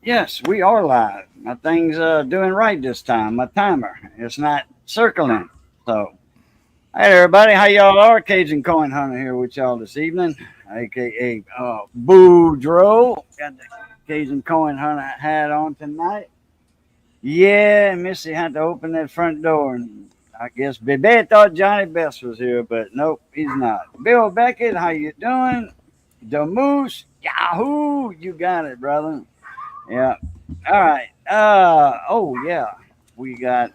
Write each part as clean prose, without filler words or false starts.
Yes, we are live. My thing's doing right this time. My timer, it's not circling. So, hey everybody, how y'all are? Cajun Coin Hunter here with y'all this evening, aka Boudreaux. Got the Cajun Coin Hunter hat on tonight. Yeah, Missy had to open that front door, and I guess Bebe thought Johnny Best was here, but nope, he's not. Bill Beckett, how you doing? The Moose, Yahoo! You got it, brother. Yeah. All right. Oh yeah. We got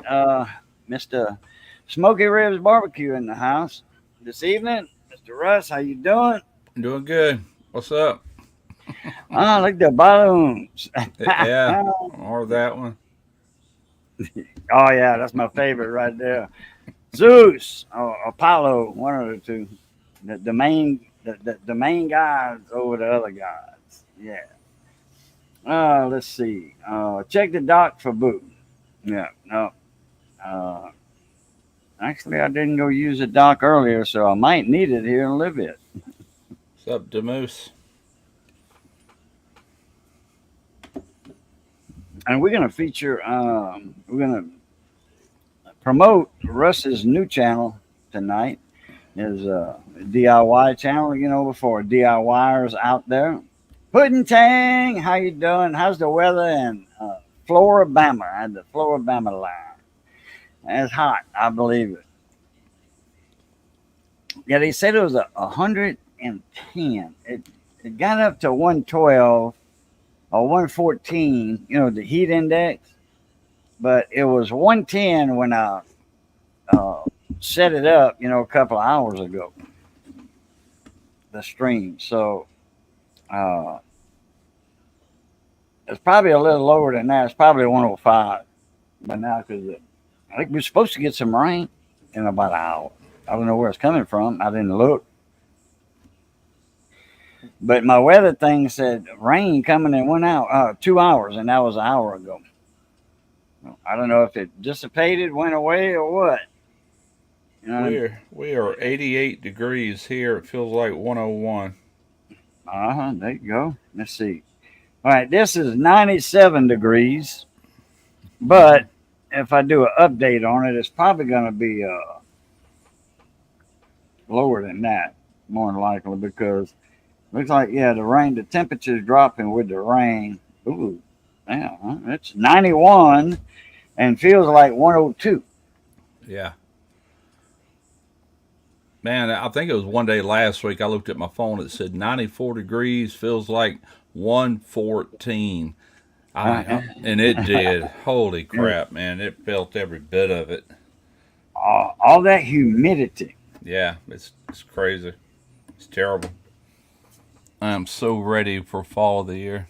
Mr. Smoky Ribs Barbecue in the house this evening. Mr. Russ, how you doing? Doing good. What's up? Ah, look at the balloons. Yeah, Oh or that one. yeah, that's my favorite right there. Zeus or Apollo, one of the two. The main guys over the other guys. Yeah. Let's see. Check the dock for Boo. Yeah. No. Uh, Actually, I didn't go use the dock earlier, so I might need it here in a little bit. What's up, Demoose? And we're gonna feature, we're gonna promote Russ's new channel tonight. His DIY channel, before DIYers out there. Pudding Tang, how you doing? How's the weather in Floribama? At the Floribama line. It's hot, I believe it. Yeah, they said it was 110. It got up to 112 or 114, the heat index, but it was 110 when I uh, set it up, a couple of hours ago, the stream. So uh, it's probably a little lower than that. It's probably 105 by now because I think we're supposed to get some rain in about an hour. I don't know where it's coming from. I didn't look. But my weather thing said rain coming in 1 hour, 2 hours, and that was an hour ago. I don't know if it dissipated, went away, or what. You know, We are 88 degrees here. It feels like 101. there you go. Let's see. All right, this is 97 degrees, but if I do an update on it, it's probably going to be lower than that, more than likely, because it looks like, yeah, the temperature's dropping with the rain. Ooh, yeah, it's 91 and feels like 102. Yeah. Man, I think it was one day last week I looked at my phone. It said 94 degrees, feels like 114. And it did. Holy crap, man. It felt every bit of it. All that humidity. Yeah, it's crazy. It's terrible. I am so ready for fall of the year.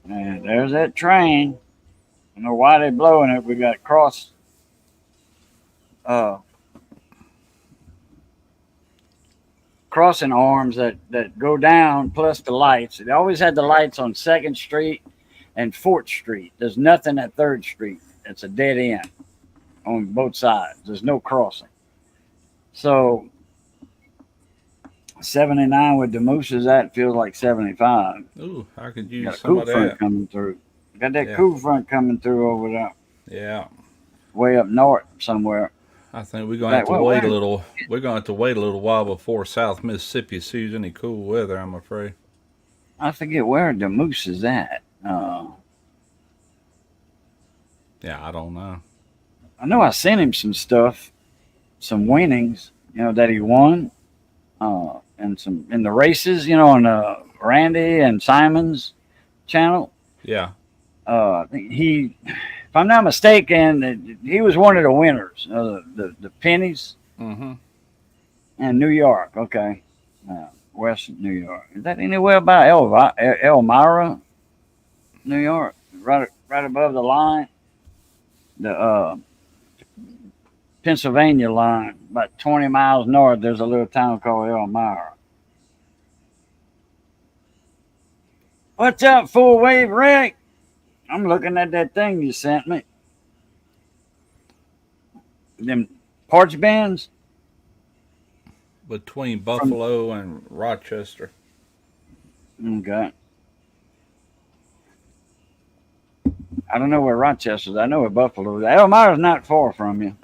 And there's that train. I don't know why they blowing it. We got uh, crossing arms that go down plus the lights. They always had the lights on Second Street and Fourth Street. There's nothing at Third Street. It's a dead end on both sides. There's no crossing. So 79 with the mooses at feels like 75. Ooh, I could Got use a some cool of front that. coming through. Got that Yeah, cool front coming through over there, yeah. way up north somewhere. I think we're gonna have That to well, wait a where? little. We're gonna have to wait a little while before South Mississippi sees any cool weather. I'm afraid. I forget where the moose is at. Yeah, I don't know. I know I sent him some stuff, some winnings, that he won, and some in the races, on Randy and Simon's channel. Yeah. I think if I'm not mistaken, he was one of the winners, the pennies Mm-hmm. in New York. Okay, West New York. Is that anywhere by Elmira, New York? Right above the line, the Pennsylvania line, about 20 miles north. There's a little town called Elmira. What's up, full wave Rick? I'm looking at that thing you sent me. them parts bins Between from. Buffalo and Rochester. Okay. I don't know where Rochester is. I know where Buffalo is. Elmira's not far from you.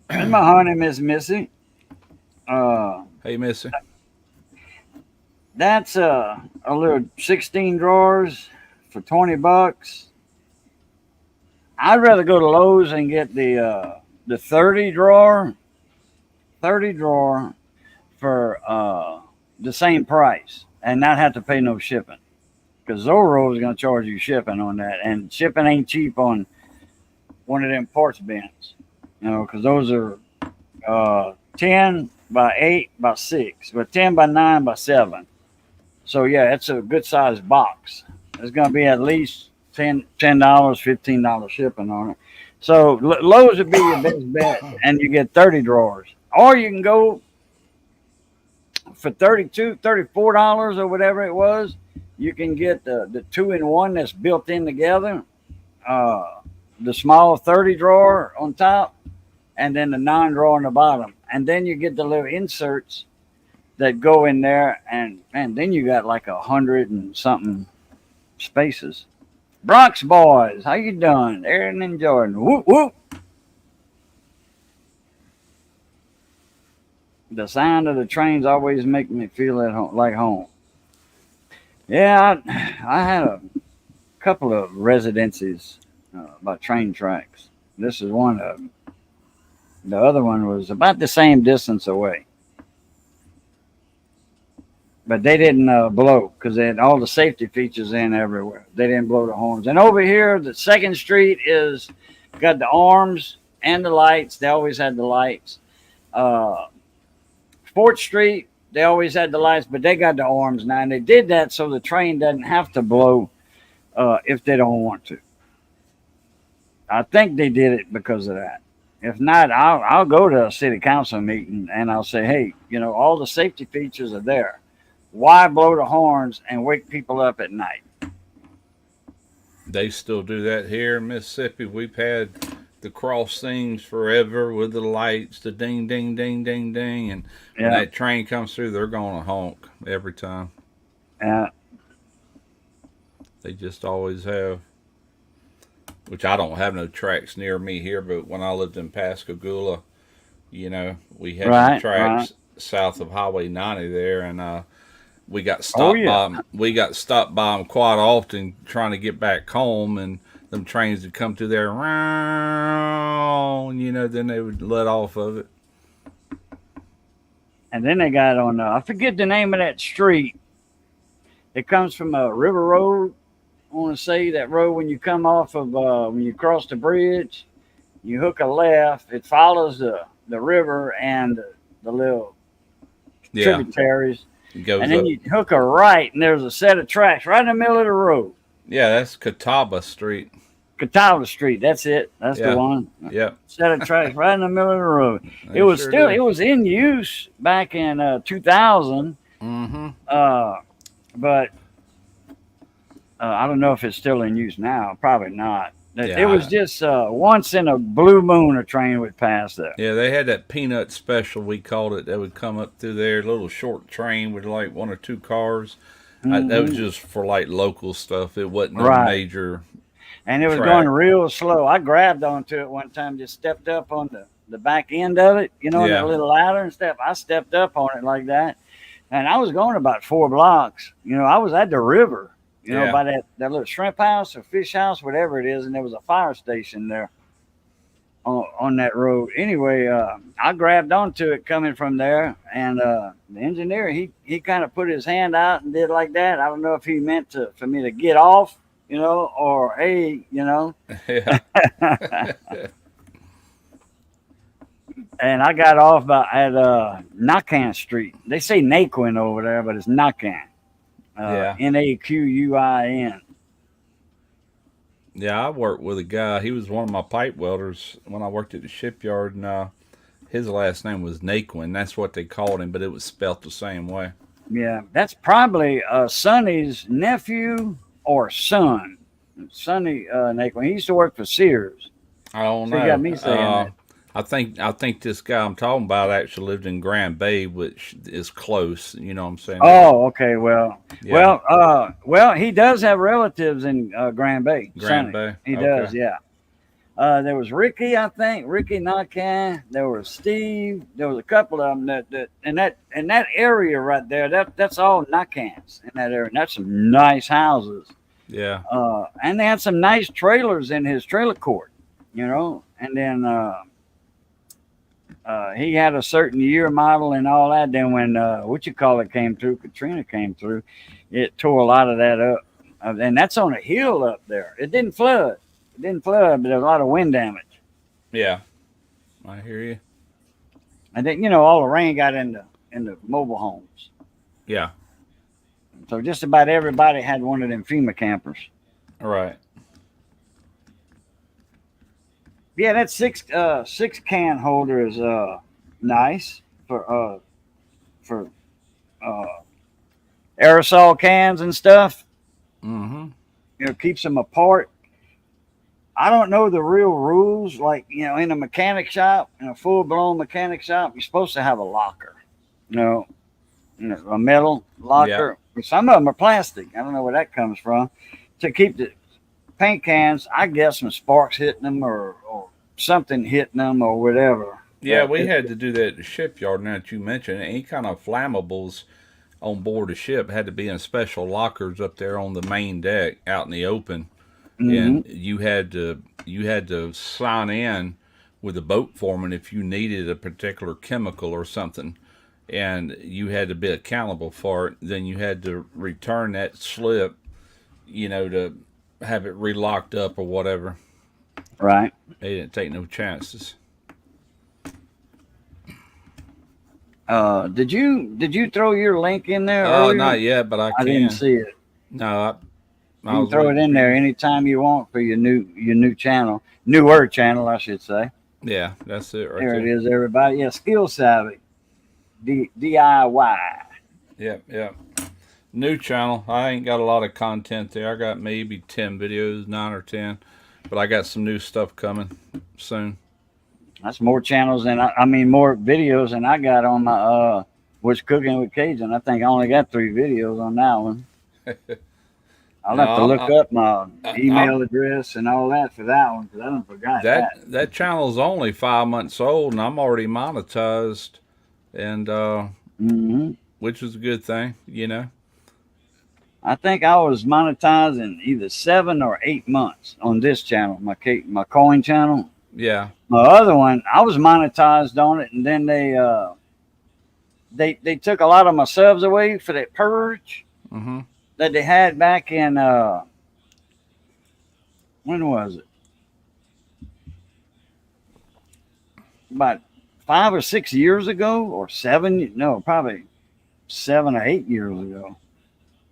And my honey, Miss Missy. Uh, Hey, Missy. that's a little 16 drawers for $20. I'd rather go to Lowe's and get the 30 drawer for the same price and not have to pay no shipping. Because Zoro is going to charge you shipping on that, and shipping ain't cheap on one of them parts bins. You know, because those are 10 by 8 by 6, but 10 by 9 by 7. So yeah, it's a good sized box. It's going to be at least $10, $15 shipping on it. So Lowe's would be your best bet, and you get 30 drawers. Or you can go for $34 or whatever it was. You can get the 2-in-1 that's built in together, the small 30 drawer on top, and then the 9 drawer on the bottom. And then you get the little inserts that go in there, and then you got like 100 and something spaces. Bronx boys, how you doing? Aaron and Jordan. Whoop whoop. The sound of the trains always make me feel at home, like home. Yeah, I had a couple of residencies by train tracks. This is one of them. The other one was about the same distance away. But they didn't blow because they had all the safety features in everywhere. They didn't blow the horns. And over here, the Second Street is got the arms and the lights. They always had the lights. 4th Street, they always had the lights, but they got the arms now. And they did that so the train doesn't have to blow if they don't want to. I think they did it because of that. If not, I'll go to a city council meeting and I'll say, hey, you know, all the safety features are there. Why blow the horns and wake people up at night? They still do that here in Mississippi. We've had the cross things forever with the lights, the ding, ding, ding, ding, ding. And when Yeah. that train comes through, they're going to honk every time. Uh, They just always have. Which I don't have no tracks near me here, but when I lived in Pascagoula, you know, we had some right, tracks right. south of Highway 90 there, and we got Oh, stopped yeah. by 'em- we got stopped by them quite often trying to get back home, and them trains would come through there, and you know, then they would let off of it. And then they got on, I forget the name of that street. It comes from a River Road. I want to say that road when you come off of, when you cross the bridge, you hook a left. It follows the river and the little Yeah, tributaries. it goes And then up. you hook a right, and there's a set of tracks right in the middle of the road. Yeah, that's Catawba Street. Catawba Street, that's it. That's the Yeah, one. yep, Set of tracks right in the middle of the road. It they was sure still, do. it was in use back in 2000, Mm-hmm. uh, but I don't know if it's still in use now. Probably not. It was Yeah, just once in a blue moon a train would pass there. yeah, they had that peanut special, we called it, that would come up through there, little short train with like one or two cars. That was Hmm. just for like local stuff. It wasn't no Right. major And it was going track. real slow. I grabbed onto it one time, just stepped up on the back end of it, you know, on that Yeah, little ladder and stuff. I stepped up on it like that. And I was going about 4 blocks. You know, I was at the river, you know, yeah. by that little shrimp house or fish house, whatever it is. And there was a fire station there on that road. Anyway, I grabbed onto it coming from there. And the engineer, he kind of put his hand out and did like that. I don't know if he meant for me to get off, you know, or hey, you know. Yeah. And I got off at Naquin Street. They say Naquin over there, but it's Naquin. Yeah. Naquin. Yeah, I worked with a guy. He was one of my pipe welders when I worked at the shipyard, and his last name was Naquin. That's what they called him, but it was spelt the same way. Yeah, that's probably Sonny's nephew or son. Sonny Naquin. He used to work for Sears. I don't So know. you got me saying that. I think this guy I'm talking about actually lived in Grand Bay, which is close. You know what I'm saying? Oh, okay. Well, Yeah, he does have relatives in Grand Bay. Grand Sonny. Bay. He Okay. does, yeah. There was Ricky, I think, Ricky Nakan. There was Steve. There was a couple of them that in that area right there. That's all Nakans in that area. And that's some nice houses. Yeah. And they had some nice trailers in his trailer court, you know. And then he had a certain year model and all that. Then when came through, Katrina came through, it tore a lot of that up. And that's on a hill up there. It didn't flood. It didn't flood, but there was a lot of wind damage. Yeah. I hear you. And then all the rain got in the mobile homes. Yeah. So just about everybody had one of them FEMA campers. All right. Yeah, that six can holder is nice for aerosol cans and stuff. Mm-hmm. Keeps them apart. I don't know the real rules. Like in a mechanic shop, in a full blown mechanic shop, you're supposed to have a locker. A metal locker. Yeah. Some of them are plastic. I don't know where that comes from. To keep the paint cans, I guess some sparks hitting them or something hitting them or whatever. Yeah, we had to do that at the shipyard. Now that you mentioned, any kind of flammables on board the ship had to be in special lockers up there on the main deck, out in the open, and you had to sign in with the boat foreman if you needed a particular chemical or something, and you had to be accountable for it. Then you had to return that slip, to have it relocked up or whatever. Right. They didn't take no chances. Did you throw your link in there? Oh, not yet, but I can. I didn't see it. No, you can throw it in there anytime you want for your new channel, newer channel, I should say. Yeah, that's it right there. There it is, everybody. Yeah, Skill Savvy, DIY. Yep. New channel. I ain't got a lot of content there. I got maybe 10 videos, 9 or 10, but I got some new stuff coming soon. That's more channels than more videos than I got on my What's Cooking with Cajun. I think I only got 3 videos on that one. I'll have to look up my email address and all that for that one because I don't forgot that. That channel's only 5 months old and I'm already monetized, and which is a good thing, I think I was monetized in either 7 or 8 months on this channel, my coin channel. Yeah. My other one, I was monetized on it, and then they took a lot of my subs away for that purge that they had back in when was it? About 5 or 6 years ago, or 7? No, probably 7 or 8 years ago.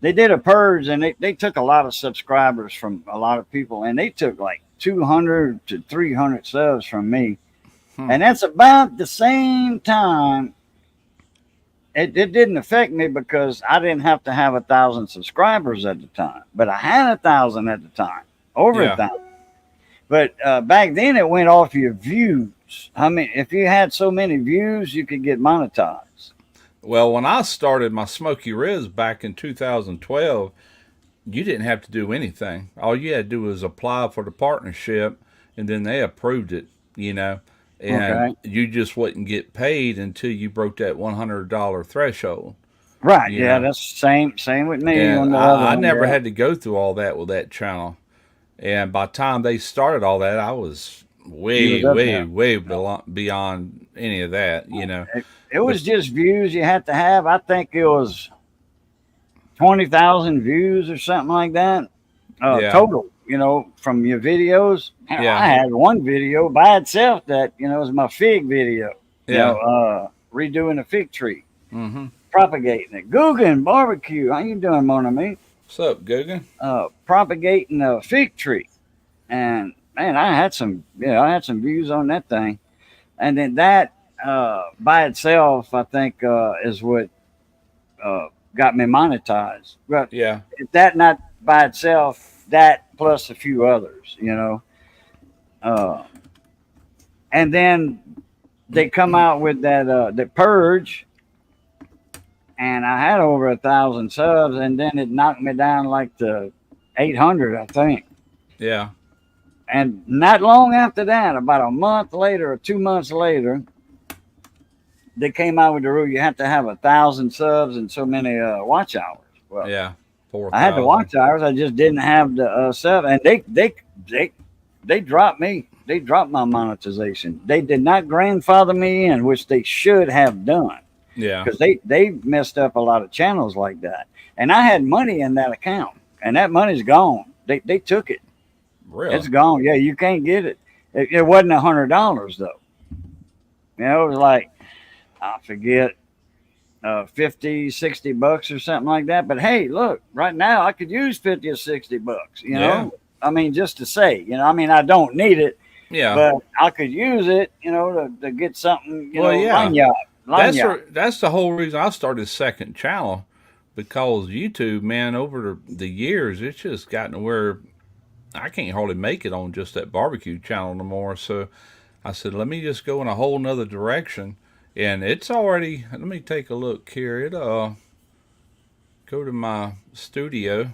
They did a purge, and they took a lot of subscribers from a lot of people, and they took like 200 to 300 subs from me. And that's about the same time. It didn't affect me because I didn't have to have 1,000 subscribers at the time, but I had 1,000 at the time, over 1,000. But back then it went off your views. I mean, if you had so many views, you could get monetized. Well, when I started my Smoky Riz back in 2012, you didn't have to do anything. All you had to do was apply for the partnership, and then they approved it, and you just wouldn't get paid until you broke that $100 threshold. Right. Yeah, that's same with me. And I never had to go through all that with that channel. And by the time they started all that, I was way beyond any of that, It was just views you had to have. I think it was 20,000 views or something like that. Total, from your videos. Yeah. I had one video by itself that, was my fig video. Redoing a fig tree. Propagating it. Guggen Barbecue. How you doing, Mon Ami? What's up, Guggen? Propagating a fig tree. And man, I had some views on that thing. And then that by itself, I think, is what got me monetized. But if that not by itself that plus a few others, you know. And then they come out with that the purge, and I had over 1,000 subs, and then it knocked me down like to 800, I think. Yeah. And not long after that, about a month later or 2 months later, they came out with the rule you have to have 1,000 subs and so many watch hours. Well, Yeah. I had the 4,000. watch hours, I just didn't have the sub, and they dropped me. They dropped my monetization. They did not grandfather me in, which they should have done, Yeah. because they messed up a lot of channels like that. And I had money in that account, and that money's gone. They took it. Really? It's gone. Yeah, you can't get it. It wasn't $100 though. You know, it was like, I forget, 50, $60 or something like that. But hey, look, right now I could use 50 or $60. You know, Yeah. I mean, just to say, you know, I mean, I don't need it, Yeah. but I could use it, you know, to get something, you Well, know, yeah. lanyard. That's the whole reason I started a second channel, because YouTube, man, over the years, it's just gotten to where I can't hardly make it on just that barbecue channel no more. So I said, let me just go in a whole nother direction. And it's already, let me take a look here. Go to my studio.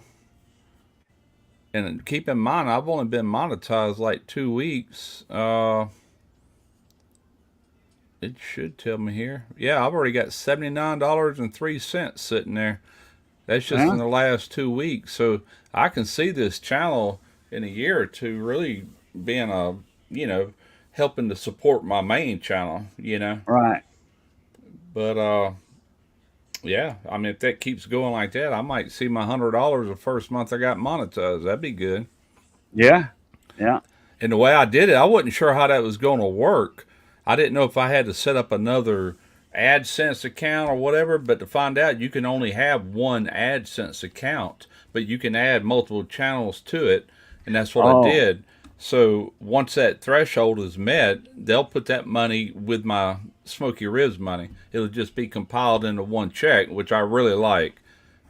And keep in mind, I've only been monetized like 2 weeks. It should tell me here. Yeah, I've already got $79.03 sitting there. That's just Huh? in the last 2 weeks. So I can see this channel in a year or two really being helping to support my main channel, Right. But yeah, I mean, if that keeps going like that, I might see my $100 the first month I got monetized. That'd be good. Yeah. Yeah. And the way I did it, I wasn't sure how that was going to work. I didn't know if I had to set up another AdSense account or whatever, but to find out, you can only have one AdSense account, but you can add multiple channels to it, and that's what I Oh, did. So once that threshold is met, they'll put that money with my Smoky Ribs money. It'll just be compiled into one check, which I really like.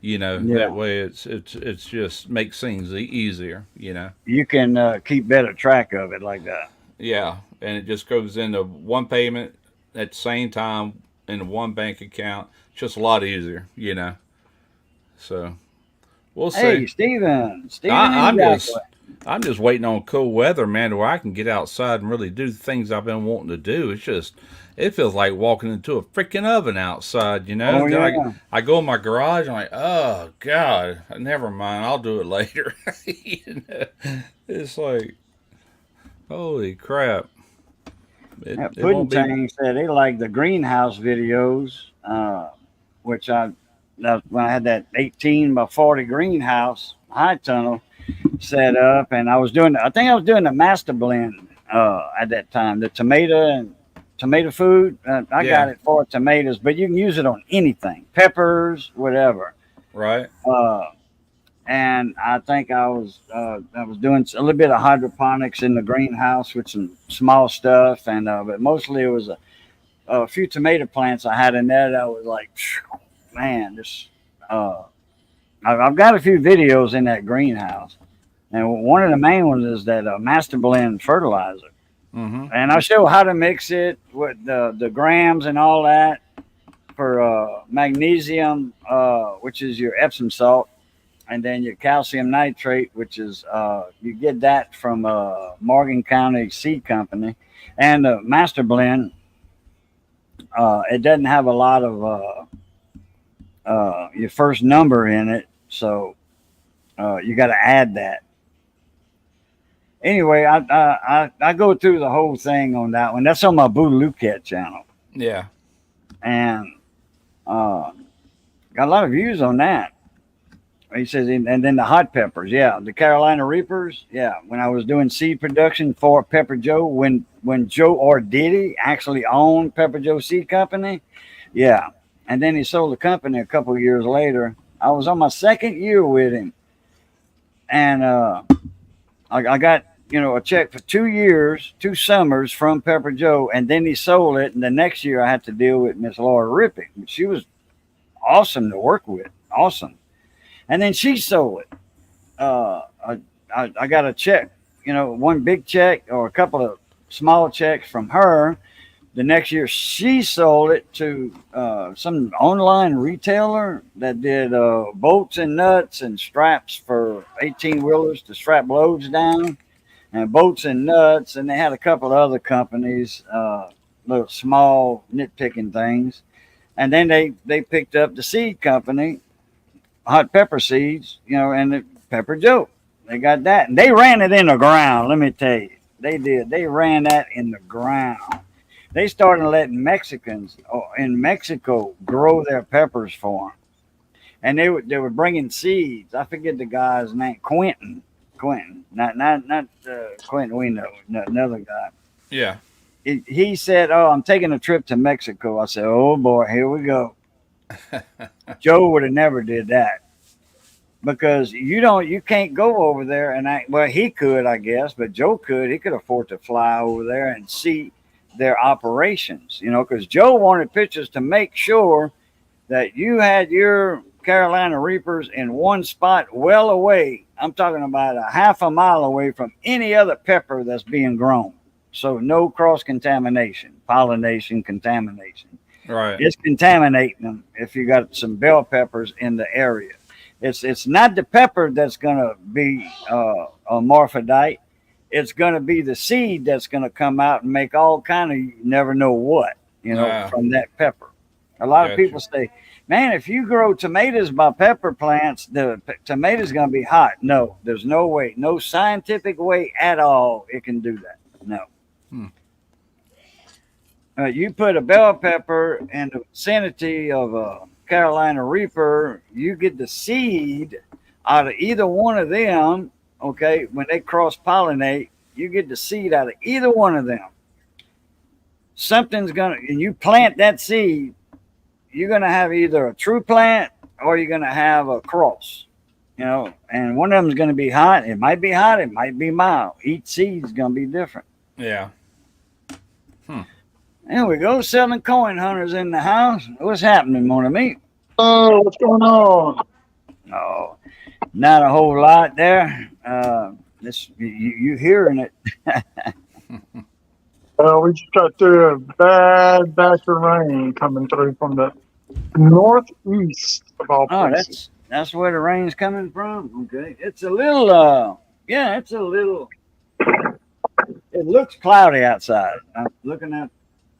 That yeah. way it's just makes things easier. You can keep better track of it like that. Yeah, and it just goes into one payment at the same time in one bank account. It's just a lot easier. So we'll see. Hey, Steven I, in I'm Jackson. just I'm just waiting on cool weather, man, to where I can get outside and really do the things I've been wanting to do. It feels like walking into a freaking oven outside. Oh Then yeah. I go in my garage, I'm like, oh God, never mind, I'll do it later. It's like, holy crap. That It Pudding won't be. Tang said they like the greenhouse videos, which when I had that 18 by 40 greenhouse high tunnel set up, and I think I was doing the master blend at that time, the tomato food. I got Yeah, it for tomatoes, but you can use it on anything, peppers, whatever. right. Uh, and I think I was doing a little bit of hydroponics in the greenhouse with some small stuff, and but mostly it was a few tomato plants I had in there that was like, phew, man, this. Uh, I've got a few videos in that greenhouse, and one of the main ones is that master blend fertilizer, Mm-hmm. and I show how to mix it with the grams and all that for magnesium, which is your Epsom salt, and then your calcium nitrate, which is you get that from Morgan County Seed Company, and the Master Blend. It doesn't have a lot of your first number in it, so you got to add that. Anyway, I go through the whole thing on that one. That's on my Boo Cat channel, Yeah. and uh, got a lot of views on that. He says, and then the hot peppers, yeah, the Carolina Reapers, yeah. When I was doing seed production for Pepper Joe, when Joe Ordidi actually owned Pepper Joe Seed Company, yeah, and then he sold the company a couple of years later. I was on my second year with him, and I got a check for 2 years, 2 summers from Pepper Joe, and then he sold it, and the next year I had to deal with Miss Laura Ripping. She was awesome to work with, awesome. And then she sold it I got a check, one big check or a couple of small checks from her. The next year, she sold it to some online retailer that did bolts and nuts and straps for 18 wheelers to strap loads down, and bolts and nuts. And they had a couple of other companies, little small nitpicking things. And then they picked up the seed company, Hot Pepper Seeds, and the Pepper Joe. They got that, and they ran it in the ground. Let me tell you, they did. They ran that in the ground. They started letting Mexicans in Mexico grow their peppers for them, and they were bringing seeds. I forget the guy's name, Quentin, not Quentin. We know another guy. Yeah. He said, "Oh, I'm taking a trip to Mexico." I said, "Oh boy, here we go." Joe would have never did that, because you can't go over there and well, he could, I guess, but Joe could. He could afford to fly over there and see their operations, because Joe wanted pictures to make sure that you had your Carolina Reapers in one spot well away. I'm talking about a half a mile away from any other pepper that's being grown. So no cross contamination, pollination contamination. Right. It's contaminating them if you got some bell peppers in the area. It's not the pepper that's going to be a morphodite. It's going to be the seed that's going to come out and make all kind of you never know what, from that pepper. A lot of people say, man, if you grow tomatoes by pepper plants, the tomatoes going to be hot. No, there's no way, no scientific way at all it can do that. No. You put a bell pepper in the vicinity of a Carolina Reaper, you get the seed out of either one of them. Okay, when they cross pollinate, you get the seed out of either one of them. And you plant that seed, you're gonna have either a true plant or you're gonna have a cross. And one of them is gonna be hot. It might be hot, it might be mild. Each seed is gonna be different. Yeah. There we go, selling coin hunters in the house. What's happening, mon ami? Oh, what's going on? Oh, not a whole lot there. You hearing it? We just got through a bad batch of rain coming through from the northeast of all places. That's where the rain's coming from. Okay, it's a little. It looks cloudy outside. I'm looking at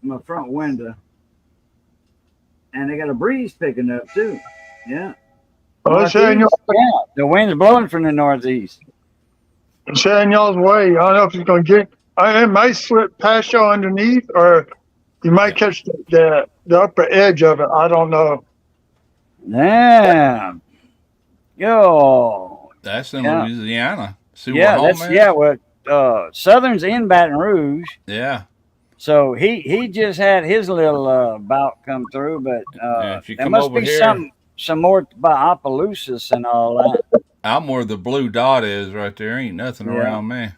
my front window, and they got a breeze picking up too. Yeah. The wind's blowing from the northeast. It's heading y'all's way. I don't know if it's going to get. It might slip past y'all underneath, or you might catch the upper edge of it. I don't know. Damn. Yo. That's in Louisiana. See where home is? Yeah. Well, Southern's in Baton Rouge. Yeah. So he just had his little bout come through, but there must be some more by Opelousas and all that. I'm where the blue dot is right there. Ain't nothing around me.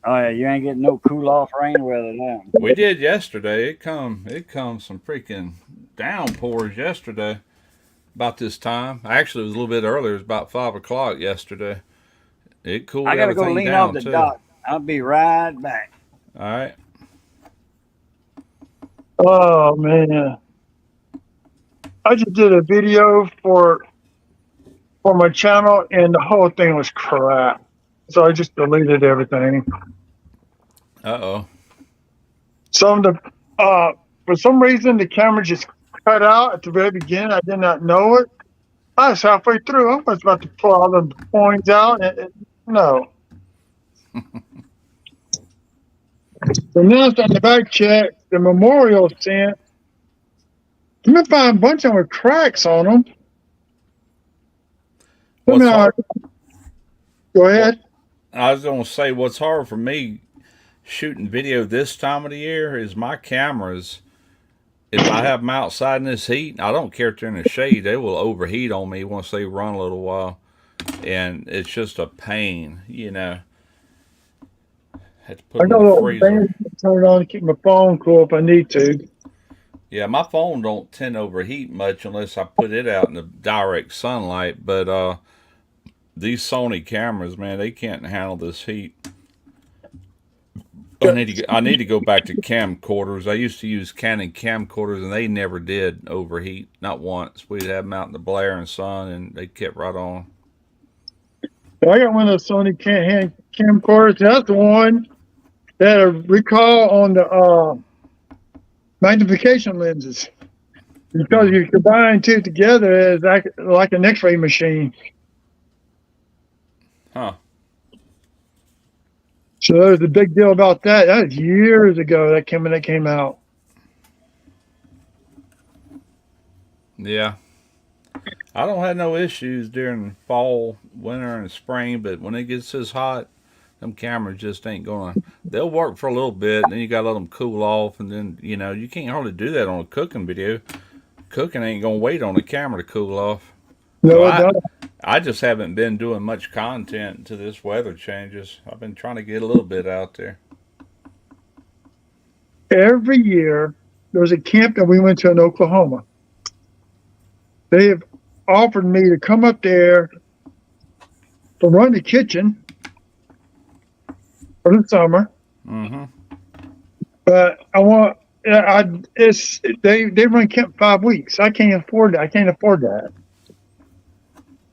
Oh yeah, you ain't getting no cool off rain weather now. We did yesterday. It come some freaking downpours yesterday about this time. Actually, it was a little bit earlier. It was about 5 o'clock yesterday. It cooled everything down. I gotta go lean off the dock. I'll be right back. All right. Oh man, I just did a video for my channel, and the whole thing was crap. So I just deleted everything. Uh-oh. For some reason, the camera just cut out at the very beginning. I did not know it. I was halfway through. I was about to pull all the coins out. No. So now it's on the back check. The memorial sent. I'm going to find a bunch of them with cracks on them. Go ahead. I was going to say, what's hard for me shooting video this time of the year is my cameras. If I have them outside in this heat, I don't care if they're in the shade, they will overheat on me once they run a little while. And it's just a pain, Had to put I got a little fan, turn it on to keep my phone cool if I need to. Yeah, my phone don't tend to overheat much unless I put it out in the direct sunlight. But these Sony cameras, man, they can't handle this heat. I need to go back to camcorders. I used to use Canon camcorders, and they never did overheat, not once. We'd have them out in the glare and sun, and they kept right on. I got one of those Sony camcorders. That's the one that had a recall on the magnification lenses. Because you combine two together, it's like an X-ray machine. Huh. So there was a big deal about that. That was years ago that came out. Yeah. I don't have no issues during fall, winter, and spring, but when it gets this hot, them cameras just ain't gonna. They'll work for a little bit, and then you gotta let them cool off, and then you can't hardly do that on a cooking video. Cooking ain't gonna wait on the camera to cool off. No, So it doesn't. I just haven't been doing much content until this weather changes. I've been trying to get a little bit out there. Every year, there was a camp that we went to in Oklahoma. They have offered me to come up there to run the kitchen for the summer. Mm-hmm. But they run camp 5 weeks. I can't afford that. I can't afford that.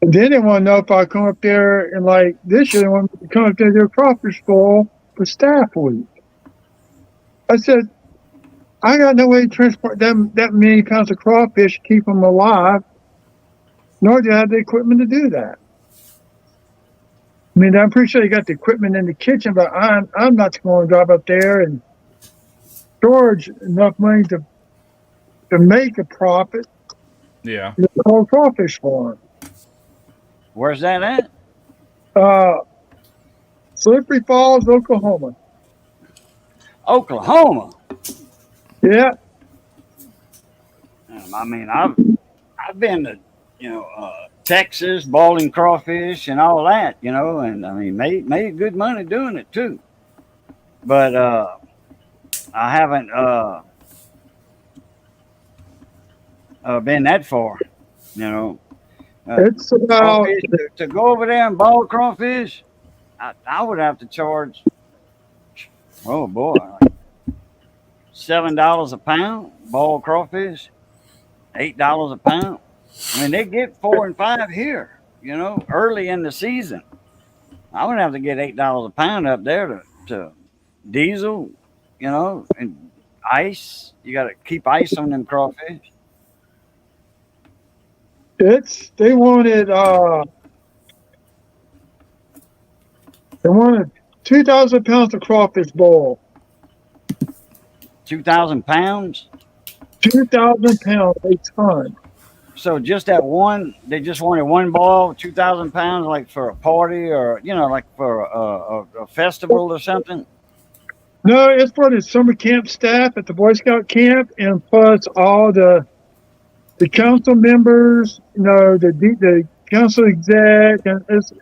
And then they want to know if I come up there and like this year they want me to come up there to do a crawfish bowl for staff week. I said, I got no way to transport that many pounds of crawfish, keep them alive, nor do I have the equipment to do that. I mean, I'm pretty sure you got the equipment in the kitchen, but I'm not going to drive up there and storage enough money to make a profit. Yeah. The whole crawfish farm. Where's that at? Slippery Falls, Oklahoma. Oklahoma. Yeah. I mean, I've been to Texas, boiling crawfish and all that, and I mean made good money doing it too. But I haven't been that far, It's about to go over there and boil crawfish. I would have to charge, oh boy, like $7 a pound. Boiled crawfish, $8 a pound. I mean, they get 4 and 5 here, early in the season. I would have to get $8 a pound up there to diesel, and ice. You got to keep ice on them crawfish. they wanted 2,000 pounds of crawfish boil. 2,000 pounds. 2,000 pounds a ton. So just that one, they just wanted one boil, 2,000 pounds, like for a party or like for a festival or something. No, it's for the summer camp staff at the Boy Scout camp, and plus all the council members, the council exec, and it's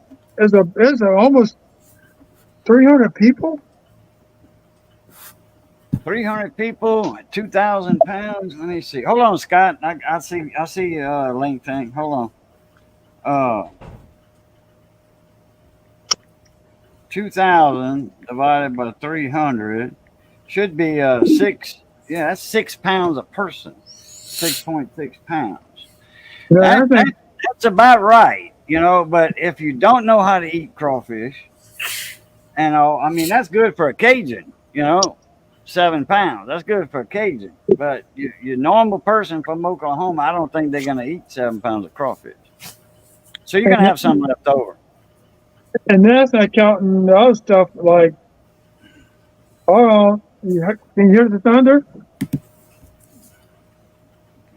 almost 300 people. 300 people, 2,000 pounds. Let me see. Hold on, Scott. I see link thing. Hold on. 2,000 divided by 300 should be 6. Yeah, that's 6 pounds a person. 6.6 pounds. Yeah, That's about right, But if you don't know how to eat crawfish, I mean that's good for a Cajun, 7 pounds. That's good for a Cajun. But your normal person from Oklahoma, I don't think they're going to eat 7 pounds of crawfish. So you're going to have some left over. and that's not counting the other stuff like, can you hear the thunder?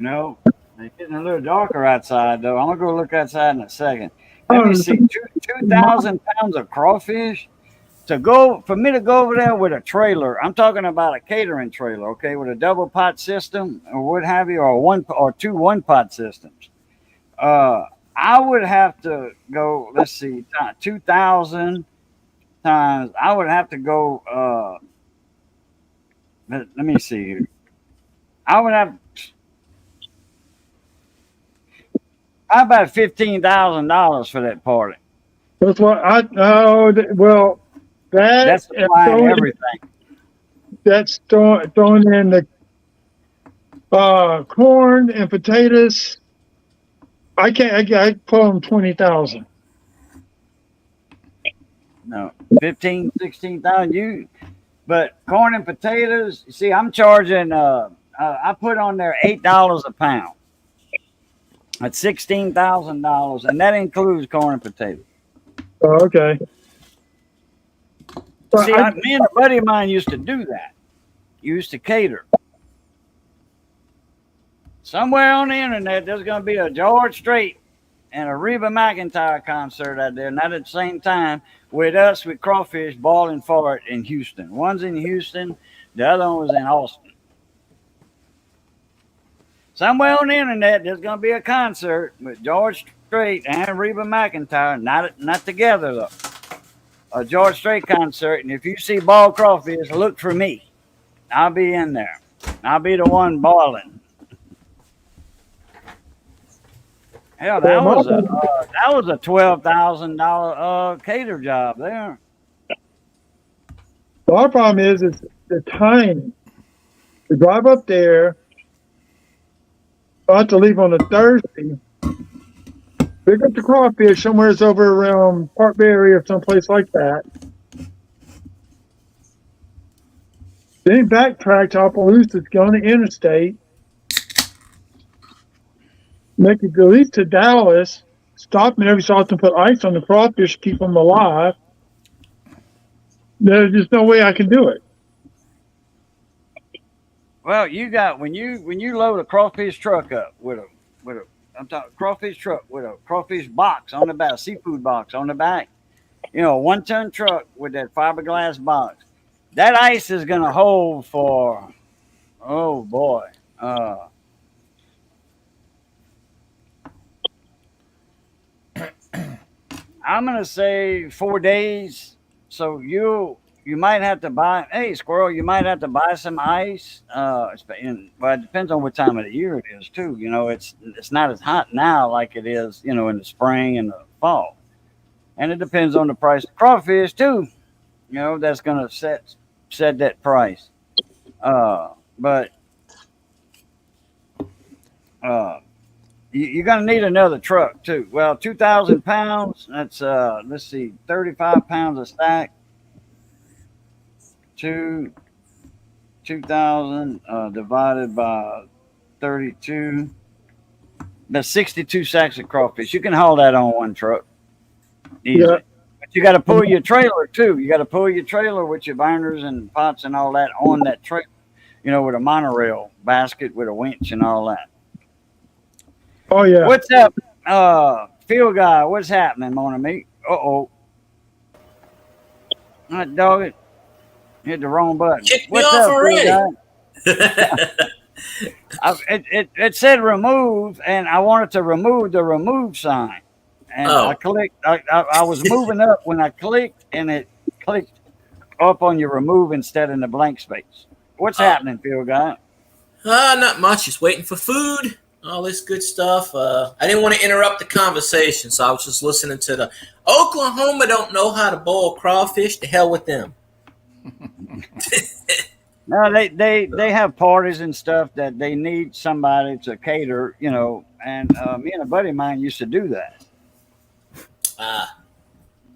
It's getting a little darker outside, though. I'm going to go look outside in a second. Let me see. 2,000 pounds of crawfish. For me to go over there with a trailer, I'm talking about a catering trailer, okay, with a double pot system or what have you, or one or two 1-pot systems. I would have to go. Let's see, 2,000 times. I would have to go. Let me see here. I would have. How about $15,000 for that party? That's what I oh well That's that and supplying everything. that's throwing in the corn and potatoes. I can't. I put them 20,000. No, 15, 16,000. But corn and potatoes. You see, I'm charging. I put on there $8 a pound. That's $16,000, and that includes corn and potatoes. Oh, okay. So See, me and a buddy of mine used to do that. Used to cater. Somewhere on the internet, there's going to be a George Strait and a Reba McEntire concert out there, not at the same time, with us with Crawfish boiling for it in Houston. One's in Houston, the other one was in Austin. Somewhere on the internet, there's going to be a concert with George Strait and Reba McEntire, not together though. A George Strait concert, and if you see Ball Crawfish, look for me. I'll be in there. I'll be the one boiling. Hell, that was a $12,000 cater job there. our problem is the time. To drive up there, I have to leave on a Thursday. Pick up the crawfish somewhere over around Park Bay area or someplace like that. Then backtrack to Opelousas, go on the interstate, make it at least to Dallas, stop and every so often put ice on the crawfish to keep them alive. There's just no way I can do it. Well, you got when you load a crawfish truck up with a I'm talking crawfish truck with a crawfish box on the back, a seafood box on the back. You know, a 1-ton truck with that fiberglass box. That ice is gonna hold for, oh boy, I'm gonna say 4 days. So you might have to buy. Hey, squirrel, you might have to buy some ice. Well, it depends on what time of the year it is too. You know, it's not as hot now like it is, you know, in the spring and the fall, and it depends on the price of crawfish too. You know, that's gonna set that price. But you're gonna need another truck too. Well, 2,000 pounds. That's let's see, 35 pounds a stack. 2,000 divided by 32. That's 62 sacks of crawfish. You can haul that on one truck easily. Yeah. But you got to pull your trailer too. You got to pull your trailer with your binders and pots and all that on that trailer. You know, with a monorail basket with a winch and all that. Oh yeah. What's up, field guy? What's happening, Mona Me? Hot dog it. Hit the wrong button. Kicked me What's off up, already. It said remove, and I wanted to remove the remove sign. And Oh. I clicked. I was moving up when I clicked, and it clicked up on your remove instead in the blank space. What's happening, field guy? Not much. Just waiting for food. All this good stuff. I didn't want to interrupt the conversation, so I was just listening to the Oklahoma don't know how to boil crawfish. To hell with them. No, they have parties and stuff that they need somebody to cater, you know. And me and a buddy of mine used to do that.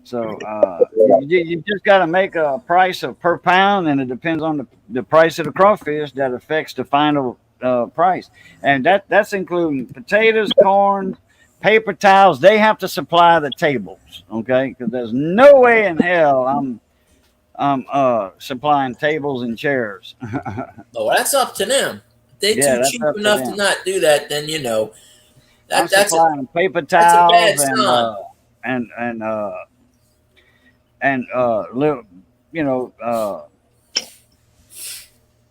So you just got to make a price of per pound, and it depends on the price of the crawfish that affects the final price. And that's including potatoes, corn, paper towels. They have to supply the tables, okay? Because there's no way in hell I'm supplying tables and chairs. Oh, that's up to them. If they Yeah, too that's cheap up to enough them. to not do that, then you know I'm that's supplying paper that's a bad towels sign. and little, you know,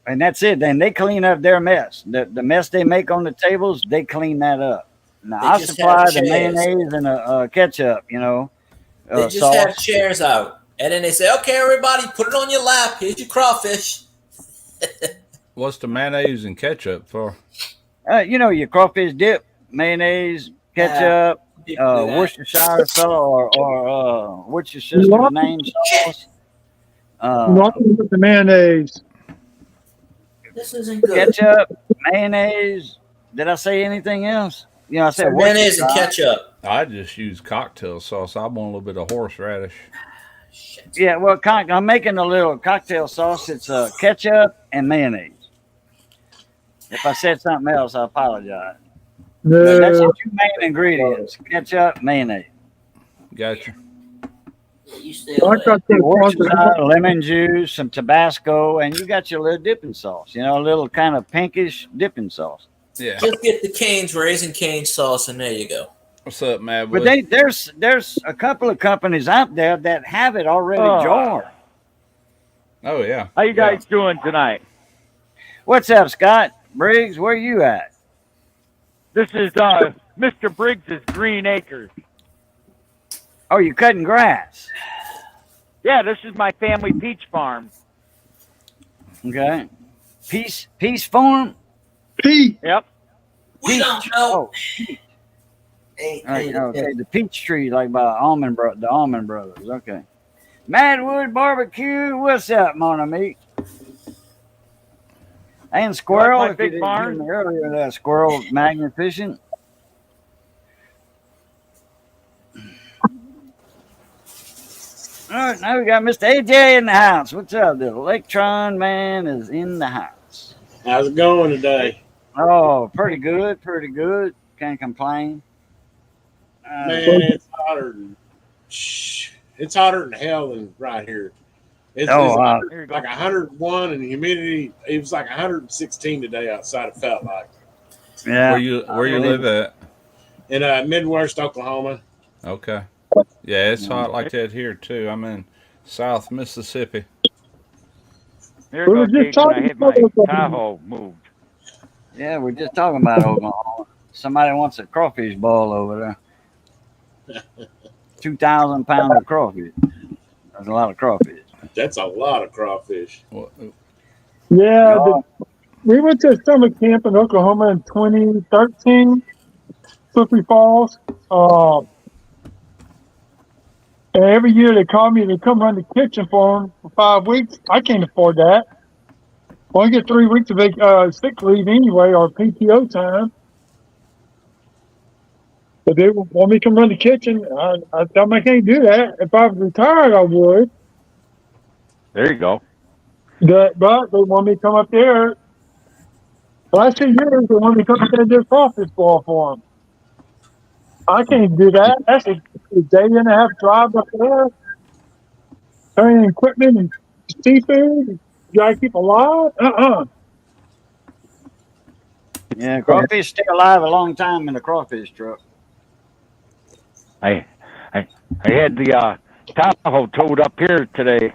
and that's it. Then they clean up their mess. The mess they make on the tables, they clean that up. Now They I just supply have the chairs. mayonnaise and ketchup, you know, They just sauce. have chairs out, and then they say, "Okay, everybody, put it on your lap. Here's your crawfish." What's the mayonnaise and ketchup for? You know, your crawfish dip, mayonnaise, ketchup, People do that. Worcestershire sauce or what's your sister's name sauce? Nothing but the mayonnaise. This isn't good. Ketchup, mayonnaise. Did I say anything else? You know, I said Mayonnaise and Worcestershire. ketchup. I just use cocktail sauce. I want a little bit of horseradish. Shit. Yeah, well, I'm making a little cocktail sauce. It's ketchup and mayonnaise. If I said something else, I apologize. But that's No. the two main ingredients: ketchup, mayonnaise. Gotcha. You stay I away. got that Worcestershire, lemon juice, some Tabasco, and you got your little dipping sauce. You know, a little kind of pinkish dipping sauce. Yeah. Just get the Cane's Raising Cane sauce, and there you go. What's up, Mad But Wood? there's a couple of companies out there that have it already jarred. Oh yeah. How you guys doing tonight? What's up, Scott Briggs? Where you at? This is Mr. Briggs's Green Acres. Oh, you cutting grass? Yeah, this is my family peach farm. Okay. Peace Farm. Pete. Yep. We don't know. Oh, Hey, all right, hey, okay. The peach tree, like by the Almond Brothers. Okay. Madwood Barbecue. What's up, mon ami? And Squirrel. my If you big didn't barn? hear me earlier, that Squirrel Magnificent. All right, now we got Mr. AJ in the house. What's up? The Electron Man is in the house. How's it going today? Oh, pretty good, pretty good. Can't complain. Man, it's hotter than hell than right here. It's Here you go. like 101 and the humidity. It was like 116 today outside. It felt like yeah. Where you live at? in Midwest Oklahoma. Okay. Yeah, it's hot like that here too. I'm in South Mississippi. Here We you were go, just Jason. I talking had my about that. Tahoe moved. Yeah, we're just talking about Oklahoma. Somebody wants a crawfish ball over there. 2,000 pounds of crawfish. That's a lot of crawfish. That's a lot of crawfish. Yeah, Oh, we went to summer camp in Oklahoma in 2013, Slippery Falls. And every year they call me to come run the kitchen for them for 5 weeks. I can't afford that. Only get 3 weeks of sick leave anyway, or PTO time. But they want me to come run the kitchen. I tell them I can't do that. If I was retired, I would. There you go. But they want me to come up there. Last 2 years, they want me to come up there and do a crawfish ball for them. I can't do that. That's a day and a half drive up there. Carrying equipment and seafood. You gotta keep alive? yeah, crawfish stay alive a long time in the crawfish truck. I had the Tahoe towed up here today.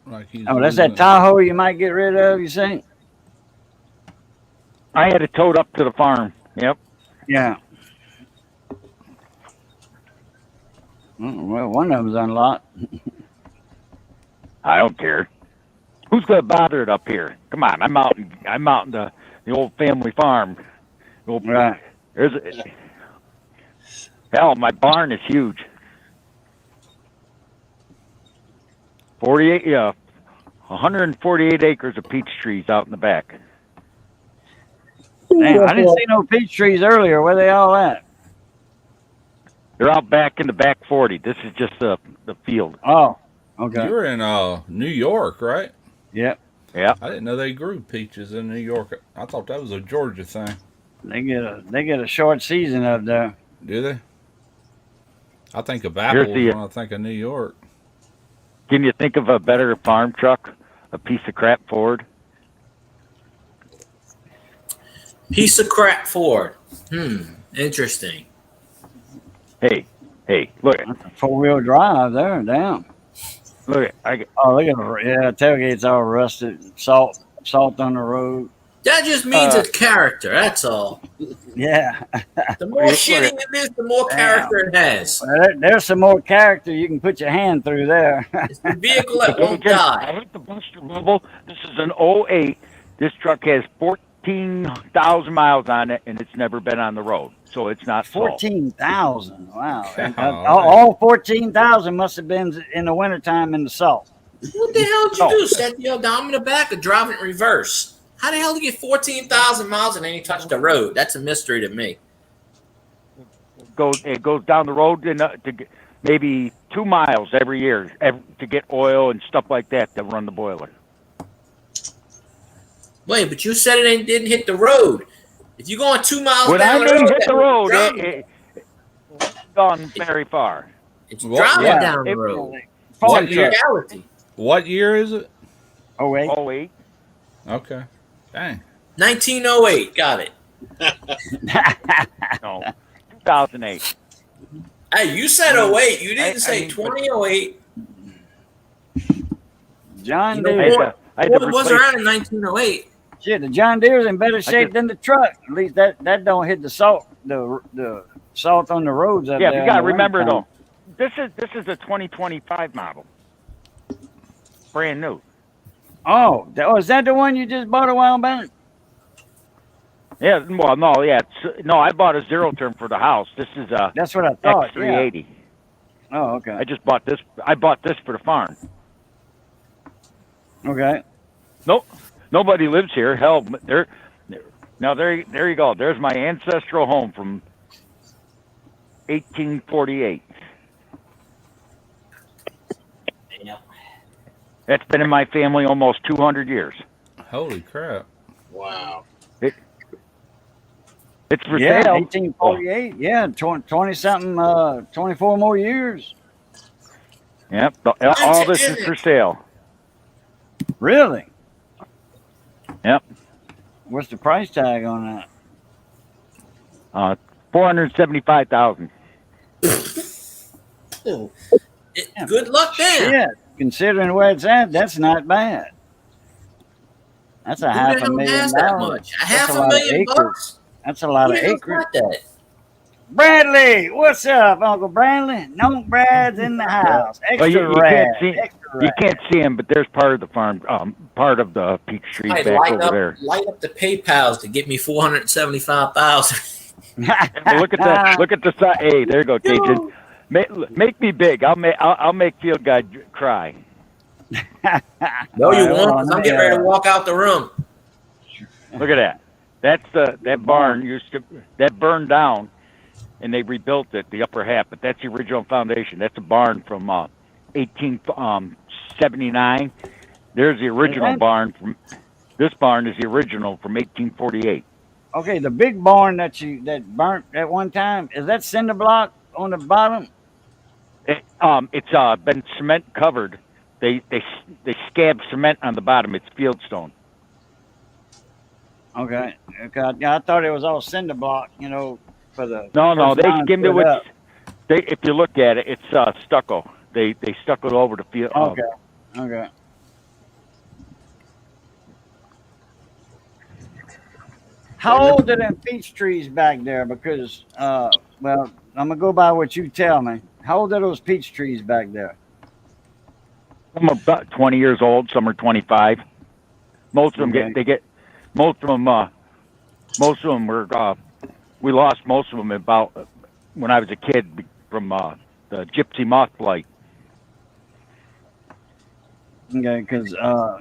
Like he's Oh, that's that losing- Tahoe you might get rid of, you say? I had it towed up to the farm. Yep. Yeah. Well, one of them's unlocked. I don't care. Who's gonna bother it up here? Come on, I'm out in the old family farm. The old- Right. Hell, my barn is huge. 148 acres of peach trees out in the back. Damn, I didn't see no peach trees earlier. Where they all at? They're out back in the back 40. This is just the field. Oh, okay. You're in New York, right? Yep. Yeah. I didn't know they grew peaches in New York. I thought that was a Georgia thing. They get a short season up there. Do they? I think of Here's apples the- when I think of New York. Can you think of a better farm truck? A piece of crap Ford? Piece of crap Ford. Interesting. Hey, look, That's a 4-wheel drive there. Damn. look. Oh, look at the tailgate's all rusted. Salt on the road. That just means it's character. That's all. Yeah. The more shitting it is, the more character it has. Well, there's some more character you can put your hand through there. It's the vehicle that won't I die. hate the Buster bubble. This is an '08. This truck has 14,000 miles on it, and it's never been on the road, so it's not salt. 14,000. Wow. And, Golly. all 14,000 must have been in the wintertime in the salt. What the hell did you do? Set the other down in the back or drive it in reverse? How the hell did you get 14,000 miles and then you touch the road? That's a mystery to me. It goes down the road maybe 2 miles every year to get oil and stuff like that to run the boiler. Wait, but you said it didn't hit the road. If you're going 2 miles When down I the mean road, hit the road, driving- it's gone very far. it's Well, driving yeah, down the it- road. Ford It's a truck. reality. What year is it? Oh, wait. Oh, wait. Okay. Dang. 1908. Got it. No. 2008. Hey, you said 08. You didn't I say mean, 2008. John You know, Deere. I had to Ford was replace- around in 1908. Shit, the John Deere's in better shape just- than the truck. At least that don't hit the salt on the roads up Yeah, there. but you got to in the remember wintertime. though, this is a 2025 model, brand new. Oh, is that the one you just bought a while back? Yeah, well, no, yeah, no, I bought a zero turn for the house. This is a That's what I thought. Yeah. X380. Oh, okay. I just bought this. I bought this for the farm. Okay. Nope, nobody lives here. Hell, there you go. There's my ancestral home from 1848. Yeah. That's been in my family almost 200 years. Holy crap. Wow. It's for Yeah, sale. 1848. Yeah, 20 something, 24 more years. Yep, all this is for sale. Really? Yep. What's the price tag on that? 475,000. Good luck then. Yeah, considering where it's at, that's not bad. That's a Who half the a hell million has that dollars. much? A That's half a a lot of million acres. bucks? That's a lot Who of the hell acres. got that? Bradley, what's up, Uncle Bradley? No Brad's in the house. Well, Extra you rad. can't see. Extra You rad. can't see him, but there's part of the farm, part of the peach trees Hey, back over there. light up the PayPal's to get me 475,000. Well, look at that. Look at the side. Hey, there you go, Cajun. Make me big. I'll make Field Guy cry. No, you All right, won't. 'Cause I'm getting ready to walk out the room. Look at that. That's that barn that burned down, and they rebuilt it, the upper half. But that's the original foundation. That's a barn from 1879. There's the original barn from. This barn is the original from 1848. Okay, the big barn that burnt at one time, is that cinder block on the bottom? It's been cement covered. They scab cement on the bottom. It's fieldstone. Okay. I thought it was all cinder block, for the. No, they first skimmed line it put with. up. If you look at it, it's stucco. They stuck it over the field. Okay. How old are them peach trees back there? Because, well, I'm gonna go by what you tell me. How old are those peach trees back there? Some are about 20 years old. Some are 25. Most of them most of them were. We lost most of them about when I was a kid from the gypsy moth blight. Okay, because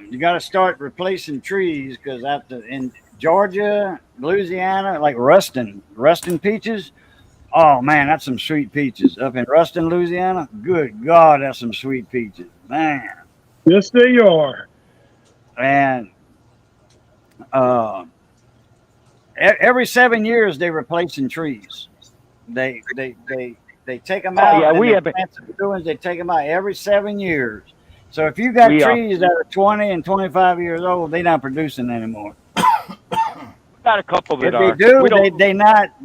you got to start replacing trees because in Georgia, Louisiana, like Ruston peaches. Oh man, that's some sweet peaches up in Ruston, Louisiana. Good God, that's some sweet peaches, man. Yes, they are. And every 7 years they're replacing trees. They take them out. Yeah, and we they have plant some new ones. They take them out every 7 years. So if you got trees that are 20 and 25 years old, they're not producing anymore. Got a couple that If are. they do, We don't-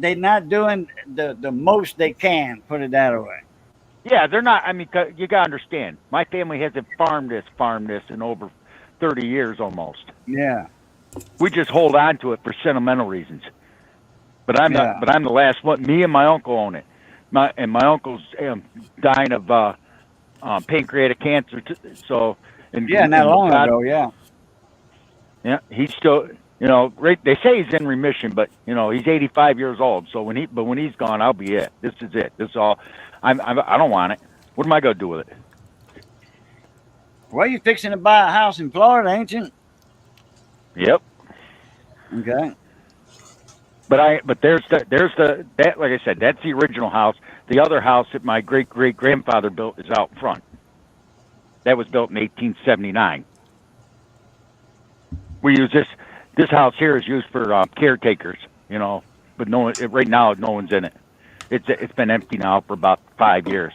they not doing the most they can. Put it that way. Yeah, they're not. I mean, you gotta understand. My family hasn't farmed this in over 30 years almost. Yeah. We just hold on to it for sentimental reasons. But I'm Yeah. I'm the last one. Me and my uncle own it. My uncle's dying of pancreatic cancer. So Yeah, not long ago. Yeah. Yeah, he's still, right. They say he's in remission, but he's 85 years old. So when he's gone, I'll be it. This is it. This is all. I don't want it. What am I gonna do with it? Well, you fixing to buy a house in Florida, ain't you? Yep. Okay. But there's that, like I said, that's the original house. The other house that my great grandfather built is out front. That was built in 1879. We use this house here is used for caretakers, but no one, right now no one's in it. It's been empty now for about 5 years.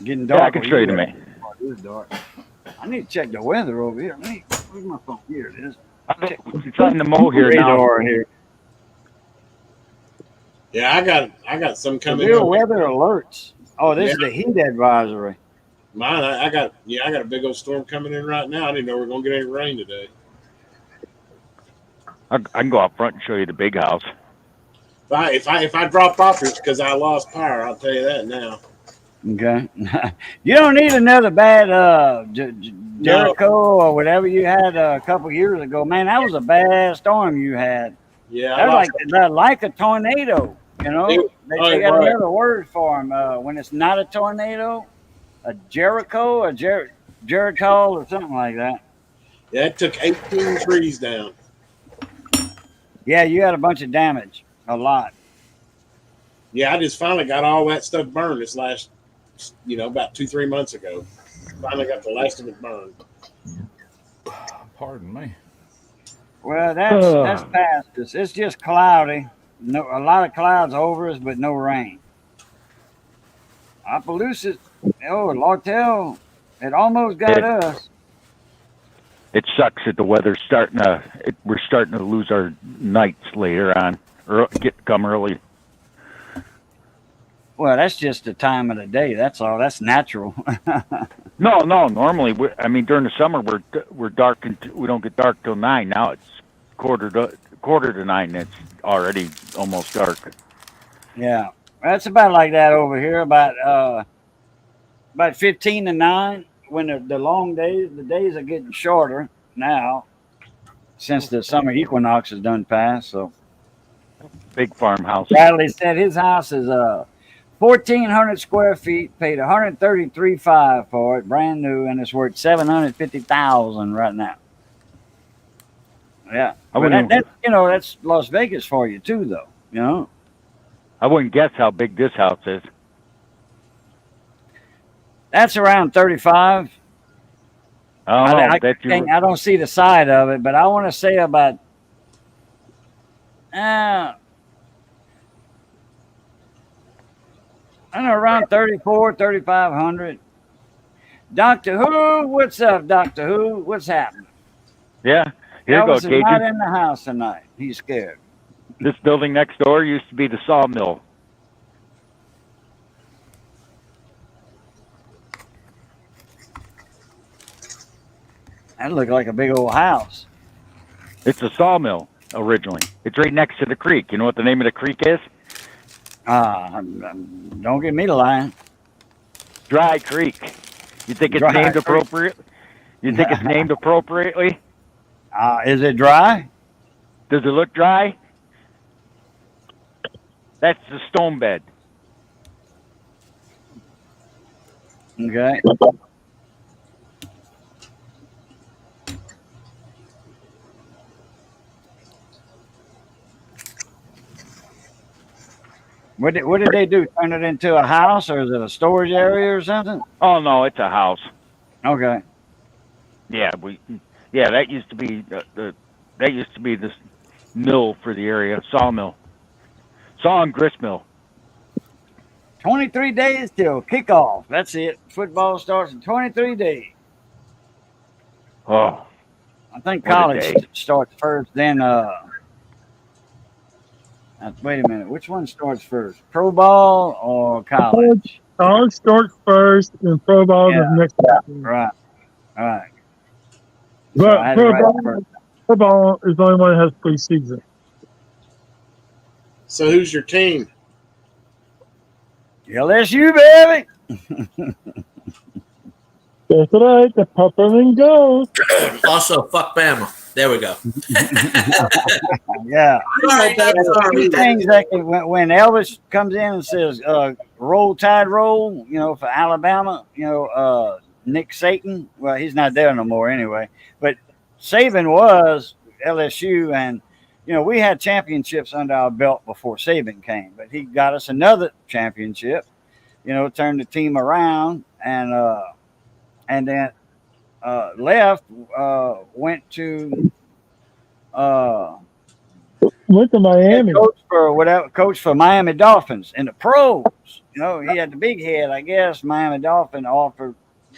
Getting dark. Yeah, I can show you the map. It is dark. I need to check the weather over here. Where's my phone? Here it is. I'm trying to mow here now. Radar here. Yeah, I got some coming Real up. weather alerts. Oh, this is the heat advisory. Mine, I got a big old storm coming in right now. I didn't know we are gonna get any rain today. I can go out front and show you the big house. If I drop off, it's because I lost power. I'll tell you that now. Okay. You don't need another bad Jericho or whatever you had a couple years ago. Man, that was a bad storm you had. Yeah, That was like a tornado. They got right. another word for them when it's not a tornado. A Jericho, a Geritol, or something like that. Yeah, it took 18 trees down. Yeah, you had a bunch of damage. A lot. Yeah, I just finally got all that stuff burned this last, about 2-3 months ago. Finally got the last of it burned. Pardon me. Well, that's past us. It's just cloudy. No, a lot of clouds over us, but no rain. Opelousas, Lortel, it almost got us. It sucks that the weather's starting to. We're starting to lose our nights later on, or come early. Well, that's just the time of the day. That's all. That's natural. No. Normally, during the summer we're dark and we don't get dark till 9. Now it's quarter to 9. It's already almost dark. Yeah, that's about like that over here. About 15 to 9. When the long days, the days are getting shorter now, since the summer equinox has done passed. So, Big farmhouse. Bradley said his house is 1,400 square feet. Paid $133,500 for it, brand new, and it's worth $750,000 right now. Yeah, that's Las Vegas for you too, though. I wouldn't guess how big this house is. That's around 35. I don't see the side of it, but I want to say about I don't know, around 34, 3,500. Doctor Who, what's up, Doctor Who? What's happening? Yeah, here you go, Elvis is Cajun. not in the house tonight. He's scared. This building next door used to be the sawmill. That looked like a big old house. It's a sawmill originally. It's right next to the creek. You know what the name of the creek is? Don't get me to lie. Dry Creek. You think it's Dry named Creek. appropriate? You think it's named appropriately? Is it dry? Does it look dry? That's the stone bed. Okay. What did they do? Turn it into a house, or is it a storage area or something? Oh no, it's a house. Okay. Yeah, that used to be the mill for the area, sawmill, saw and grist mill. 23 days till kickoff. That's it. Football starts in 23 days. Oh, I think What a college day. starts first. Then, wait a minute. Which one starts first? Pro ball or college? College starts first, and pro ball Yeah. is next. Right. All right. But I had it pro, right ball, first. pro ball is the only one that has preseason. So who's your team? LSU, baby. That's right. The Peppermint Gold. Also, fuck Bama. There we go. Yeah. Sorry, Two things that when Elvis comes in and says, roll tide roll, for Alabama, Nick Saban, well, he's not there no more anyway, but Saban was LSU, and, we had championships under our belt before Saban came, but he got us another championship, turned the team around, and then left, went to Miami. Coach for Miami Dolphins in the pros. He had the big head, I guess. Miami Dolphin offered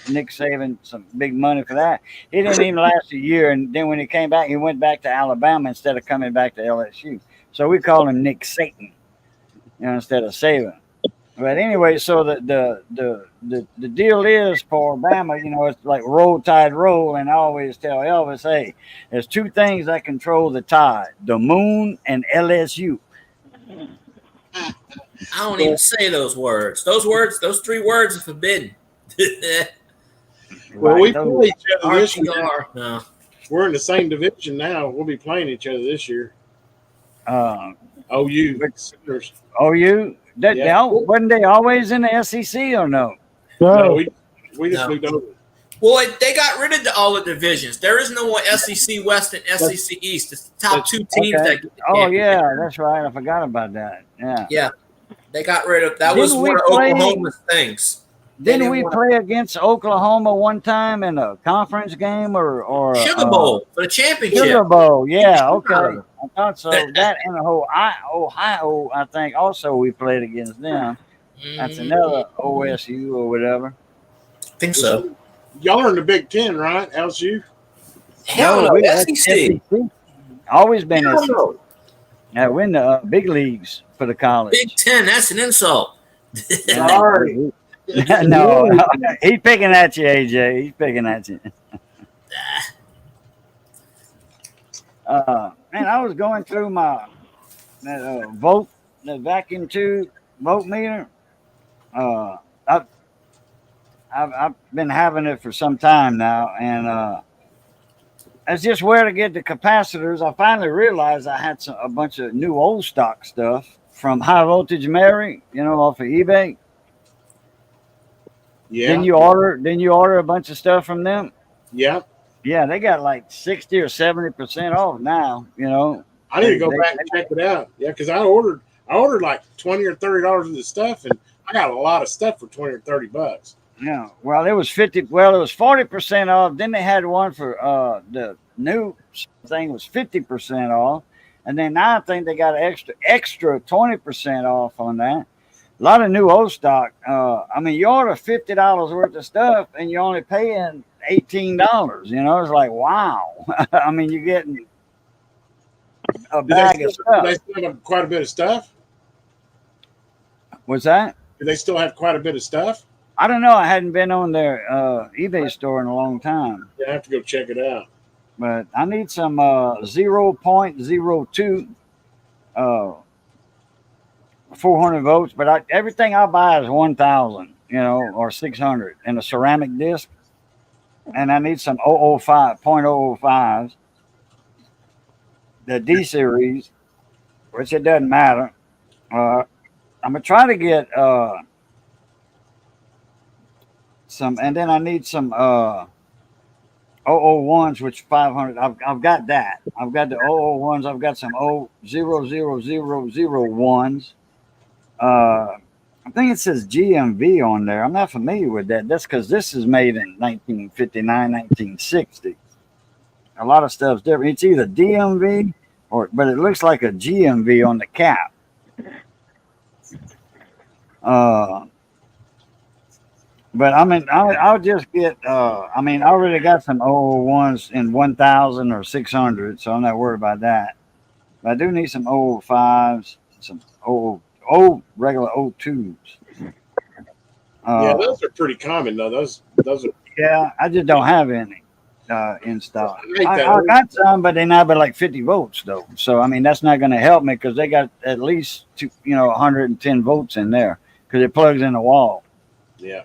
Nick Saban some big money for that. He didn't even last a year, and then when he came back, he went back to Alabama instead of coming back to LSU. So we call him Nick Satan, instead of Saban. But anyway, so the deal is for Bama, it's like roll tide roll, and I always tell Elvis, hey, there's two things that control the tide: the moon and LSU. I don't even say those words. Those 3 words are forbidden. Well, we play each other this year. RTR. No. We're in the same division now. We'll be playing each other this year. OU. Sooners. OU? Yeah. Wasn't they always in the SEC or no? No, we just moved over. Well, they got rid of all the divisions. There is no more SEC West and SEC East. It's the top 2 teams Okay. that get the Oh, championship. yeah, that's right. I forgot about that. Yeah. Yeah. They got rid of that. Didn't Was we one of play- Oklahoma's things. Didn't we play against Oklahoma one time in a conference game or Sugar Bowl for the championship? Sugar Bowl, yeah, okay. I thought so. That and the whole Ohio, I think also we played against them. That's another OSU or whatever. I think so. Y'all are in the Big Ten, right? LSU? Hell no, we- SEC. Always been Hell SEC. no. Yeah, we're in the big leagues for the college. Big Ten, that's an insult. Sorry. No, he's picking at you, AJ. He's picking at you. Man, I was going through my the vacuum tube vote meter. I've been having it for some time now, and that's just where to get the capacitors. I finally realized I had a bunch of new old stock stuff from High Voltage Mary, off of eBay. Yeah. Didn't you order a bunch of stuff from them? Yeah. Yeah, they got like 60 or 70% off now, I need to go back and check it out. Yeah, because I ordered like $20 or $30 worth of stuff, and I got a lot of stuff for $20 or $30. Yeah. Well, it was 40% off. Then they had one for the new thing was 50% off. And then now I think they got an extra 20% off on that. A lot of new old stock. You order $50 worth of stuff and you're only paying $18. It's like, wow. You're getting a bag of Do stuff. they still have quite a bit of stuff? What's that? Do they still have quite a bit of stuff? I don't know. I hadn't been on their eBay store in a long time. Yeah, I have to go check it out. But I need some 0.02 400 volts. But everything I buy is 1,000, or 600 in a ceramic disc. And I need some 0.005s, the D series, which it doesn't matter. I'm going to try to get some, and then I need some 001s, which 500. I've got that. I've got the 001s. I've got some 00001s. I think it says GMV on there. I'm not familiar with that. That's because this is made in 1959, 1960. A lot of stuff's different. It's either DMV but it looks like a GMV on the cap. But I'll just get. I already got some 001s in 1,000 or 600, so I'm not worried about that. But I do need some 005s, some regular 02s. Yeah, those are pretty common though. Those are. Yeah, I just don't have any in stock. I I got some, but they're not but like 50 volts though. So that's not going to help me because they got at least 110 volts in there. because it plugs in the wall. Yeah.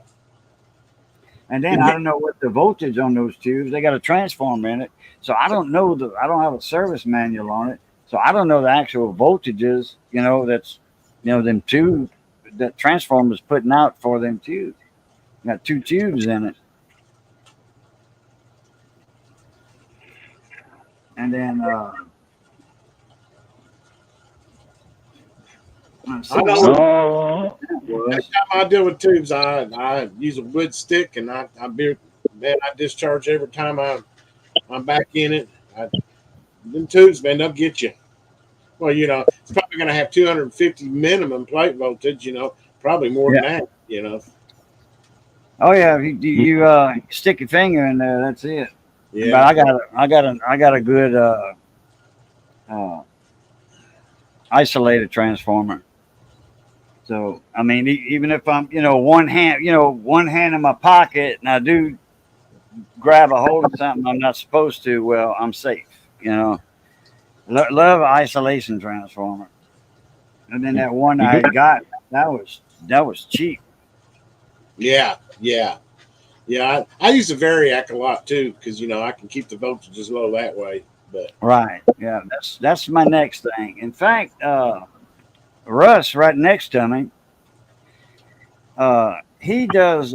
And then I don't know what the voltage on those tubes. They got a transformer in it, so I don't know I don't have a service manual on it, so I don't know the actual voltages. That's them tubes that transformer's putting out for them tubes. Got 2 tubes in it, and then let's see I know. what Oh, that was. Next time I deal with tubes, I use a wood stick, and I discharge every time I'm back in it. Them tubes, man, they'll get you. Well, it's probably going to have 250 minimum plate voltage. Probably more than that. Oh yeah, you stick your finger in there. That's it. Yeah. But I got a good isolated transformer. So I mean, even if I'm one hand in my pocket, and I do grab a hold of something I'm not supposed to, well, I'm safe. Love isolation transformer. And then that one I got, that was cheap. Yeah. I use the Variac a lot too, because I can keep the voltages low that way. But Right. Yeah, that's my next thing. In fact, Russ, right next to me, he does.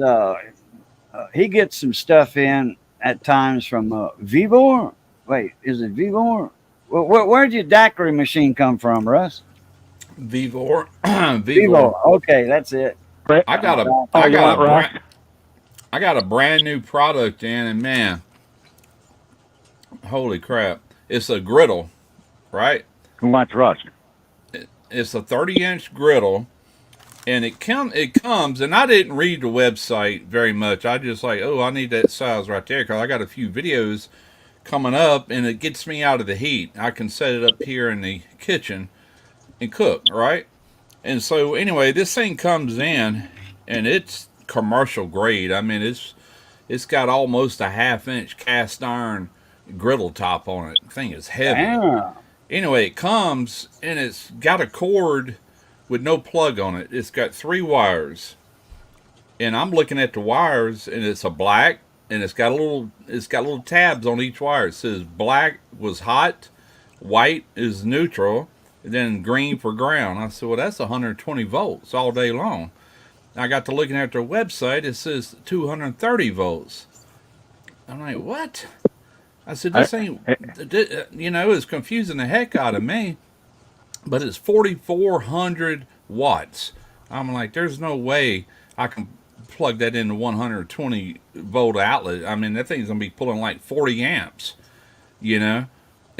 He gets some stuff in at times from Vivor. Wait, is it Vivor? Where'd your daiquiri machine come from, Russ? Vivor. Vivor. Okay, that's it. I got a brand new product in, and man, holy crap! It's a griddle, right? who wants rust? It's a 30-inch griddle, and it comes. And I didn't read the website very much. I just I need that size right there because I got a few videos coming up, and it gets me out of the heat. I can set it up here in the kitchen and cook, right? And so anyway, this thing comes in, and it's commercial grade. I mean, it's got almost a 1/2-inch cast iron griddle top on it. The thing is heavy. Yeah. Anyway, it comes, and it's got a cord with no plug on it. It's got 3 wires, and I'm looking at the wires, and it's a black, and it's got little tabs on each wire. It says black was hot, white is neutral, and then green for ground. I said, well, that's 120 volts all day long. I got to looking at their website. It says 230 volts. I'm like, what? I said, this ain't, it's confusing the heck out of me. But it's 4,400 watts. I'm like, there's no way I can plug that into 120 volt outlet. I mean, that thing's going to be pulling like 40 amps, And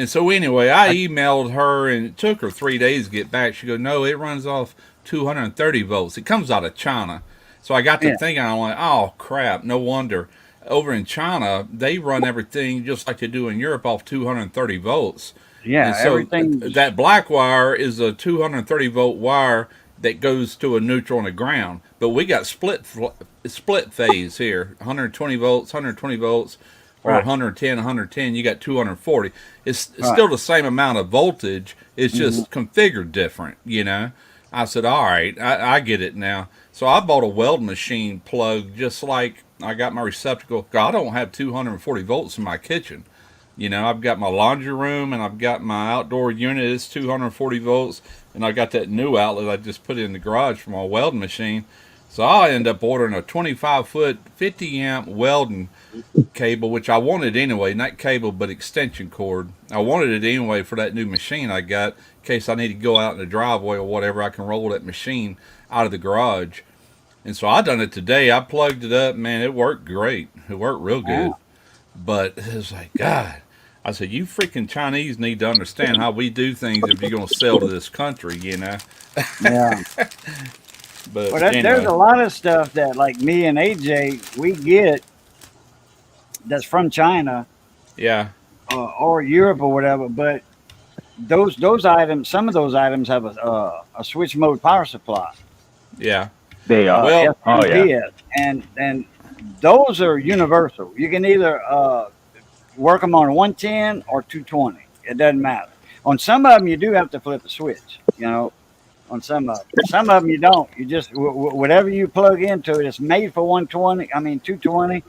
so anyway, I emailed her, and it took her 3 days to get back. She goes, no, it runs off 230 volts. It comes out of China. So I got to thinking, I'm like, oh, crap, no wonder. Over in China, they run everything just like they do in Europe off 230 volts. Yeah, And so everything. that black wire is a 230 volt wire that goes to a neutral and a ground. But we got split phase here, 120 volts, 120 volts, or Right. 110, 110. You got 240. It's still the same amount of voltage. It's just configured different, I said, all right, I get it now. So I bought a weld machine plug, just like I got my receptacle. I don't have 240 volts in my kitchen. I've got my laundry room, and I've got my outdoor unit. It's 240 volts, and I got that new outlet I just put in the garage for my welding machine. So I end up ordering a 25-foot, 50-amp welding cable, which I wanted anyway, not cable, but extension cord. I wanted it anyway for that new machine I got, in case I need to go out in the driveway or whatever. I can roll that machine out of the garage. And so I done it today. I plugged it up. Man, it worked great. It worked real good. But it was like, God. I said, you freaking Chinese need to understand how we do things if you're going to sell to this country, Yeah. But Well, anyway. there's a lot of stuff that, like me and AJ, we get that's from China Yeah. or Europe or whatever. But those items, some of those items have a switch mode power supply. Yeah. They are. Well, FPS, and those are universal. You can either work them on 110 or 220. It doesn't matter. On some of them, you do have to flip a switch. on some of them. Some of them you don't. You just whatever you plug into it. It's made for 120. I mean 220,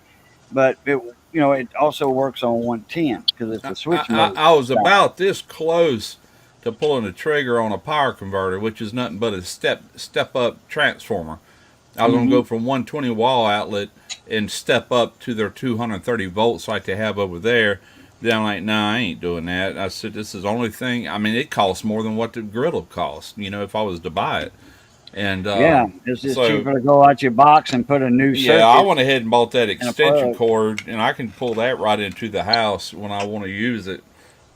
but it also works on 110 because it's a switch mode. I was about this close to pulling the trigger on a power converter, which is nothing but a step up transformer. I was going to go from 120 wall outlet and step up to their 230 volts like they have over there. Then I'm like, nah, I ain't doing that. I said, this is the only thing. I mean, it costs more than what the griddle costs, if I was to buy it. And it's just cheaper to go out your box and put a new circuit. Yeah, I went ahead and bought that extension cord, and I can pull that right into the house when I want to use it.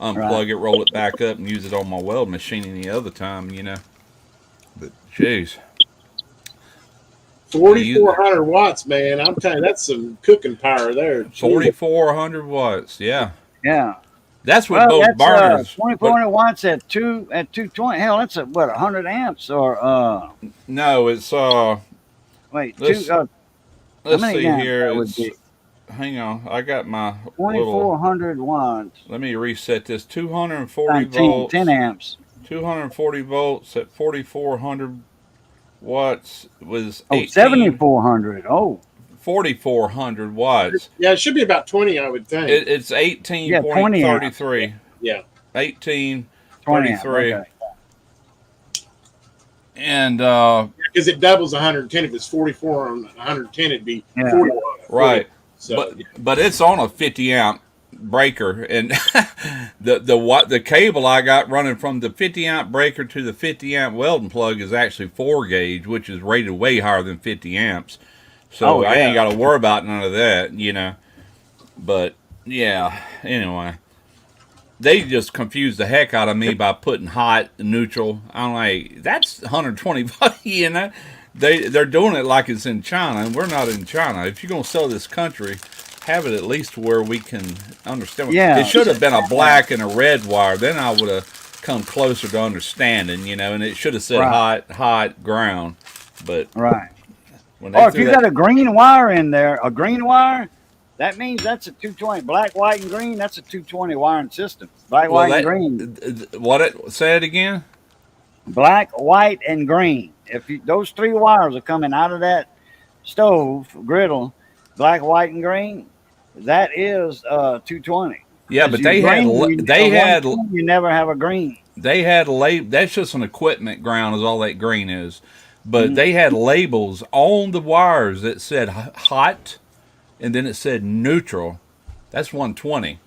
Unplug it, roll it back up, and use it on my weld machine any other time, But, jeez. 4,400 watts, man. I'm telling you, that's some cooking power there. 4,400 watts, yeah. Yeah. That's what both burners. 2,400 watts at 220. Hell, that's 100 amps or No, it's wait, let's see here. It's, hang on, I got my 2,400 watts. Let me reset this. 240 volts. 10 amps. 240 volts at 4,400 watts was 7,400. 4,400 watts. Yeah, it should be about 20, I would think. It's 18.33. Yeah. 18.33. Okay. And because it doubles 110. If it's 44 on 110, it'd be 40. Right. So, but it's on a 50 amp breaker, and the cable I got running from the 50 amp breaker to the 50 amp welding plug is actually 4 gauge, which is rated way higher than 50 amps. So I ain't got to worry about none of that, But yeah, anyway, they just confused the heck out of me by putting hot and neutral. I'm like, that's 120 volts, They're doing it like it's in China, and we're not in China. If you're gonna sell this country, have it at least where we can understand. Yeah. It should have been a black and a red wire. Then I would have come closer to understanding, and it should have said hot ground. But right. Or if you got a green wire in there, that means that's a 220. Black, white, and green, that's a 220 wiring system. Black, white, and green. Say it again? Black, white, and green. Those 3 wires are coming out of that stove, griddle, black, white, and green, that is 220. Yeah, but you never have a green. They had that's just an equipment ground is all that green is. But they had labels on the wires that said hot, and then it said neutral. That's 120.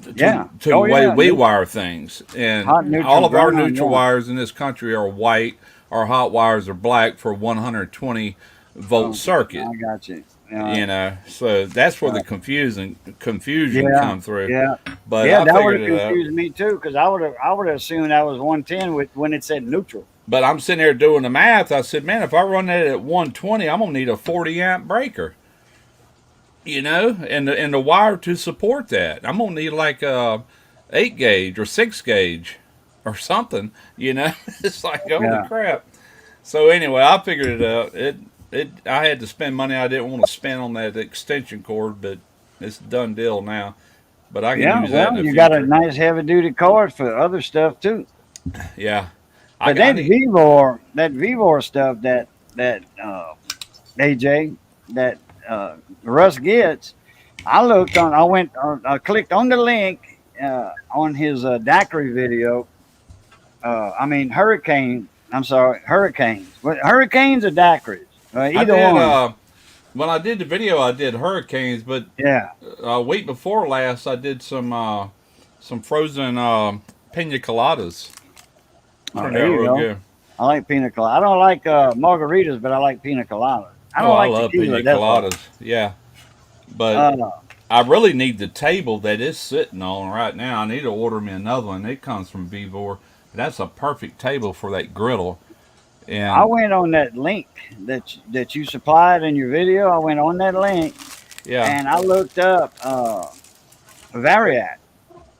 To the way we wire things. And hot, neutral, all of our neutral wires in this country are white. Our hot wires are black for 120 volt circuit. I got you. So that's where the confusion come through. Yeah, but that would have confused me too, because I would have assumed that was 110 when it said neutral. But I'm sitting there doing the math. I said, man, if I run that at 120, I'm gonna need a 40 amp breaker. And the wire to support that. I'm gonna need like a 8 gauge or 6 gauge or something. It's like holy crap. So anyway, I figured it out. I had to spend money I didn't want to spend on that extension cord, but it's a done deal now. But I can use that in the future. Got a nice heavy duty cord for other stuff too. Yeah. But that Vevor stuff that AJ that Russ gets, I clicked on the link on his daiquiri video. Hurricanes. Hurricanes or daiquiris. Either one. When I did the video, I did hurricanes, but a week before last, I did some frozen pina coladas. There you go. I like pina colada. I don't like margaritas, but I like pina colada. I love pina coladas. Yeah, but I really need the table that it's sitting on right now. I need to order me another one. It comes from Vevor. That's a perfect table for that griddle. And I went on that link that you supplied in your video. I went on that link, and I looked up Variac.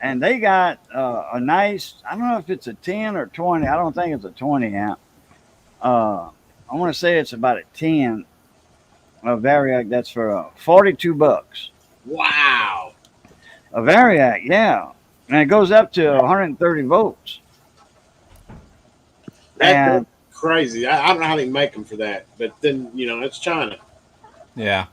And they got a nice, I don't know if it's a 10 or 20. I don't think it's a 20 amp. I want to say it's about a 10 Variac. That's for $42. Wow. A Variac, yeah. And it goes up to 130 volts. And crazy. I don't know how they make them for that, but then it's China. Yeah.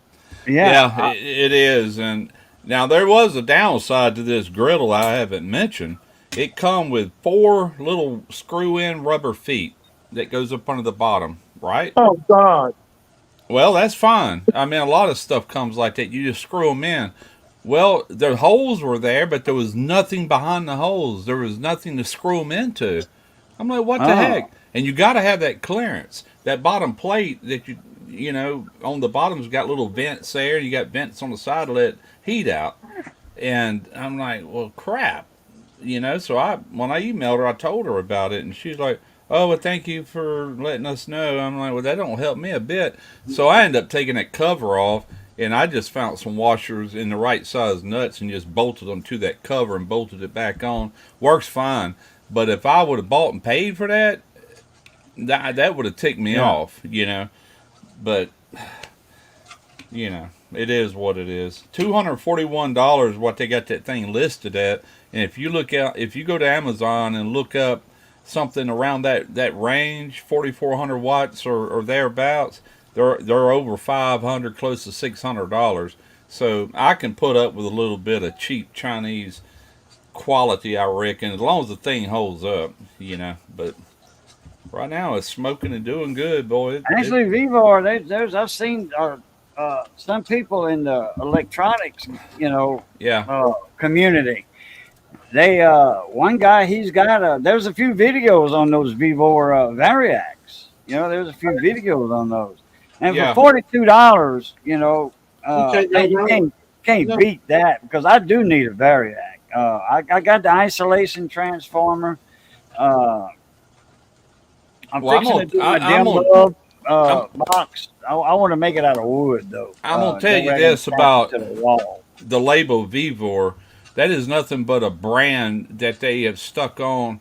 Yeah. It is. And now there was a downside to this griddle I haven't mentioned. It come with 4 little screw-in rubber feet that goes up under the bottom, right? Oh God. Well, that's fine. I mean, a lot of stuff comes like that. You just screw them in. Well, the holes were there, but there was nothing behind the holes. There was nothing to screw them into. I'm like, what the Oh. heck? And you got to have that clearance. That bottom plate that on the bottom's got little vents there. You got vents on the side to let heat out. And I'm like, well, crap. So when I emailed her, I told her about it, and she's like, oh, well, thank you for letting us know. I'm like, well, that don't help me a bit. So I ended up taking that cover off, and I just found some washers in the right size nuts and just bolted them to that cover and bolted it back on. Works fine. But if I would have bought and paid for that, that would have ticked me off, But, it is what it is. $241 what they got that thing listed at. And if you go to Amazon and look up something around that range, 4,400 watts or thereabouts, they're over 500, close to $600. So I can put up with a little bit of cheap Chinese quality, I reckon, as long as the thing holds up, But right now it's smoking and doing good, boy. Actually, Vivor, I've seen some people in the electronics, community. They one guy, he's got there's a few videos on those Vivor Variacs. There's a few videos on those, and for $42, hey, you can't beat that, because I do need a Variac. I got the isolation transformer. I'm fixing to do a dim bulb box. I want to make it out of wood, though. I'm gonna tell you this about the label Vivor. That is nothing but a brand that they have stuck on.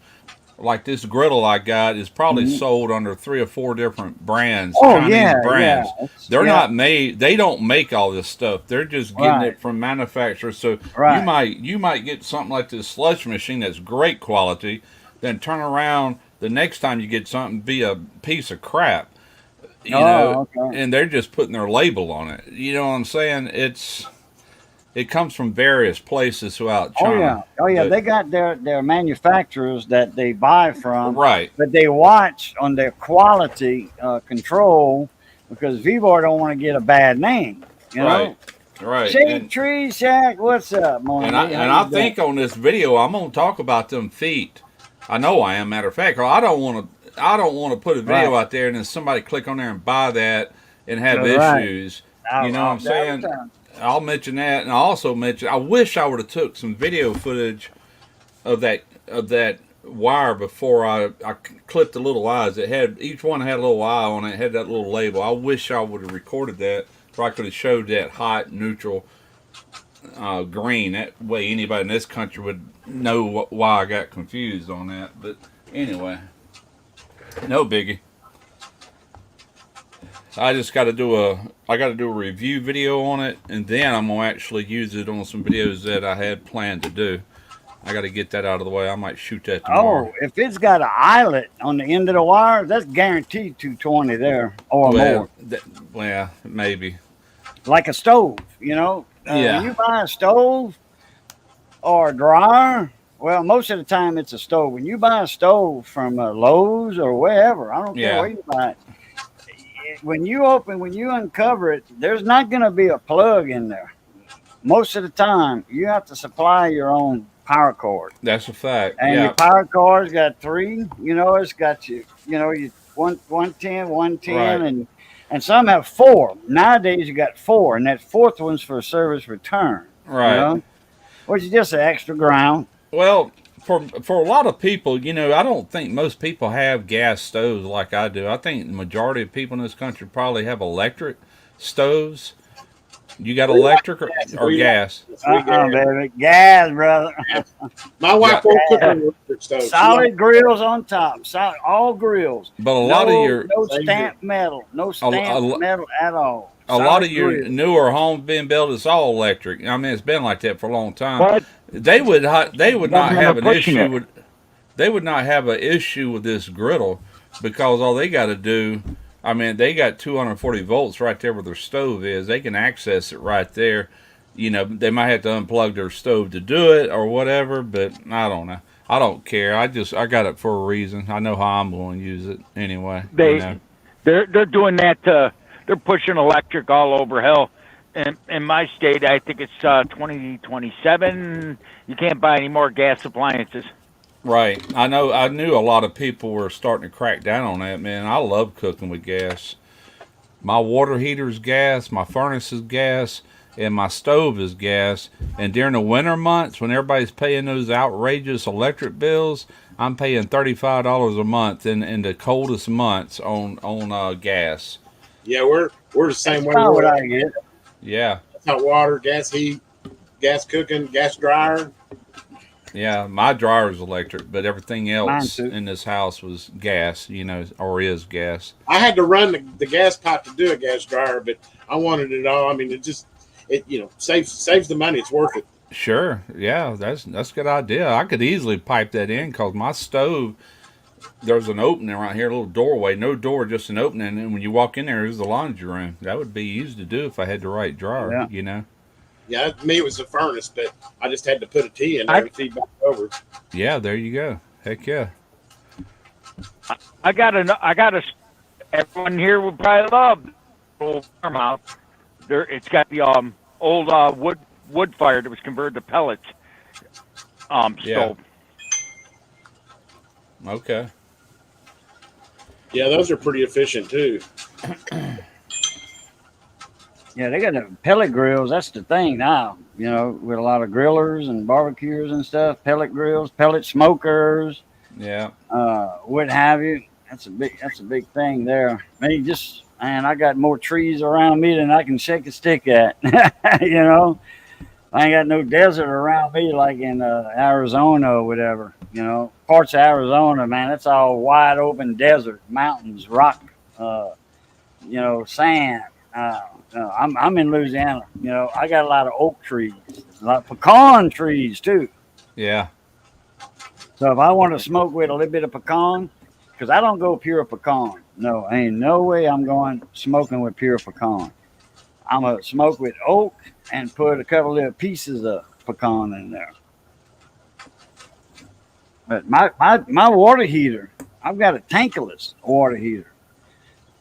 Like this griddle I got is probably sold under 3 or 4 different brands. Oh, Chinese brands. Yeah. They're not made. They don't make all this stuff. They're just getting it from manufacturers. So you might get something like this slush machine that's great quality, then turn around the next time you get something be a piece of crap. And they're just putting their label on it. You know what I'm saying? It comes from various places throughout China. Oh yeah. They got their manufacturers that they buy from, right? But they watch on their quality control, because Vivor don't want to get a bad name. Right. Shade Tree Shack, what's up, Moni? And I think on this video I'm gonna talk about them feet. I know I am. Matter of fact, I don't want to put a video out there and then somebody click on there and buy that and have issues. You know what I'm saying? I'll mention that, and I also mention I wish I would have took some video footage of that wire before I clipped the little eyes. Each one had a little eye on it, had that little label. I wish I would have recorded that, so I could have showed that hot, neutral, green. That way anybody in this country would know why I got confused on that. But anyway, no biggie. I just got to do a review video on it, and then I'm gonna actually use it on some videos that I had planned to do. I got to get that out of the way. I might shoot that tomorrow. Oh, if it's got an eyelet on the end of the wire, that's guaranteed 220 there or more. Well, maybe. Like a stove, When you buy a stove or a dryer, well, most of the time it's a stove. When you buy a stove from Lowe's or wherever, I don't care where you buy it. When you uncover it, there's not going to be a plug in there. Most of the time, you have to supply your own power cord. That's a fact. And your power cord's got 3. It's got you 110, 110, and some have 4. Nowadays, you got 4, and that 4th one's for service return. Right. Which is just an extra ground. Well, for a lot of people, I don't think most people have gas stoves like I do. I think the majority of people in this country probably have electric stoves. You got electric or gas? Baby. Gas, brother. My wife won't cook on electric stove. Solid grills on top. All grills. But a lot of your... No stamped metal. No stamped metal at all. A lot of your newer homes being built, it's all electric. I mean, it's been like that for a long time. What? They would not have an issue with... They would not have an issue with this griddle because all they got to do, I mean, they got 240 volts right there where their stove is. They can access it right there. You know, they might have to unplug their stove to do it or whatever, but I don't know. I don't care. I got it for a reason. I know how I'm going to use it anyway. They're doing that. They're pushing electric all over hell. In my state, I think it's 2027. You can't buy any more gas appliances. Right. I know. I knew a lot of people were starting to crack down on that, man. I love cooking with gas. My water heater's gas, my furnace is gas, and my stove is gas. And during the winter months, when everybody's paying those outrageous electric bills, I'm paying $35 a month in the coldest months on gas. Yeah, we're the same way. That's what I get. Yeah. Hot water, gas heat, gas cooking, gas dryer. Yeah, my dryer is electric, but everything else too. in this house was gas, you know, or is gas. I had to run the gas pipe to do a gas dryer, but I wanted it all. I mean, it saves the money. It's worth it. Sure, yeah, that's a good idea. I could easily pipe that in because my stove, there's an opening right here, a little doorway, no door, just an opening, and when you walk in there's the laundry room. That would be easy to do if I had the right dryer, Yeah. you know. Yeah, to me it was the furnace, but I just had to put a T in there to feed back over. Yeah, there you go. Heck yeah. I got a. Everyone here would probably love the old farmhouse. There, it's got the old wood fire that was converted to pellets. Yeah. Stove. Okay. Yeah, those are pretty efficient too. Yeah, they got the pellet grills. That's the thing now. You know, with a lot of grillers and barbecues and stuff, pellet grills, pellet smokers, Yeah. what have you. That's a big thing there. Man, I got more trees around me than I can shake a stick at. You know, I ain't got no desert around me like in Arizona or whatever. You know, parts of Arizona, man, it's all wide open desert, mountains, rock, sand. I'm in Louisiana. You know, I got a lot of oak trees, a lot of pecan trees too. Yeah. So if I want to smoke with a little bit of pecan, because I don't go pure pecan. No, ain't no way I'm going smoking with pure pecan. I'm going to smoke with oak and put a couple little pieces of pecan in there. But my water heater, I've got a tankless water heater.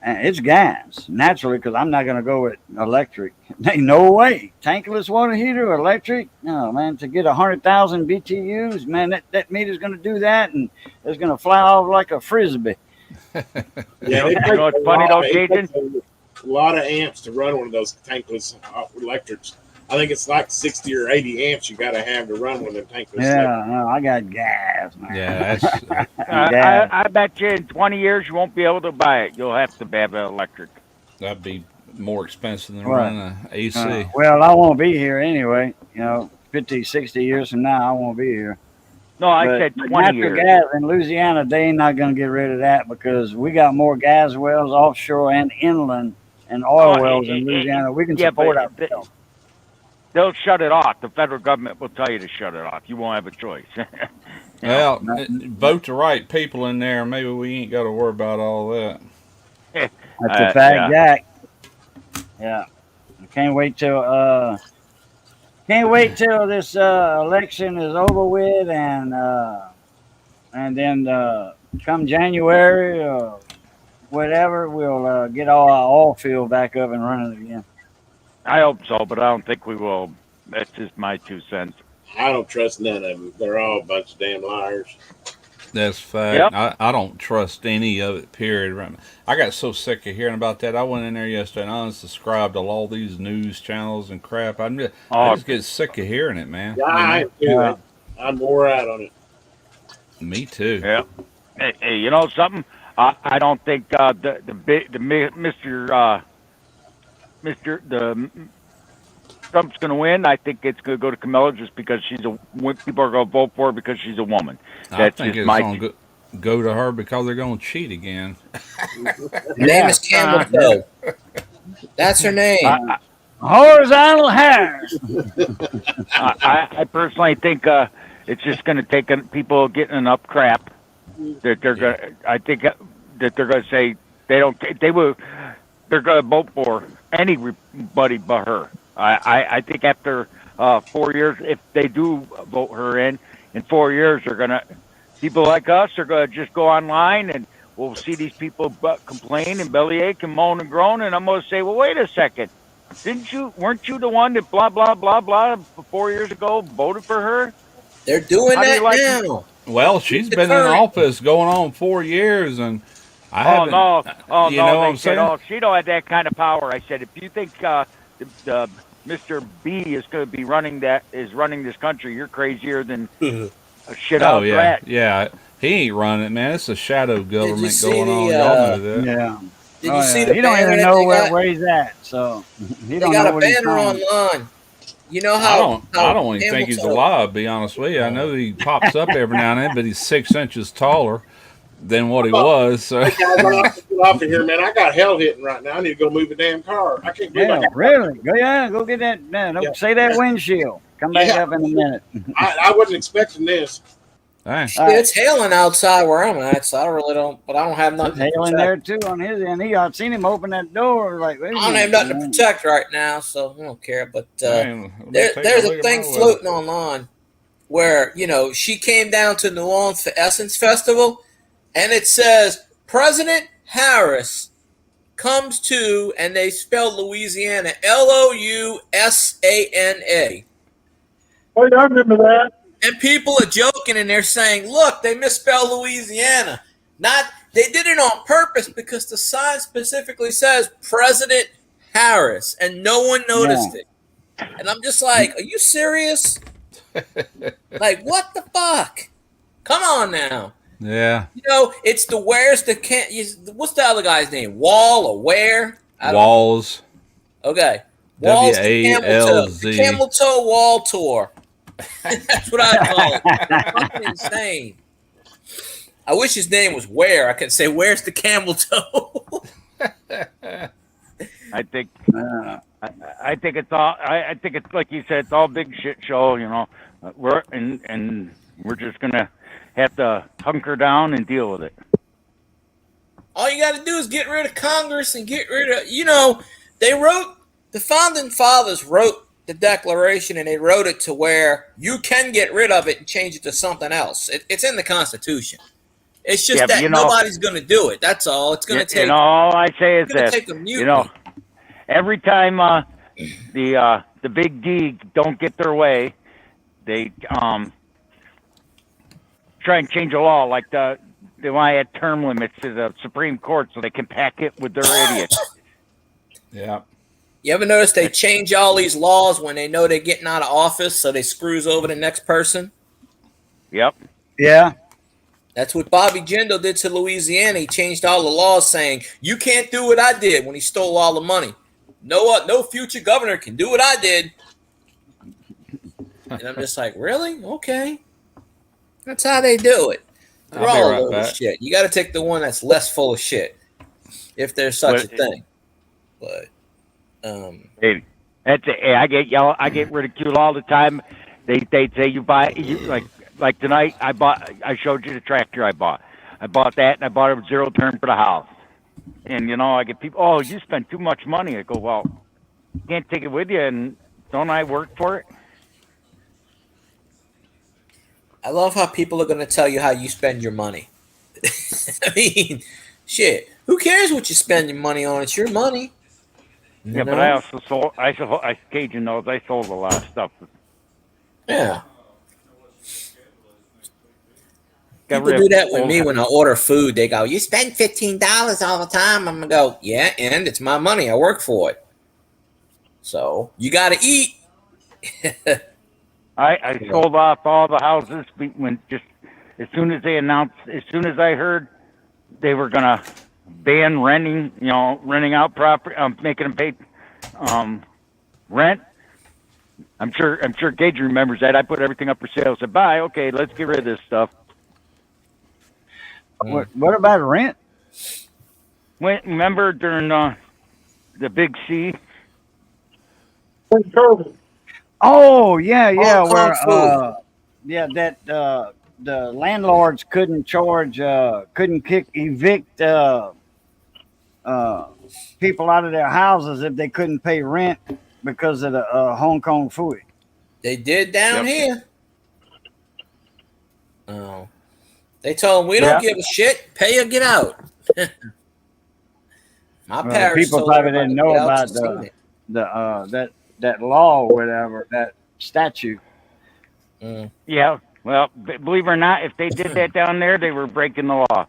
And it's gas, naturally, because I'm not going to go with electric. Ain't no way. Tankless water heater, electric? No, man, to get 100,000 BTUs, man, that meter's going to do that, and it's going to fly off like a Frisbee. Yeah, You know what's funny though, Jason? A lot of amps to run one of those tankless electrics. I think it's like 60 or 80 amps you got to have to run one of them tankless. Yeah, no, I got gas, man. Yeah, that's I bet you in 20 years you won't be able to buy it. You'll have to have it electric. that'd be more expensive than Right. running an AC. Well, I won't be here anyway. You know, 50, 60 years from now, I won't be here. No, I But said but 20 natural years. gas in Louisiana, they ain't not going to get rid of that because we got more gas wells offshore and inland and oil Oh, wells in Louisiana. We can yeah, support but ourselves. They'll shut it off. The federal government will tell you to shut it off. You won't have a choice. Well, vote the right people in there. Maybe we ain't got to worry about all that. That's a fact, yeah. Jack. Yeah, I can't wait till this election is over with, and then come January or whatever, we'll get all our oil field back up and running again. I hope so, but I don't think we will. That's just my 2 cents. I don't trust none of them. They're all a bunch of damn liars. That's fact. Yep. I don't trust any of it, period. Right. I got so sick of hearing about that. I went in there yesterday and unsubscribed to all these news channels and crap. I just get sick of hearing it, man. Yeah, I do Yeah. it. I'm more out on it. Me too. Yeah. Hey, you know something? I don't think Trump's going to win. I think it's going to go to Kamala just because people are going to vote for her because she's a woman. I That's think just it's my. going to go to her because they're going to cheat again. Her name is Camel Toe. That's her name. Horizontal hair. I personally think it's just going to take people getting enough crap that they're going. I think that they're going to say they don't. They're going to vote for anybody but her. I think after 4 years, if they do vote her in 4 years, they're going to people like us are going to just go online and we'll see these people complain and bellyache and moan and groan, and I'm going to say, well, wait a second. Weren't you the one that blah, blah, blah, blah 4 years ago voted for her? They're doing How do you that like now. Well, she's been in office going on 4 years, and I haven't. Oh you no! know what They I'm said, saying? oh, she don't have that kind of power. I said, if you think the Mr. B is going to be running this country, you're crazier than a shit Oh out yeah, rat. yeah. He ain't running, man. It's a shadow government see going on. the, Y'all know that. Yeah. Did Oh, you see yeah. the He don't banner even that know they got? where he's at, so he They don't got know a what he's banner doing. online. You know I how don't even think he's alive. To be honest with you, I know he pops up every now and then, but he's 6 inches taller than what he was. So Hey guys, I have to get off of here, man. I got hell hitting right now. I need to go move the damn car. I can't believe Yeah, really? Go get that. Don't Yeah. say that windshield. Come back Yeah. up in a minute. I wasn't expecting this. hey, It's hailing outside where I'm at, so I don't have It's nothing to hailing protect. there too on his end. I've seen him open that door. Like, wait a I don't have minute, nothing to protect right now, so I don't care. But man, let me there's take a look at thing my weather. floating online where she came down to New Orleans for Essence Festival, and it says President Harris comes to, and they spelled Louisiana Louisana. Oh, yeah, I remember that. And people are joking and they're saying, look, they misspelled Louisiana. They did it on purpose because the sign specifically says President Harris, and no one noticed it. And I'm just like, are you serious? Like, what the fuck? Come on now. Yeah, It's the where's the what's the other guy's name? Wall or where? I don't know. Walls. Okay. Wall's the camel toe. WALZ. The camel toe wall tour. That's what I call it. It's fucking insane. I wish his name was Where. I could say, where's the camel toe? I think Uh, I think it's all. I think it's like you said. It's all big shit show. We're just gonna have to hunker down and deal with it. All you got to do is get rid of Congress and get rid of, the founding fathers wrote the Declaration, and they wrote it to where you can get rid of it and change it to something else. It's in the Constitution. It's just that nobody's going to do it. That's all. It's going to take. All I say is It's going to this. take a mutiny. Every time the big D don't get their way, they try and change a law, like they want to add term limits to the Supreme Court so they can pack it with their idiots. Yeah. You ever notice they change all these laws when they know they're getting out of office, so they screws over the next person? Yep. yeah. That's what Bobby Jindal did to Louisiana. He changed all the laws saying, you can't do what I did when he stole all the money. No future governor can do what I did. And I'm just like, really? Okay. That's how they do it. They're I'll be all right full of back. shit. You got to take the one that's less full of shit, if there's such a thing. But, Hey, that's it. Hey, I get ridiculed all the time. They say like tonight. I showed you the tractor I bought. I bought that, and I bought it with zero turn for the house. And I get people. Oh, you spent too much money. I go, well, you can't take it with you, and don't I work for it? I love how people are going to tell you how you spend your money. I mean, shit. Who cares what you spend your money on? It's your money. Yeah, but I also sold. Cajun knows I sold a lot of stuff. Yeah. Got People rid do of that with old- me when I order food. They go, you spend $15 all the time. I'm going to go, yeah, and it's my money. I work for it. So you got to eat. I sold off all the houses when just as soon as I heard they were gonna ban renting, renting out property, making them pay rent. I'm sure Gage remembers that. I put everything up for sale. Said, bye. Okay, let's get rid of this stuff. What about rent? Remember during the Big C? COVID. Oh yeah, Hong Kong where food. that the landlords couldn't evict people out of their houses if they couldn't pay rent because of the Hong Kong Phooey. They did down Yep. here. Oh, they told them we don't give a shit. Pay or get out. My Well, parish people told probably everybody didn't to know get out about and seen it. that law or whatever, that statute. Yeah. Well, believe it or not, if they did that down there, they were breaking the law,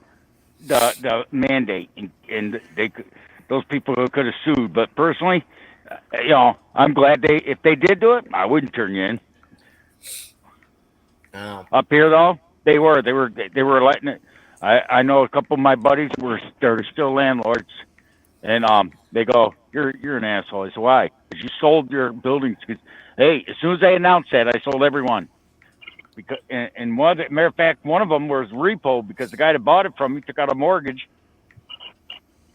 the mandate, and those people could have sued. But personally, I'm glad if they did do it, I wouldn't turn you in. Oh. Up here though, they were letting it. I know a couple of my buddies they're still landlords, and they go, you're an asshole. I said, why? Because you sold your buildings. Hey, as soon as they announced that, I sold everyone. Because and matter of fact, one of them was repo because the guy that bought it from me took out a mortgage,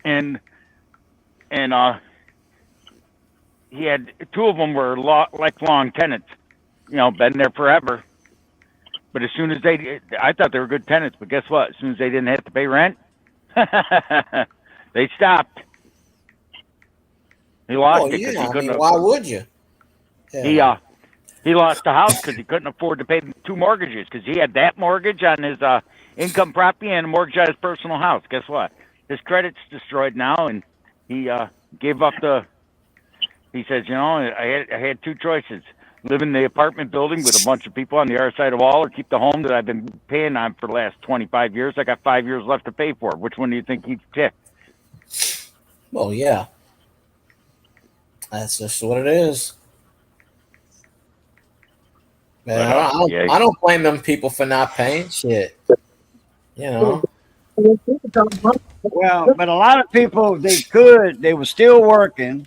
and he had two of them were lifelong tenants, been there forever. But as soon as I thought they were good tenants, but guess what? As soon as they didn't have to pay rent, they stopped. He lost it because he couldn't. Why would you? Yeah. He lost the house because he couldn't afford to pay two mortgages because he had that mortgage on his income property and a mortgage on his personal house. Guess what? His credit's destroyed now, and he gave up He says, I had two choices: live in the apartment building with a bunch of people on the other side of the wall, or keep the home that I've been paying on for the last 25 years. I got 5 years left to pay for. Which one do you think he'd pick? Well, yeah. That's just what it is. Man, I don't blame them people for not paying shit. Well, but a lot of people, they were still working.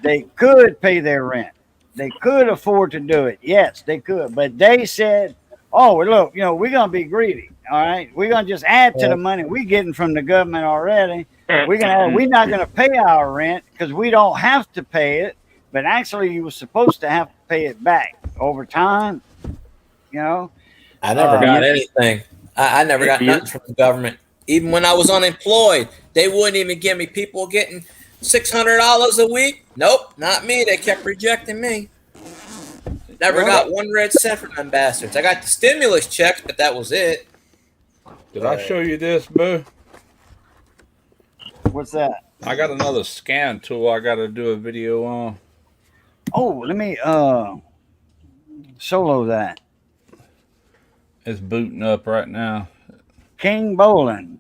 They could pay their rent. They could afford to do it. Yes, they could. But they said, oh, well, look, we're going to be greedy. All right. We're going to just add to the money we're getting from the government already. We're not going to pay our rent because we don't have to pay it. But actually, you were supposed to have to pay it back over time. I never got anything. I never got nothing from the government. Even when I was unemployed, they wouldn't even give me. People getting $600 a week. Nope, not me. They kept rejecting me. Never got one red cent from them bastards. I got the stimulus checks, but that was it. Did I show you this, Boo? What's that? I got another scan tool I got to do a video on. Oh, let me solo that. It's booting up right now. King Bowling.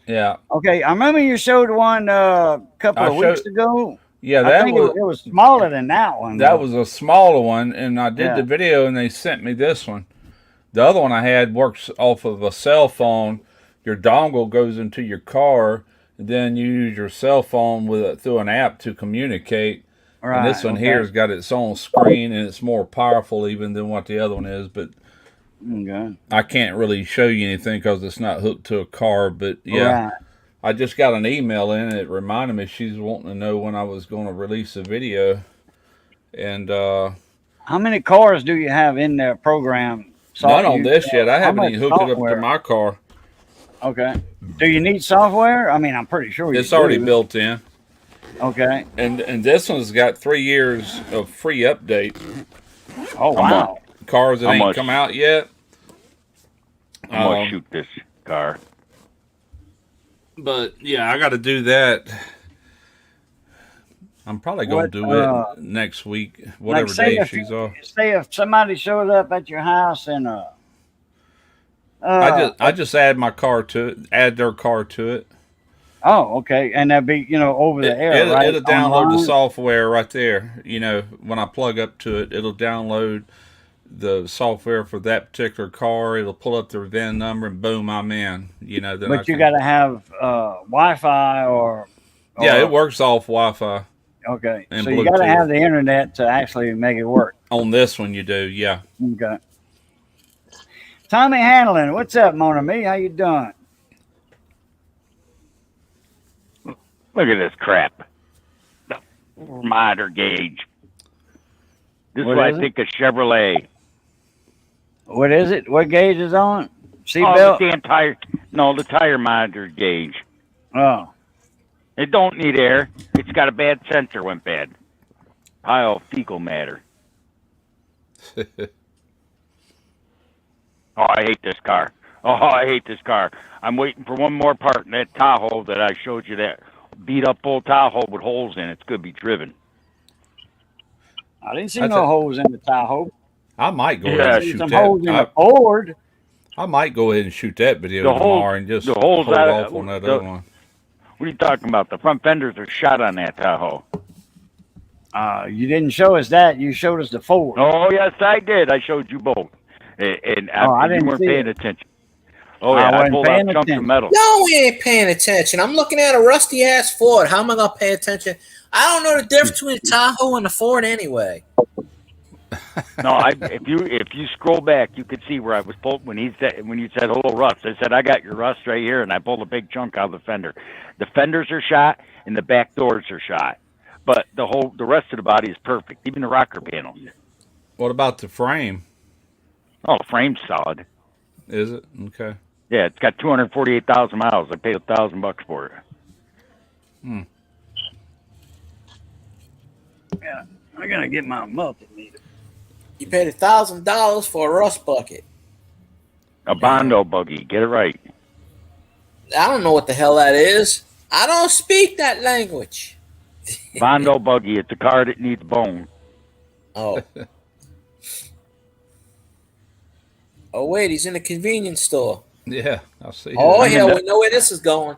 Yeah. Okay, I remember you showed one a couple of weeks ago. Yeah, I think it was smaller than that one. That was a smaller one, and I did the video, and they sent me this one. The other one I had works off of a cell phone. Your dongle goes into your car, and then you use your cell phone through an app to communicate. Right, and this one here has got its own screen, and it's more powerful even than what the other one is. But I can't really show you anything because it's not hooked to a car. But yeah, I just got an email in, and it reminded me she's wanting to know when I was going to release a video. And how many cars do you have in their program? None on this yet. I haven't even hooked it up to my car. Okay. Do you need software? I mean, I'm pretty sure it's already built in. Okay. And this one's got 3 years of free update. Oh, wow. Cars that ain't come out yet. I'm going to shoot this car. But, yeah, I got to do that. I'm probably going to do it next week, whatever day she's off. Say if somebody showed up at your house and I just add my car to it, add their car to it. Oh, okay. And that'd be, over the air, right? It'll download the software right there. When I plug up to it, it'll download the software for that particular car. It'll pull up their VIN number, and boom, I'm in. Then but you got to have Wi-Fi or... Yeah, it works off Wi-Fi. Okay. So you got to have the internet to actually make it work. On this one, you do, yeah. Okay. Tommy Hanlon, what's up, Mon Ami? How you doing? Look at this crap. The thermometer gauge. This is what I think of Chevrolet. What is it? What gauge is on? Seatbelt? the entire, no, the tire monitor gauge. Oh. It don't need air. It's got a bad sensor went bad. Pile of fecal matter. Oh, I hate this car. Oh, I hate this car. I'm waiting for one more part in that Tahoe that I showed you, that beat up old Tahoe with holes in it. It's going to be driven. I didn't see That's no a- holes in the Tahoe. I might go Yeah, ahead I and see shoot some holes in the that. Ford. I might go ahead and shoot that video The holes- tomorrow and just the holes hold out off of- on that the- other one. What are you talking about? The front fenders are shot on that Tahoe. You didn't show us that. You showed us the Ford. Oh, yes, I did. I showed you both. And I you didn't weren't see paying it. attention. Oh, I yeah, I wasn't pulled out paying chunks of attention. metal. No, we ain't paying attention. I'm looking at a rusty ass Ford. How am I gonna pay attention? I don't know the difference between a Tahoe and a Ford anyway. No, if you scroll back, you could see where I was pulled when you said hello, Russ. I said I got your rust right here, and I pulled a big chunk out of the fender. The fenders are shot, and the back doors are shot, but the rest of the body is perfect, even the rocker panels. What about the frame? Oh, frame's solid. Is it? Okay. Yeah, it's got 248,000 miles. I paid $1,000 for it. I'm gonna get my multimeter. You paid $1,000 for a rust bucket. A Bondo buggy. Get it right. I don't know what the hell that is. I don't speak that language. Bondo buggy. It's a car that needs bone. Oh. Oh wait, he's in a convenience store. Yeah, I see. Oh that. yeah, we know where this is going.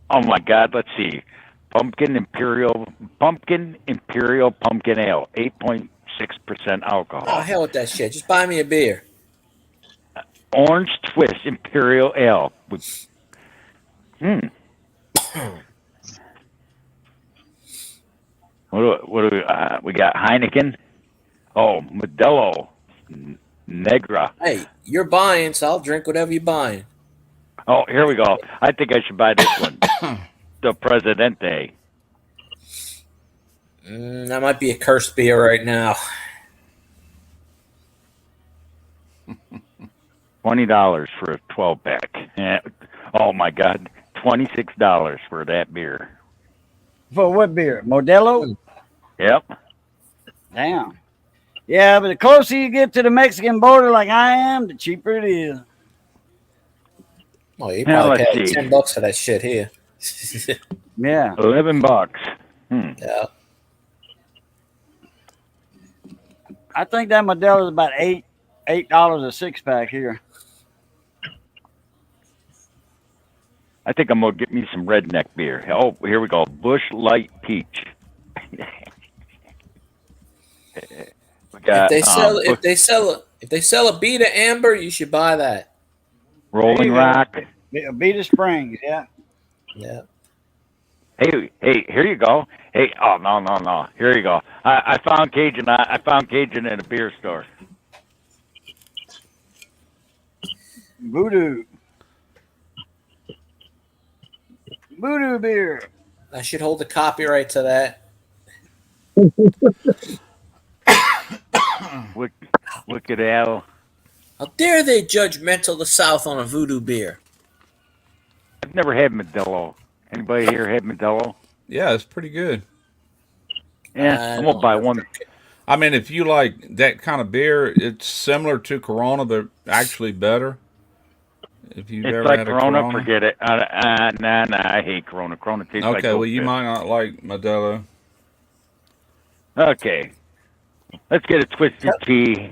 Oh my God. Let's see. Pumpkin Imperial Pumpkin Ale, 8.6% alcohol. Oh hell with that shit. Just buy me a beer. Orange Twist Imperial Ale. With, What do we got? Heineken. Oh, Modelo Negra. Hey, you're buying, so I'll drink whatever you're buying. Oh, here we go. I think I should buy this one. The Presidente. That might be a cursed beer right now. $20 for a 12-pack. Yeah. Oh my God, $26 for that beer. For what beer? Modelo? Yep. Damn. Yeah, but the closer you get to the Mexican border like I am, the cheaper it is. Oh, you Now, probably let's paid see. $10 for that shit here. Yeah. $11. Yeah. I think that Modelo is about $8 a six pack here. I think I'm gonna get me some redneck beer. Oh, here we go. Bush Light Peach. We got If they sell a Beta Amber, you should buy that. Rolling There you go. Rock. Beta Springs, yeah. Yeah. Hey, here you go. Hey, oh no. Here you go. I found Cajun. I found Cajun at a beer store. Voodoo beer. I should hold the copyright to that. Wicked Ale. How dare they judgmental the South on a voodoo beer? I've never had Modelo. Anybody here had Modelo? Yeah, it's pretty good. Yeah, I'm gonna buy one. I mean, if you like that kind of beer, it's similar to Corona, but actually better. If you've It's ever like had a Corona. Forget it. Nah. I hate Corona. Corona tastes like. Okay, well, goat you piss. might not like Modelo. Okay, let's get a twisted tea.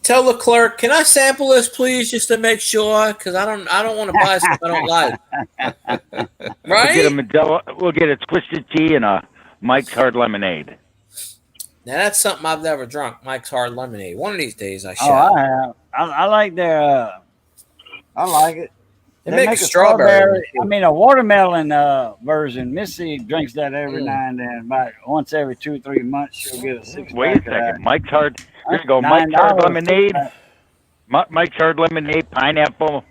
Tell the clerk, can I sample this, please, just to make sure? Because I don't want to buy something I don't like. We'll get a Right? Modelo. We'll get a twisted tea and a Mike's Hard Lemonade. Now that's something I've never drunk. Mike's Hard Lemonade. One of these days I Oh, shall. I have. I like their. I like it. They make a strawberry. I mean, a watermelon version. Missy drinks that every Mm. now and then. About once every 2 or 3 months, she'll get a six pack. Wait a second. Mike's Hard. Here you go. $9 Mike's Hard a Lemonade. six-pack. Mike's Hard Lemonade. Pineapple.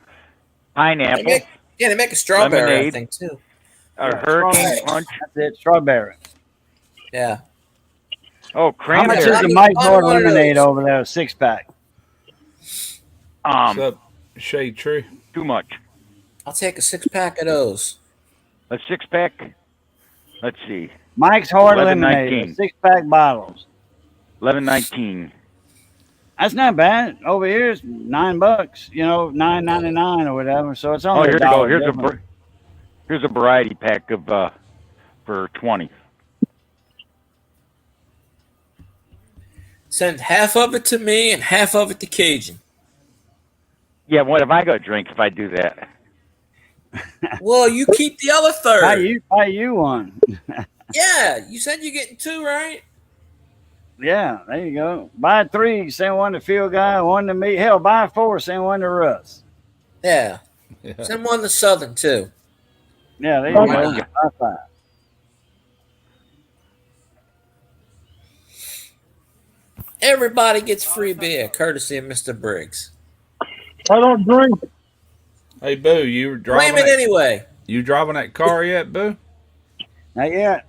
They make a strawberry, I Lemonade. think, too. A Hurricane Strawberry. Punch. That's it. Strawberry. Yeah. Oh, How much cranberry. is the I'm Mike's one Hard of those. Lemonade over there? A six pack. What's up, Shade Tree? Too much. I'll take a 6-pack of those. A 6-pack. Let's see. Mike's Hard 11.19. Lemonade, 6-pack bottles. 11.19. That's not bad. Over here it's $9, you know, $9.99 or whatever. So it's Oh, only here a you go. dollar. Here's difference. here's a variety pack of for 20. Send half of it to me and half of it to Cajun. Yeah, what have I got to drink if I do that? Well, you keep the other third. Buy you one. Yeah, you said you're getting 2, right? Yeah, there you go. Buy 3, send one to Field Guy, one to me. Hell, buy 4, send one to Russ. Yeah. Yeah. Send one to Southern too. Yeah, there you Oh, go. my Buy 5. Everybody gets free beer, courtesy of Mr. Briggs. I don't drink. Hey, Boo, you driving? Blame it anyway. You driving that car yet, Boo? Not yet.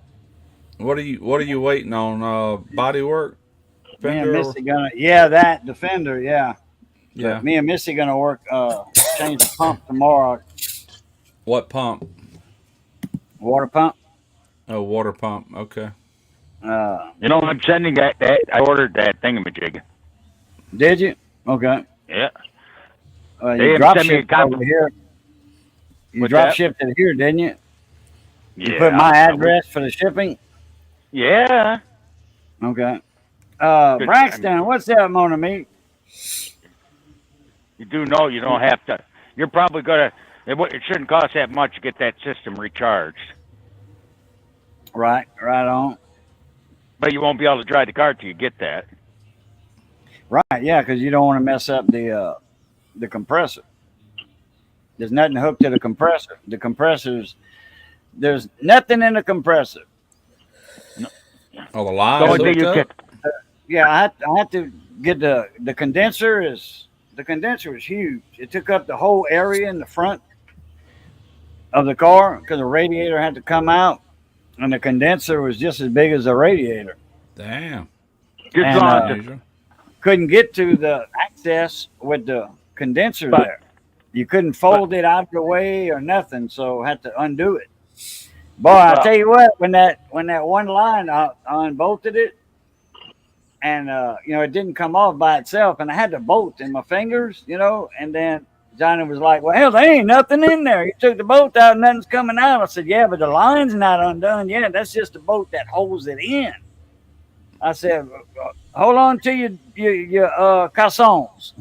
What are you waiting on? Body work? Me and Fender? Missy gonna that Defender, yeah. Yeah. Me and Missy gonna work change the pump tomorrow. What pump? Water pump. Oh, water pump. Okay. You know, I'm sending that. I ordered that thingamajig. Did you? Okay. Yeah. They You haven't drop sent me a shipped copy. over here. You What's drop that? shipped it here, didn't you? You Yeah. put my address for the shipping. Yeah. Okay. Good. Braxton, what's up, Mona Meat? You do know you don't have to. You're probably gonna. It shouldn't cost that much to get that system recharged, Right on. but you won't be able to drive the car till you get that. Right, yeah, because you don't want to mess up the compressor. There's nothing hooked to the compressor. The compressor's there's nothing in the compressor. Oh, the The lines only thing hooked you up? get. Yeah, I had to get the condenser is huge. It took up the whole area in the front of the car because the radiator had to come out, and the condenser was just as big as the radiator. Damn. You're And, drawing Unusual. Couldn't get to the access with the condenser But- there. You couldn't fold it out the way or nothing, so had to undo it. Boy, I Well- tell you what, when that one line I unbolted it, and it didn't come off by itself, and I had to bolt in my fingers, and then Johnny was like, "Well, hell, there ain't nothing in there. You took the bolt out, and nothing's coming out." I said, "Yeah, but the line's not undone yet. That's just the bolt that holds it in." I said, "Hold on to your caissons,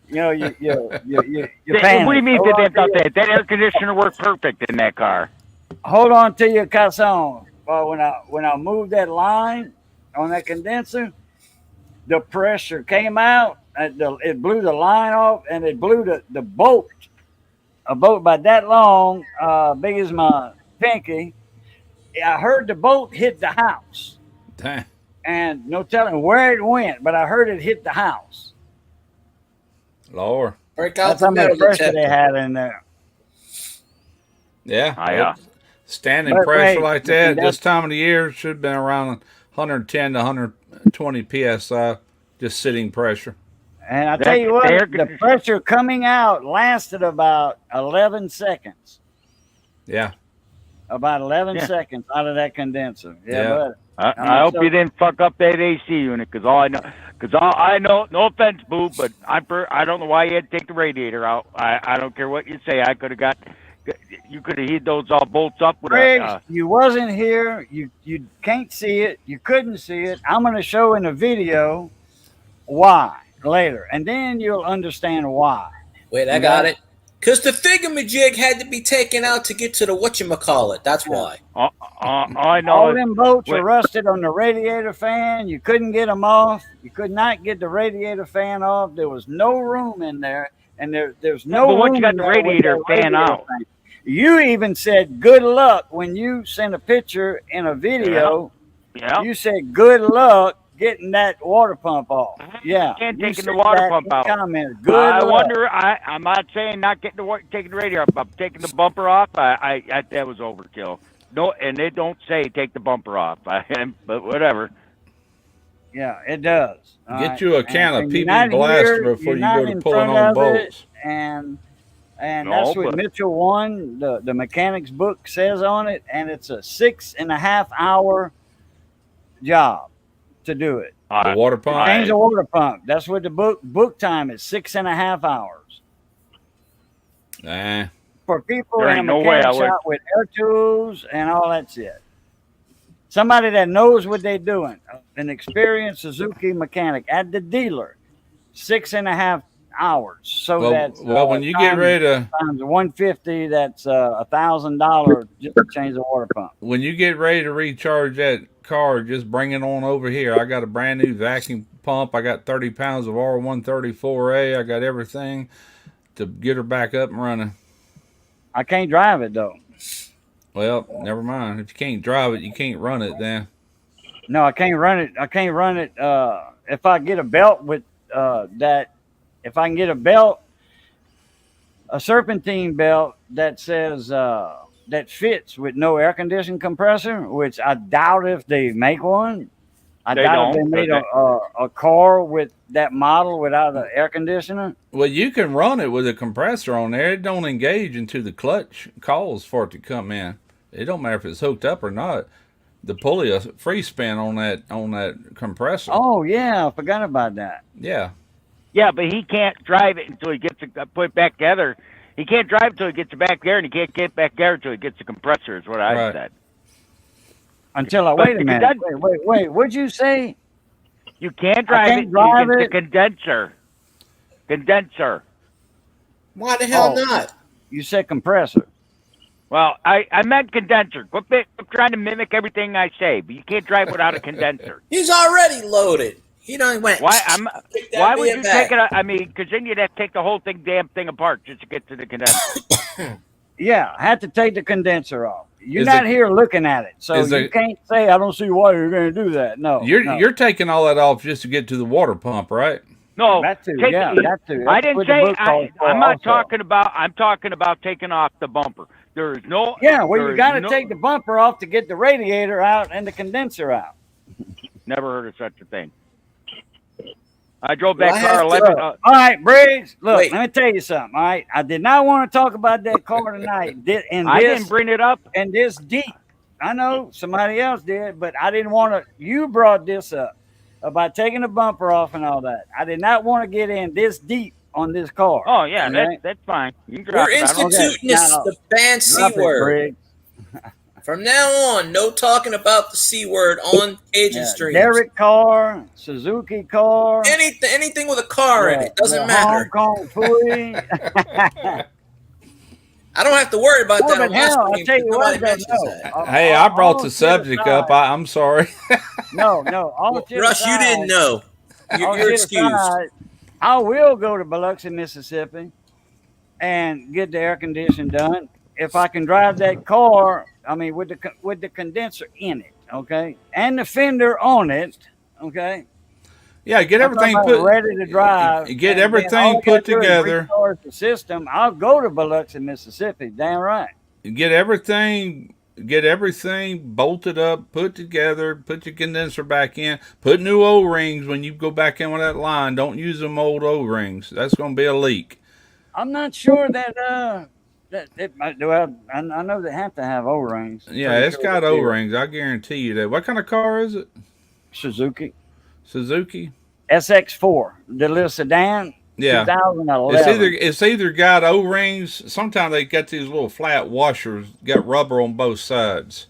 your What do you pants. mean Hold did on that to about your- that? That air conditioner worked perfect in that car. Hold on to your caissons." Well, when I moved that line on that condenser, the pressure came out. It blew the line off, and it blew the bolt. A bolt about that long, big as my pinky. I heard the bolt hit the house, Damn. and no telling where it went, but I heard it hit the house. Lord. Break out That's the how much metal pressure they detector. had in there. Yeah. Yeah. Standing But pressure wait, like that that's- this time of the year should have been around 110 to 120 psi, just sitting pressure. And I That- tell you what, the air the conditioner- pressure coming out lasted about 11 seconds. Yeah. About 11 Yeah. seconds out of that condenser. Yeah, Yeah. but I hope you didn't fuck up that AC unit, because all I know, no offense, Boo, but I don't know why you had to take the radiator out. I don't care what you say. You could have heated those all bolts up with Briggs, you wasn't here. You can't see it. You couldn't see it. I'm going to show in the video why later, and then you'll understand why. Wait, I got it. Because the thingamajig had to be taken out to get to the whatchamacallit. That's why. I know. All them bolts Wait. are rusted on the radiator fan. You couldn't get them off. You could not get the radiator fan off. There was no room in there, and there's no But room once you got in the there with radiator that fan radiator out. fan. You even said good luck when you sent a picture in a video. Yeah. You said good luck getting that water pump off. Yeah, And you taking the said water that pump in out. comments. Good I luck. wonder. I'm not saying not taking the radiator. I'm taking the bumper off. I that was overkill. No, and they don't say take the bumper off. But whatever. Yeah, it does. All Get right? you a can of And PB you're not Blaster here, before you're you not go to in pulling front on of it, bolts. and No, that's what but Mitchell One, the mechanics book says on it, and it's a 6.5 hour job to do it. The I, water To pump. change I, a water pump. That's what the book time is, 6.5 hours. Nah. For people There in a ain't no way I mechanic would. shop with air tools and all that shit. Somebody that knows what they're doing, an experienced Suzuki mechanic at the dealer, 6.5 hours. So that's Well, when you get ready to times 150. That's $1,000 just to change the water pump. recharge that car, just bring it on over here. I got a brand new vacuum pump. I got 30 pounds of R134A. I got everything to get her back up and running. I can't drive it though. Well, never mind. If you can't drive it, you can't run it then. No, I can't run it. I can't run it. If I get a belt with that, if I can get a belt, a serpentine belt that says that fits with no air conditioning compressor, which I doubt if they make one. I They doubt if don't, they made but a car with that model without an air conditioner. Well, you can run it with a compressor on there. It don't engage until the clutch calls for it to come in. It don't matter if it's hooked up or not. The pulley a free spin on that compressor. Oh yeah, I forgot about that. Yeah. Yeah, but he can't drive it until he gets it put it back together. He can't drive until he gets it back there, and he can't get back there until he gets the compressor. Is what I Right. said. Until I But wait a the minute. Wait. What'd you say? You can't I drive can't it until drive you get it? the condenser. Condenser. Why the hell Oh. not? You said compressor. Well, I meant condenser. Quit trying to mimic everything I say, but you can't drive without a condenser. He's already loaded. He done went. Why? kick that Why would beer you back. take it? I mean, because then you'd have to take the whole damn thing apart just to get to the condenser. Yeah, I had to take the condenser off. You're Is not it- here looking at it, so is you it- can't say I don't see why you're going to do that. No, You're no. you're taking all that off just to get to the water pump, right? No, That too, take yeah, it- that too. I That's didn't what the say. book calls for I'm not also. talking about. I'm talking about taking off the bumper. There is no. Yeah, well, there you is got to no- take the bumper off to get the radiator out and the condenser out. Never heard of such a thing. I drove Well, that I car have to- 11. All right, Briggs. Look, Wait. let me tell you something. All right, I did not want to talk about that car tonight. I didn't bring it up. And this deep. I know somebody else did, but I didn't want to. You brought this up about taking the bumper off and all that. I did not want to get in this deep on this car. Oh yeah, Okay? that's fine. You can drop We're it. I don't- instituting this, now, the ban C Drop it, word. Briggs. From now on, no talking about the C word on Cajun Yeah, streams. Derek car, Suzuki car. Anything with a car in it doesn't the matter. Hong Kong Fooey. I don't have to worry about Well, that on but my hell, stream I'll tell you because what, nobody mentions that. Hey, I brought all the shit subject up. aside- I'm sorry. No, all Well, shit Russ, you aside- didn't know. all You're shit excused. aside, I will go to Biloxi, Mississippi, and get the air conditioning done if I can drive that car. I mean, with the condenser in it, okay, and the fender on it, okay. Yeah, get I'm talking everything about ready to drive. get and then everything all I gotta put do is together. recharge the system. I'll go to Biloxi, Mississippi. Damn right. Get everything bolted up, put together, put your condenser back in, put new O-rings when you go back in with that line. Don't use them old O-rings. That's going to be a leak. I'm not sure that I know they have to have O-rings. Yeah, Pretty it's sure got they do. O-rings. I guarantee you that. What kind of car is it? Suzuki Suzuki? SX4, the little sedan. Yeah. 2011. It's either got O-rings. Sometimes they got these little flat washers, got rubber on both sides.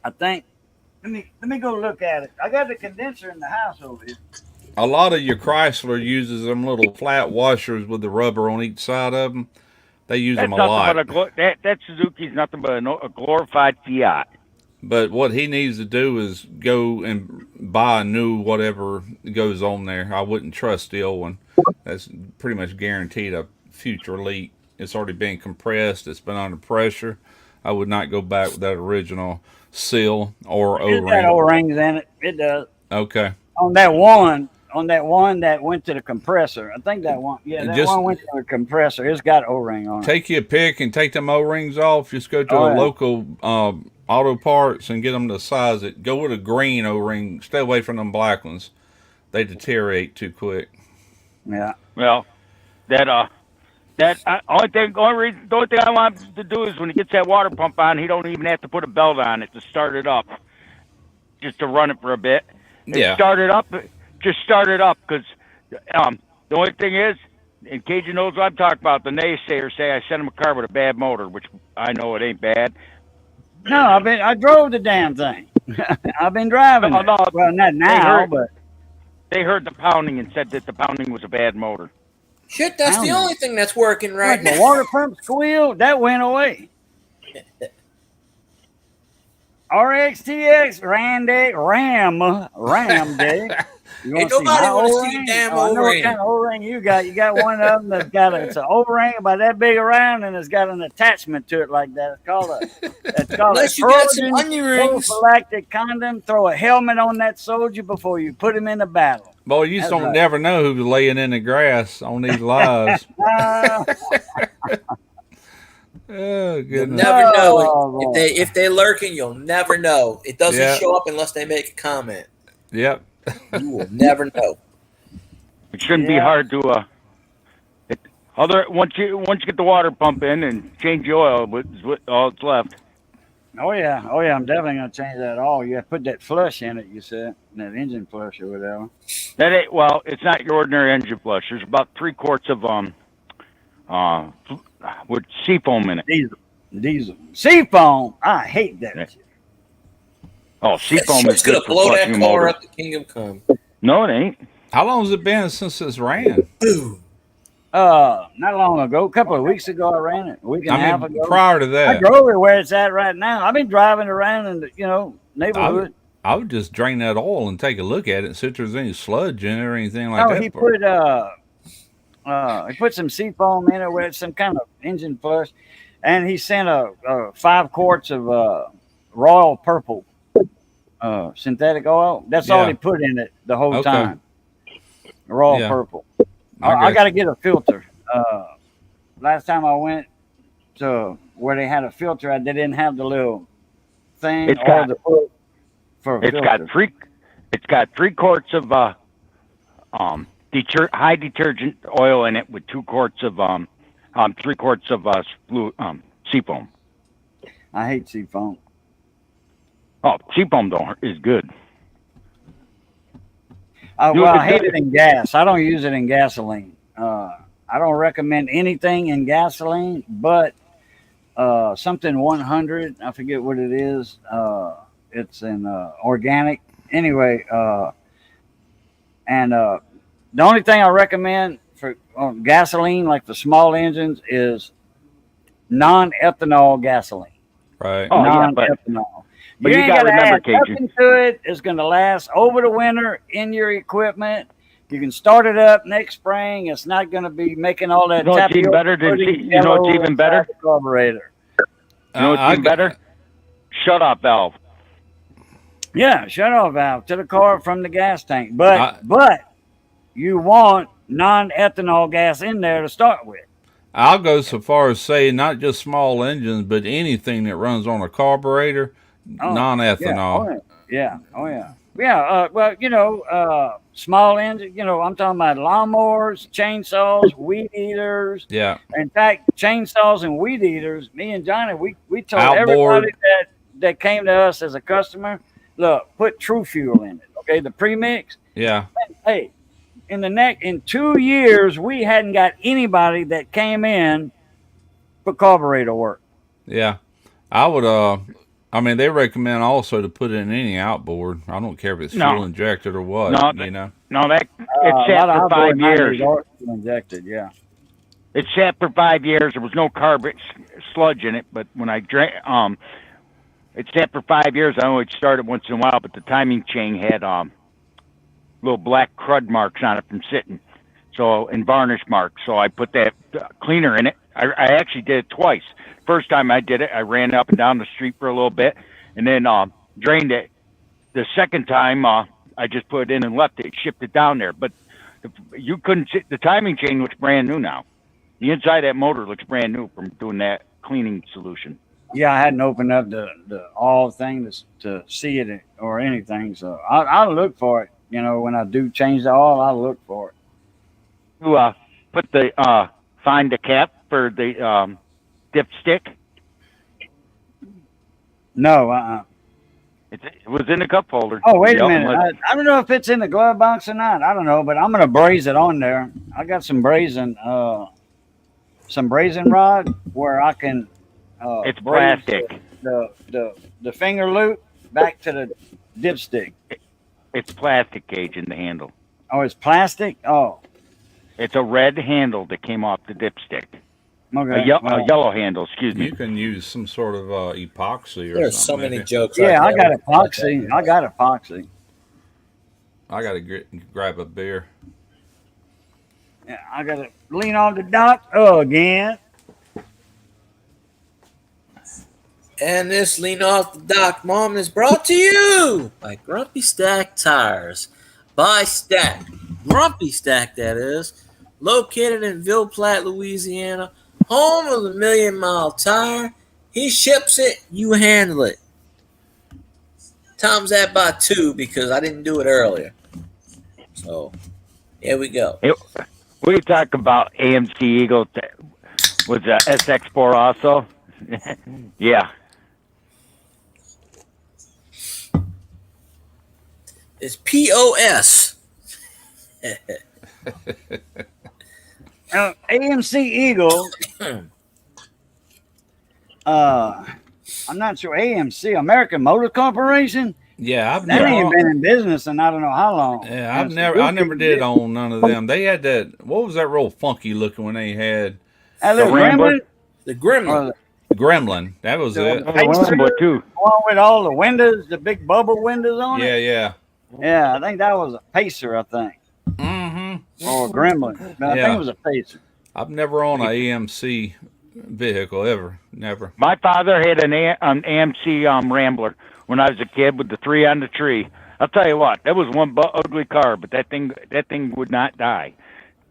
I think. Let me go look at it. I got the condenser in the house over here. A lot of your Chrysler uses them little flat washers with the rubber on each side of them. They use That's them a nothing lot. but that Suzuki's nothing but a glorified Fiat. But what he needs to do is go and buy a new whatever goes on there. I wouldn't trust the old one. That's pretty much guaranteed a future leak. It's already been compressed. It's been under pressure. I would not go back with that original seal or It's got O-ring. O-rings in it. It does. Okay. On that one that went to the compressor. I think that one. Yeah, that Just- one went to the compressor. It's got O-ring on it. Take you a pick and take them O-rings off. Just go to Oh, a yeah. local auto parts and get them to size it. Go with a green O-ring. Stay away from them black ones. They deteriorate too quick. Yeah. Well, the only thing I want him to do is when he gets that water pump on, he don't even have to put a belt on it to start it up, just to run it for a bit. And Yeah. start it up, because the only thing is, and Cajun knows what I'm talking about. The naysayers say I sent him a car with a bad motor, which I know it ain't bad. No, I drove the damn thing. I've been driving No, it. no, Well, not now, heard- but They heard the pounding and said that the pounding was a bad motor. Shit, that's the Pounding. only thing that's working right like my now. water pump squealed. That went away. RXTX Ram Day. You Ain't wanna nobody my wanna see O-ring? your damn I know what O-ring. kind of O-ring you got. You got one of them that's got it's an O-ring about that big around, and it's got an attachment to it like that. It's called Unless a you got some Trojan onion rings. prophylactic condom. Throw a helmet on that soldier before you put him in the battle. Boy, you just That's don't right. never know who's laying in the grass on these lives. Uh, Oh You'll goodness. never know Oh, if they lurking. You'll never know. It doesn't Yeah. show up unless they make a comment. Yep. You will never know. It shouldn't be Yeah. hard to once you get the water pump in and change the oil, is what all that's left. Oh yeah. I'm definitely gonna change that all. You have to put that flush in it. You said that engine flush or whatever. That ain't it's not your ordinary engine flush. There's about 3 quarts of with seafoam in it. Diesel. Seafoam. I hate that. Yeah. shit. Oh, seafoam It's is good gonna for blow that flushing car motor. up to kingdom come. No, it ain't. How long has it been since it's ran? Boom. Not long ago, a couple of weeks ago, I ran it. A week and a half I mean, ago. prior to I that, drove it where it's at right now. I've been driving around in the neighborhood. I would just drain that oil and take a look at it and see if there's any sludge in it or anything like No, that. he put some seafoam in it with some kind of engine flush, and he sent 5 quarts of Royal Purple synthetic oil. That's all Yeah. he put in it the whole Okay. time. Royal Yeah. Purple. I I guess. got to get a filter. Last time I went to where they had a filter, they didn't have the little thing It's or got- the hook for a It's filter. got 3 quarts of high detergent oil in it with 2 quarts of 3 quarts of seafoam. I hate seafoam. Oh, seafoam is good. Well, I hate it in gas. I don't use it in gasoline. I don't recommend anything in gasoline, but something 100. I forget what it is. It's in organic. Anyway, and the only thing I recommend for gasoline, like the small engines, is non-ethanol gasoline. Right. Oh, yeah, but Non-ethanol. you ain't gotta gotta remember, add Cajun. nothing to it. It's going to last over the winter in your equipment. You can start it up next spring. It's not going to be making all that. You know what's even tapioca better than pudding you know what's yellow even better? inside the carburetor. You know what's I even got- better? Shut off valve. Yeah, shut off valve to the car from the gas tank. But I- you want non-ethanol gas in there to start with. I'll go so far as say not just small engines, but anything that runs on a carburetor, Oh, non-ethanol. Yeah. Oh yeah. Well, small engine. I'm talking about lawnmowers, chainsaws, weed eaters. Yeah. In fact, chainsaws and weed eaters. Me and Johnny, we told Outboard. everybody that came to us as a customer, look, put True Fuel in it. Okay, the premix. Yeah. Hey, in 2 years, we hadn't got anybody that came in for carburetor work. Yeah. I would they recommend also to put it in any outboard. I don't care if it's No. fuel injected or what, No, you know. No, that A it's lot sat of for outboard 5 years. nowadays are fuel injected. Yeah. It sat for 5 years. There was no sludge in it, but when I drank, it sat for 5 years. I only started once in a while, but the timing chain had little black crud marks on it from sitting, and varnish marks. So I put that cleaner in it. I actually did it twice. First time I did it, I ran up and down the street for a little bit, and then drained it. The second time, I just put it in and left it, shipped it down there. But you couldn't see the timing chain looks brand new now. The inside of that motor looks brand new from doing that cleaning solution. Yeah, I hadn't opened up the all thing to see it or anything, so I'll look for it. you know, when I do change the oil, I look for it. You put the find the cap for the dipstick. No, It was in the cup holder. Oh, wait a Yep, minute. I don't know if it's in the glove box or not. I don't know, but I'm gonna braze it on there. I got some brazing rod where I can it's braze plastic. the finger loop back to the dipstick. It's plastic cage in the handle. Oh, it's plastic. Oh, It's a red handle that came off the dipstick. okay. A yellow handle, excuse me. You can use some sort of epoxy or There's so something. many maybe. jokes. Yeah, right I there. got epoxy. I got epoxy. I got to grab a beer. Yeah, I got to lean on the dock again. And this Lean Off the Dock Mom is brought to you by Grumpy Stack Tires. By Stack. Grumpy Stack, that is. Located in Ville Platte, Louisiana. Home of the Million Mile Tire. He ships it, you handle it. Times that by 2 because I didn't do it earlier. So, here we go. We talk about AMC Eagle with the SX4 also. Yeah. It's POS. AMC Eagle. I'm not sure. AMC, American Motor Corporation. Yeah, I've That never. ain't been in business in I don't know how long. Yeah, And I never did own none of them. They had that. What was that real funky looking when they had That little The Rambler? Gremlin, The Gremlin. or Gremlin? That was the it. Lambo too. one with all the windows, the big bubble windows on Yeah, it. yeah. Yeah, I think that was a Pacer, I think, Mm-hmm. or a Gremlin. But I Yeah. think it was a Pacer. I've never owned a AMC vehicle ever. Never. My father had an AMC Rambler when I was a kid with the 3 on the tree. I'll tell you what, that was one ugly car, but that thing would not die.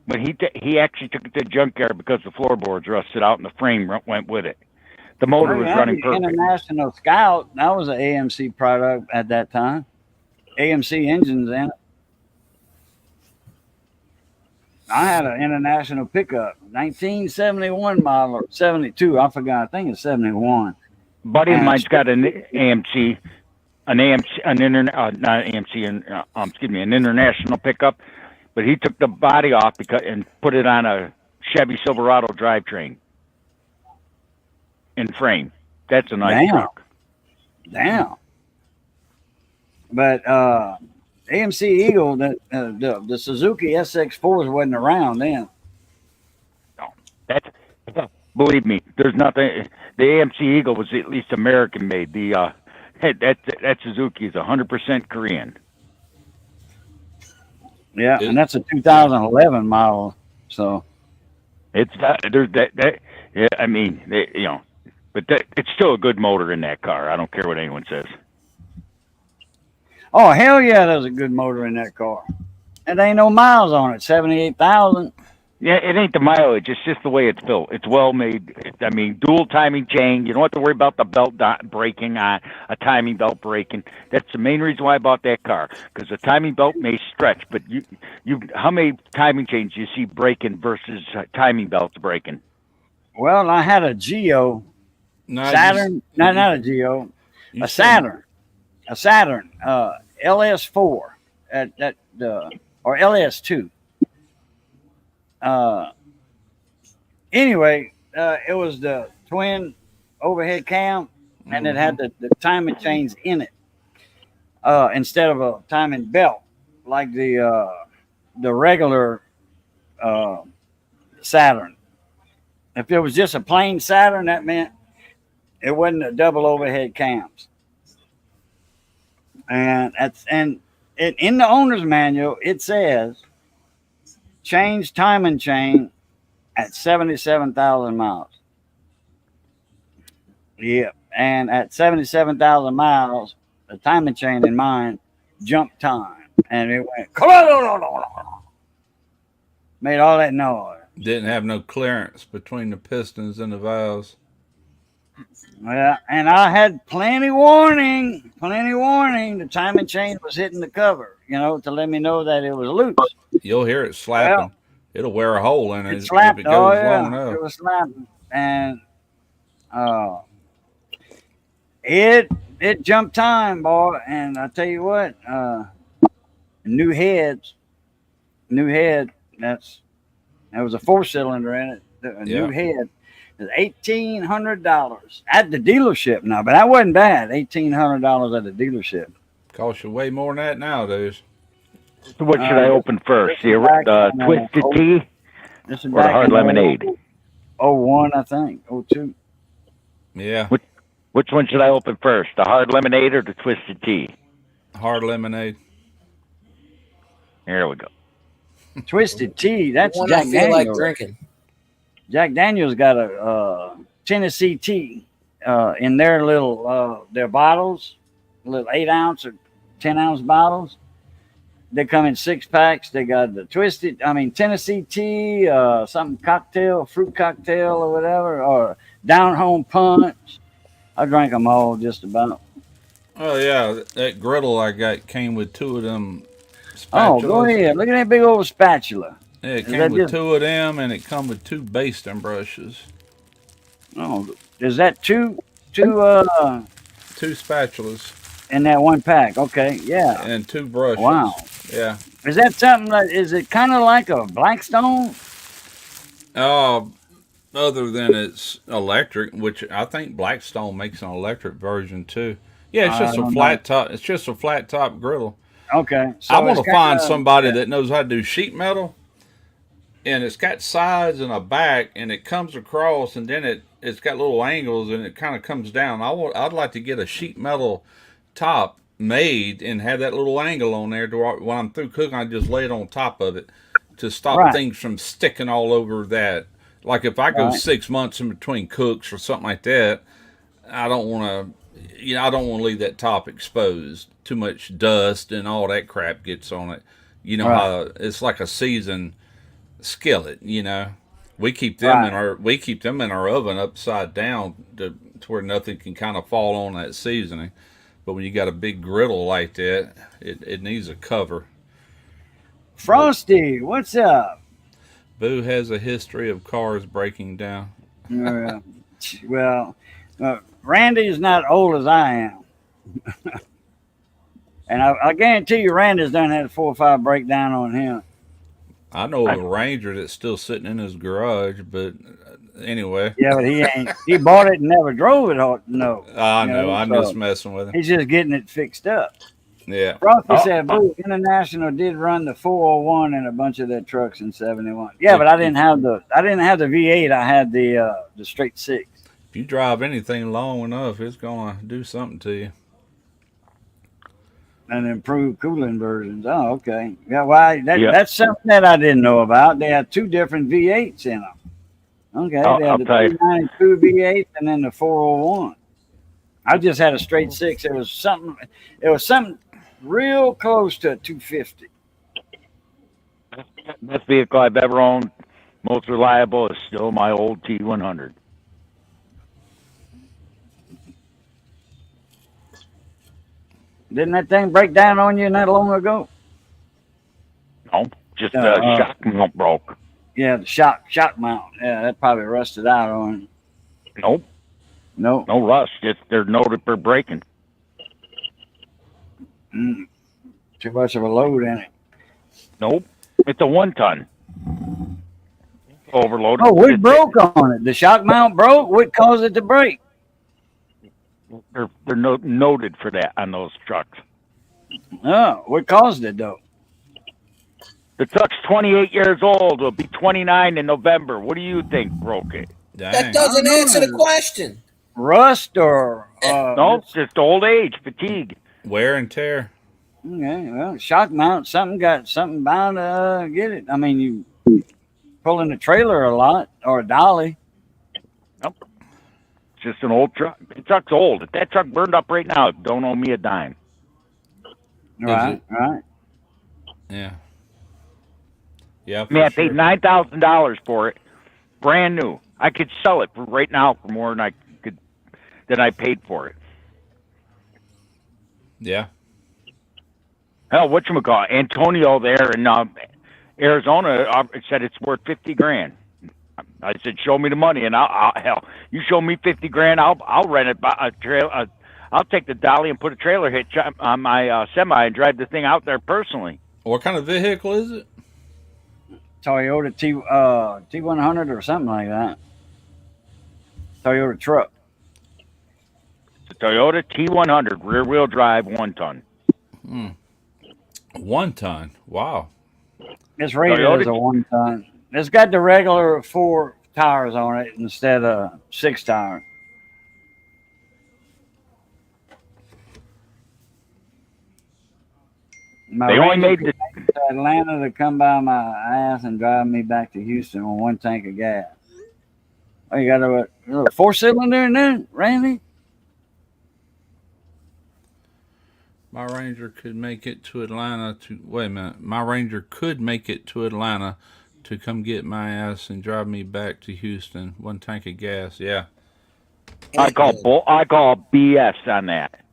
But he actually took it to the junkyard because the floorboards rusted out and the frame went with it. The motor was Yeah, running the perfect. International Scout, that was an AMC product at that time. AMC engines in it. I had an International pickup, 1971 model or 72. I forgot. I think it's 71. Buddy of mine's got an AMC, an international pickup, but he took the body off and put it on a Chevy Silverado drivetrain and frame. That's a nice Damn. truck. Damn. But AMC Eagle, the Suzuki SX4s wasn't around then. That's believe me. There's nothing. The AMC Eagle was at least American made. The that Suzuki is 100% Korean. Yeah, and that's a 2011 model. So It's there's that. Yeah, I mean, but it's still a good motor in that car. I don't care what anyone says. oh hell yeah, there's a good motor in that car. And there ain't no miles on it, 78,000. Yeah, it ain't the mileage. It's just the way it's built. It's well made. I mean, dual timing chain. You don't have to worry about the belt breaking on a timing belt breaking. That's the main reason why I bought that car, because the timing belt may stretch, but you how many timing chains do you see breaking versus timing belts breaking? Well, I had a Geo No, Saturn, not a Geo, you a said- Saturn, LS4 or LS2. Anyway, it was the twin overhead cam, and it had the timing chains in it instead of a timing belt like the regular Saturn. If it was just a plain Saturn, that meant it wasn't a double overhead cams. And in the owner's manual, it says change timing chain at 77,000 miles. Yep. And at 77,000 miles, the timing chain in mine jumped time. And it went, made all that noise. Didn't have no clearance between the pistons and the valves. Yeah, and I had plenty warning. The timing chain was hitting the cover. to let me know that it was loose. You'll hear it slapping. It'll wear a hole in it It if slapped. it goes Oh long yeah, enough. it was slapping, and it jumped time, boy. And I tell you what, new head. That was a 4-cylinder in it. A Yeah. new head. $1,800 at the dealership now, but that wasn't bad. $1,800 at the dealership. Costs you way more than that nowadays. So what should I open first? this is back The in, Twisted Tea This is or the back Hard in Lemonade? 01, I think. 02. Yeah. Which one should I open first? The Hard Lemonade or the Twisted Tea? Hard lemonade. Here we go. Twisted Tea. That's One Jack I feel like Daniels. drinking. Jack Daniels got a Tennessee tea in their little their bottles, little 8-ounce or 10-ounce bottles. They come in 6-packs. They got the Tennessee tea, something cocktail, fruit cocktail or whatever, or down home punch. I drank them all just about. Oh yeah, that griddle I got came with 2 of them spatulas. Oh, go ahead. Look at that big old spatula. Yeah, it Is came that with just- 2 of them, and it come with 2 basting brushes, Oh, is that two 2 spatulas, in that one pack? Okay, yeah. and 2 brushes. Wow. Yeah. Is that something that is it kind of like a Blackstone? Other than it's electric, which I think Blackstone makes an electric version too. Yeah, it's just I a don't flat top. It's just a flat top griddle. Okay. So I want it's to find kinda- somebody that knows how to do sheet metal, and it's got sides and a back, and it comes across, and then it's got little angles, and it kind of comes down. I'd like to get a sheet metal top made and have that little angle on there. To when I'm through cooking, I just lay it on top of it to stop Right. things from sticking all over that. Like if I go Right. 6 months in between cooks or something like that, I don't want to. I don't want to leave that top exposed. Too much dust and all that crap gets on it. You know Right. how it's like a seasoned skillet. We keep them in our oven upside down to where nothing can kind of fall on that seasoning. But when you got a big griddle like that, it needs a cover. Frosty, what's up? Boo has a history of cars breaking down. Well, Randy's not old as I am. And I guarantee you Randy's done had a 4 or 5 breakdown on him. I know of a Ranger that's still sitting in his garage, but anyway. Yeah, but he ain't. He bought it and never drove it. No. I know. Yeah, I'm so- just messing with him. He's just getting it fixed up. Yeah. Frosty said, "Boo, International did run the 401 in a bunch of their trucks in '71." Yeah, but I didn't have the V8. I had the straight 6. If you drive anything long enough, it's gonna do something to you. And improved cooling versions. Oh, okay. Yeah, well, Yeah. that's something that I didn't know about. They had 2 different V8s in them. Okay, I'll they had the tell you. 392 V8 and then the 401. I just had a straight 6. It was something real close to a 250. Best vehicle I've ever owned, most reliable, is still my old T100. Didn't that thing break down on you not long ago? No, just Uh, shock mount broke. Yeah, the shock mount. Yeah, that probably rusted out on you. Nope, No. no rust. Just they're noted for breaking. Too much of a load in it. Nope, it's a 1-ton. Overloaded. Oh, what broke on it? The shock mount broke? What caused it to break? They're noted for that on those trucks. Oh, what caused it though? The truck's 28 years old. It'll be 29 in November. What do you think broke it? That Dang. doesn't I don't answer the know. question. Rust or No, just old age, fatigue. Wear and tear. Okay, well, shock mount, something bound to get it. I mean, you pulling the trailer a lot or a dolly. It's just an old truck. The truck's old. If that truck burned up right now, it don't owe me a dime. Right. Yeah. Yeah. I mean, I for paid sure. $9,000 for it, brand new. I could sell it for right now for more than I paid for it. Yeah. Hell, whatchamacallit, Antonio there in Arizona said it's worth $50,000. I said, show me the money, and hell, you show me $50,000, I'll rent it by a trail. I'll take the dolly and put a trailer hitch on my semi and drive the thing out there personally. What kind of vehicle is it? Toyota T100 or something like that. Toyota truck. It's a Toyota T100 rear-wheel drive, 1 ton. 1 ton. Wow. It's rated Toyota as a 1 ton. It's got the regular 4 tires on it instead of 6 tires. They only made the to Atlanta to come by my ass and drive me back to Houston on 1 tank of gas. Oh, you got a 4-cylinder in there, Randy? My Ranger could make it to Atlanta to wait a minute. My Ranger could make it to Atlanta to come get my ass and drive me back to Houston. 1 tank of gas. Yeah. I call BS on that.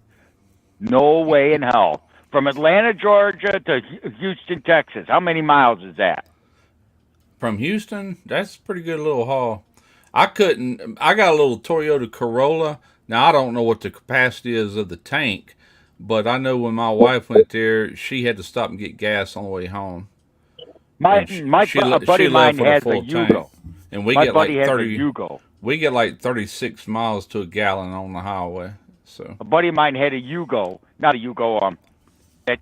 No way in hell. From Atlanta, Georgia to Houston, Texas. How many miles is that? From Houston, that's a pretty good little haul. I got a little Toyota Corolla. Now I don't know what the capacity is of the tank, but I know when my wife went there, she had to stop and get gas on the way home. A buddy of mine has a Yugo. And we My get buddy like has 30 a Yugo. We get like 36 miles to a gallon on the highway. So A buddy of mine had a Yugo, not a Yugo,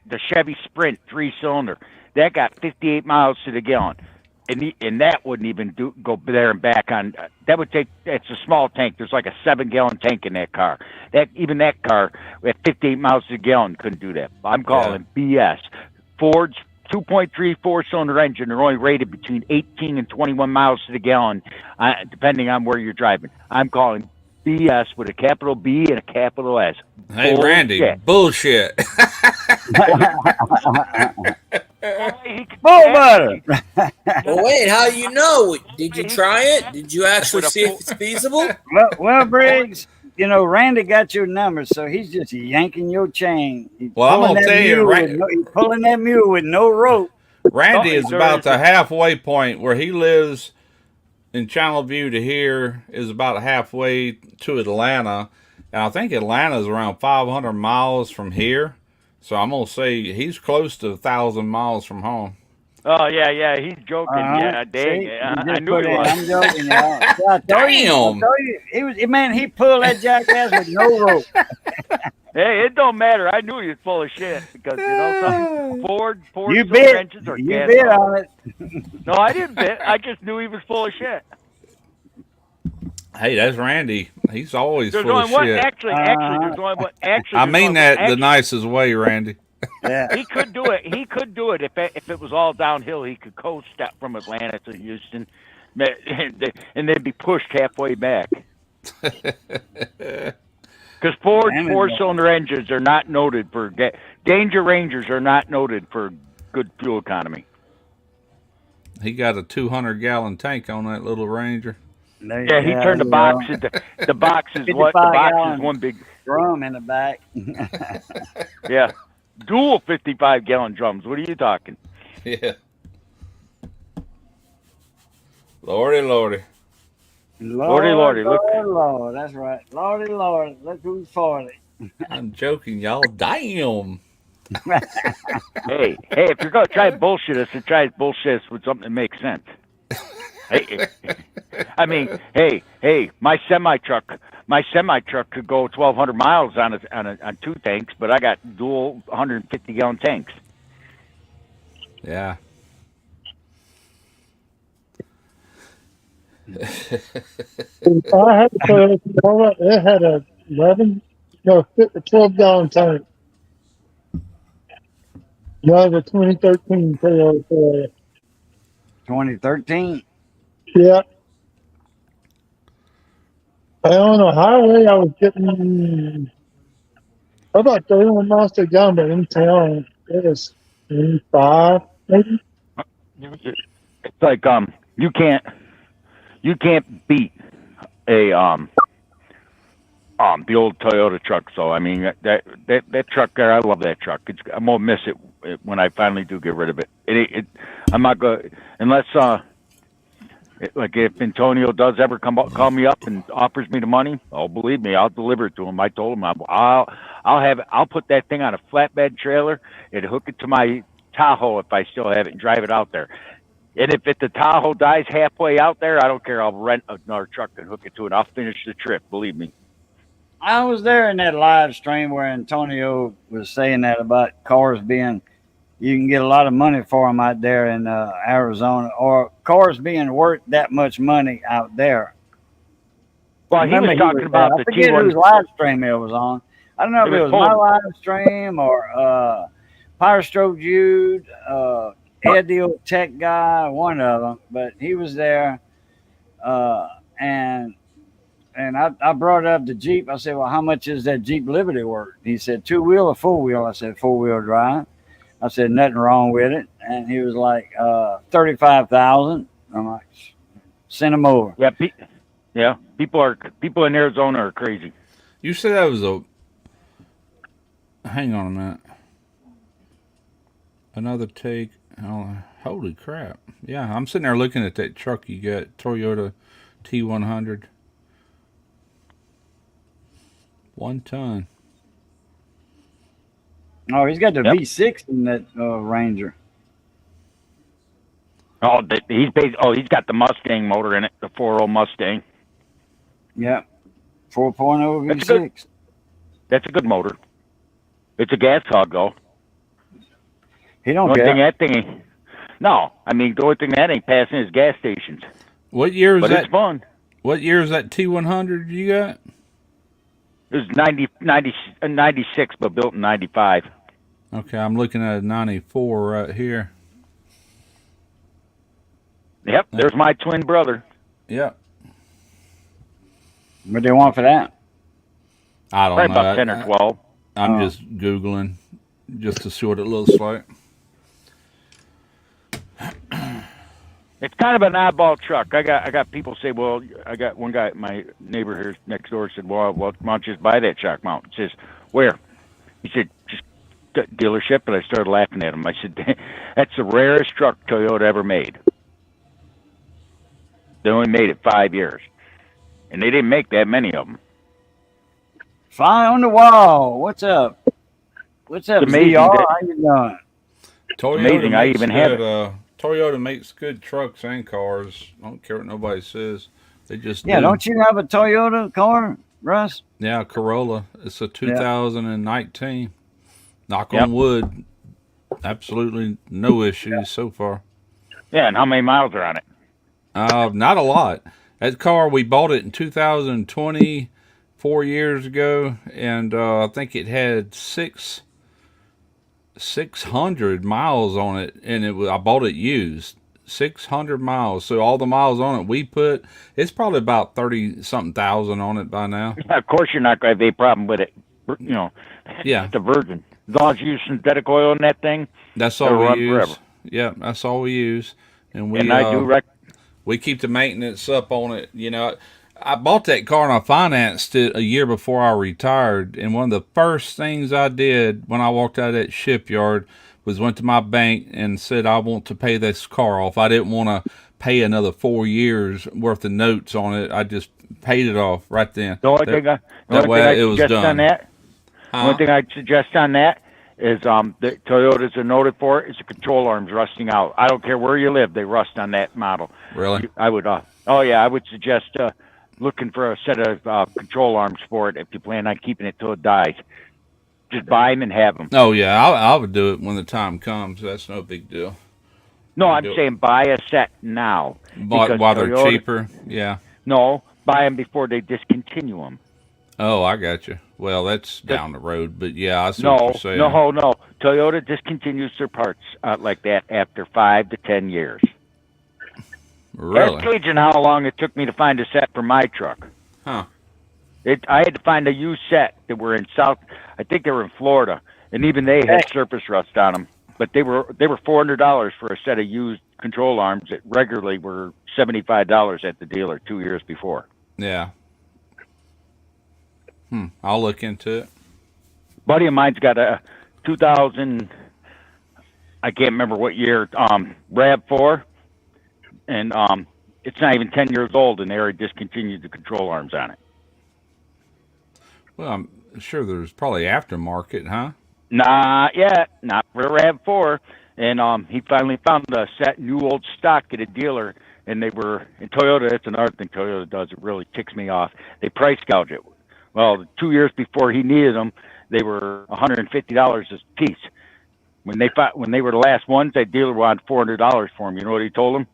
the Chevy Sprint 3-cylinder. That got 58 miles to the gallon. And that wouldn't even go there and back on. That would take. It's a small tank. There's like a 7-gallon tank in that car. That car at 58 miles to the gallon couldn't do that. I'm calling BS. Ford's 2.3 4-cylinder engine are only rated between 18 and 21 miles to the gallon, depending on where you're driving. I'm calling BS with a capital B and a capital S. hey, Bullshit. Randy, bullshit. Bull butter. Well, wait, how do you know? Did you try it? Did you actually see if it's feasible? Well, Briggs, Randy got your number, so he's just yanking your chain. He's Well, I'm pulling gonna that tell you, mule he's pulling that mule with no rope. Randy is about the halfway point where he lives in Channel View to here is about halfway to Atlanta. And I think Atlanta is around 500 miles from here. So I'm going to say he's close to 1,000 miles from home. Oh, yeah, he's joking. Yeah, dang. See, I knew he was. I'm joking, y'all. I told you, he pulled that jackass with no rope. Hey, it don't matter. I knew he was full of shit because something. Ford You engines are gas. bid on it. No, I didn't bid. I just knew he was full of shit. Hey, that's Randy. He's always There's full only of one. shit. Actually, there's only one. Actually, I mean that the nicest way, Randy. Yeah. He could do it. He could do it if it was all downhill. He could coast from Atlanta to Houston, and then be pushed halfway back. Because Ford 4-cylinder engines are not noted for Danger Rangers are not noted for good fuel economy. He got a 200-gallon tank on that little Ranger. Yeah, he turned the box into the box is what the box is one big drum in the back. yeah, dual 55-gallon drums. What are you talking? Yeah. Lordy. Lordy. Lord, that's right. Lordy, look who's 40. I'm joking, y'all. Damn. Hey, if you're gonna try and bullshit us, then try and bullshit us with something that makes sense. Hey, I mean, hey, my semi truck could go 1,200 miles on 2 tanks, but I got dual 150-gallon tanks. Yeah. I had to put it had a 12-gallon tank. No, the 2013 Toyota. 2013? Yeah. And on the highway, I was getting about 31 miles to gallon, but in town, it was 5, maybe. It's like you can't beat a The old Toyota truck. So I mean that truck there, I love that truck. I'm gonna miss it when I finally do get rid of it. I'm not gonna unless like if Antonio does ever call me up and offers me the money. Oh, believe me, I'll deliver it to him. I told him I'll put that thing on a flatbed trailer and hook it to my Tahoe if I still have it and drive it out there. And if the Tahoe dies halfway out there, I don't care. I'll rent another truck and hook it to it. I'll finish the trip. Believe me. I was there in that live stream where Antonio was saying that about cars being, you can get a lot of money for them out there in Arizona, or cars being worth that much money out there. Well, he was talking about I the forget T1. whose live stream it was on. I don't know if it was my live stream or Power Stroke Jude, Ed the old tech guy, one of them, but he was there, and I brought up the Jeep. I said, well, how much is that Jeep Liberty worth? He said, 2-wheel or 4-wheel? I said, 4-wheel drive. I said, nothing wrong with it. And he was like, 35,000. I'm like, send him over. Yeah, people in Arizona are crazy. You said that was hang on a minute. Another take. Oh, holy crap. Yeah, I'm sitting there looking at that truck you got, Toyota T100. 1 ton. Oh, he's got the V6 in that Ranger. Oh, he's got the Mustang motor in it, the 4.0 Mustang. Yep. 4.0 V6. That's a good motor. It's a gas hog, though. He don't The only care. thing that thing no, I mean, the only thing that ain't passing is gas stations. What year is But that? it's fun. What year is that T100 you got? It was 96, but built in 95. Okay, I'm looking at a 94 right here. Yep, there's my twin brother. Yep. What do they want for that? I don't Probably know. about 10 or 12. I'm just Googling just to see what it looks like. It's kind of an oddball truck. I got people say, well, I got one guy, my neighbor here next door said, well, why don't you just buy that shock mount? He says, where? He said, just dealership. And I started laughing at him. I said, that's the rarest truck Toyota ever made. They only made it 5 years. And they didn't make that many of them. Fly on the wall. What's up? What's up, It's amazing ZR? that- How you doing? Toyota amazing I makes even have good, Toyota makes good trucks and cars. I don't care what nobody says. They just Yeah, do. don't you have a Toyota car, Russ? Yeah, Corolla. It's a 2019. Knock Yep. on wood. Absolutely no issues so far. Yeah, and how many miles are on it? Not a lot. That car, we bought it in 2020, 4 years ago, and I think it had 600 miles on it, and I bought it used. 600 miles. So all the miles on it we put, it's probably about 30-something thousand on it by now. Of course you're not going to have a problem with it. You know, Yeah. it's a virgin. As long as you use synthetic oil in that thing, That's it'll all we run use. forever. Yeah, that's all we use. And we And I do we keep the maintenance up on it. You know, I bought that car and I financed it a year before I retired. And one of the first things I did when I walked out of that shipyard was went to my bank and said, I want to pay this car off. I didn't want to pay another 4 years worth of notes on it. I just paid it off right then. The only thing I suggest on that, the only thing I'd suggest on that is the Toyotas are noted for is the control arms rusting out. I don't care where you live, they rust on that model. Really? I would I would suggest looking for a set of control arms for it if you plan on keeping it till it dies. Just buy them and have them. Oh, yeah. I would do it when the time comes. That's no big deal. No, I'm do it. saying buy a set now. While because they're Toyota- cheaper. Yeah. No, buy them before they discontinue them. Oh, I got you. Well, that's down the road, but yeah, I see what No, you're saying. no. Toyota discontinues their parts like that after 5 to 10 years. Really? Ask Cajun how long it took me to find a set for my truck. Huh. I had to find a used set that were in I think they were in Florida, and even they had surface rust on them. But they were $400 for a set of used control arms that regularly were $75 at the dealer 2 years before. Yeah. I'll look into it. Buddy of mine's got a 2000, I can't remember what year, RAV4, and it's not even 10 years old, and they already discontinued the control arms on it. Well, I'm sure there's probably aftermarket, huh? Not yet, not for the RAV4. And he finally found a set new old stock at a dealer, and they were in Toyota. That's another thing Toyota does. It really ticks me off. They price gouge it. Well, 2 years before he needed them, they were $150 a piece. When they were the last ones, that dealer wanted $400 for them. You know what he told them?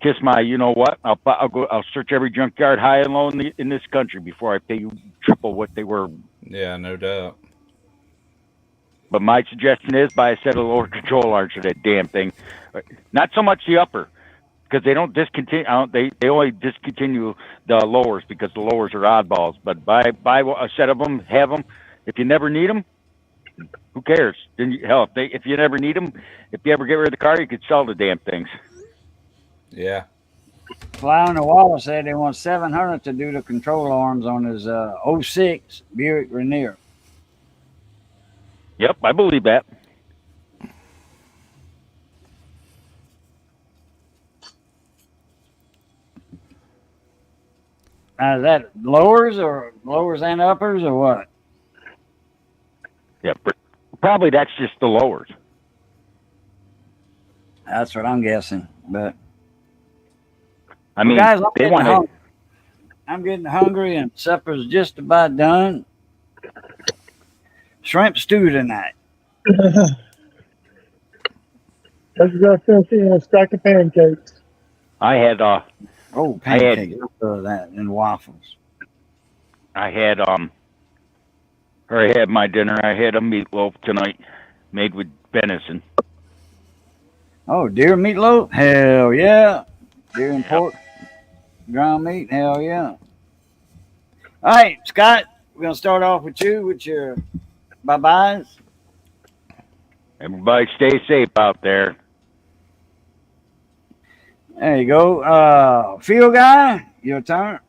Kiss my, you know what? I'll search every junkyard high and low in this country before I pay you triple what they were. Yeah, no doubt. But my suggestion is buy a set of lower control arms for that damn thing. Not so much the upper, because they don't discontinue. They only discontinue the lowers because the lowers are oddballs. But buy a set of them, have them. If you never need them, who cares? Then if you never need them, if you ever get rid of the car, you could sell the damn things. Yeah. Fly on the Wall said they want $700 to do the control arms on his 06 Buick Rainier. Yep, I believe that. Now, is that lowers and uppers or what? Yeah, probably that's just the lowers. That's what I'm guessing. But I mean, guys, they want to. I'm getting hungry and supper's just about done. Shrimp stew tonight. Let's go fishing and a stack of pancakes. I had Pancakes that and waffles. I had my dinner. I had a meatloaf tonight, made with venison. Oh, deer meatloaf? Hell yeah. Deer and pork, ground meat? Hell yeah. All right, Scott, we're going to start off with you with your bye-byes. Everybody stay safe out there. There you go. Field guy, your turn.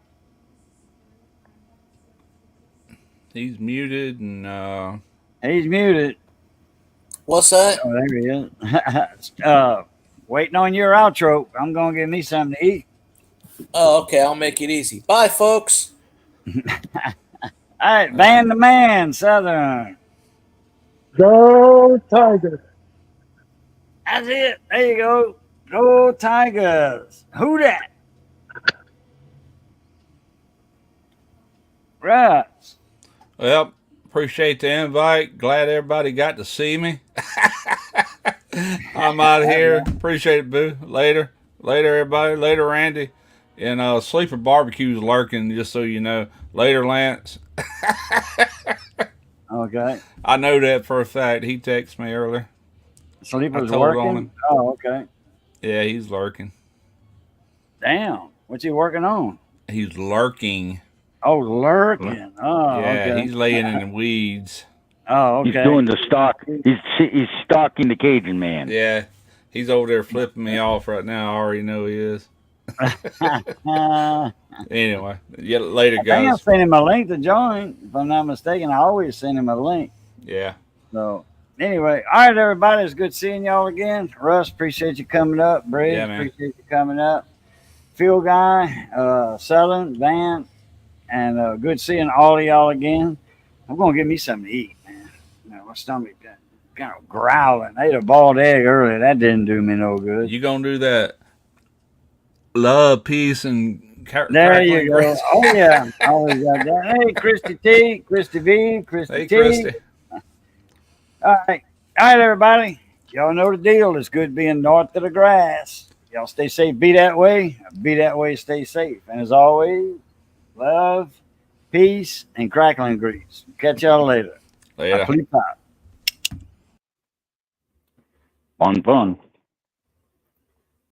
He's muted and He's muted. What's that? Oh, there he is. Waiting on your outro. I'm going to give me something to eat. Oh, okay. I'll make it easy. Bye, folks. All right, Van the Man, Southern. Go Tigers. That's it. There you go. Go Tigers. Who that? Right. well, appreciate the invite. Glad everybody got to see me. I'm out of here. Appreciate it, Boo. Later, everybody. Later, Randy. And Sleeper Barbecue's lurking, just so you know. Later, Lance. Okay. I know that for a fact. He texted me earlier. Sleeper's I told on working? him. Oh, okay. Yeah, he's lurking. Damn. What's he working on? He's lurking. Oh, lurking. Oh, Yeah, okay. he's laying in the weeds. Oh, okay. He's doing the stalk. He's stalking the Cajun man. Yeah, he's over there flipping me off right now. I already know he is. Anyway, yeah, later, I think I guys. sent him a link to join. If I'm not mistaken, I always send him a link. Yeah. So, anyway, all right, everybody. It's good seeing y'all again. Russ, appreciate you coming up. Bridge, Yeah, man. appreciate you coming up. Field guy, Southern, Van, and good seeing all of y'all again. I'm going to get me something to eat, man. My stomach kind of growling. I ate a boiled egg earlier. That didn't do me no good. You gonna do that? Love, peace, and There you go. Oh, yeah. Always got that. Hey, Christy T, Christy V, Christy Hey, T. Christy. All right, everybody. Y'all know the deal. It's good being north of the grass. Y'all stay safe. Be that way. Be that way. Stay safe. And as always, love, peace, and crackling grease. Catch y'all later. Later. Please pop. Fun.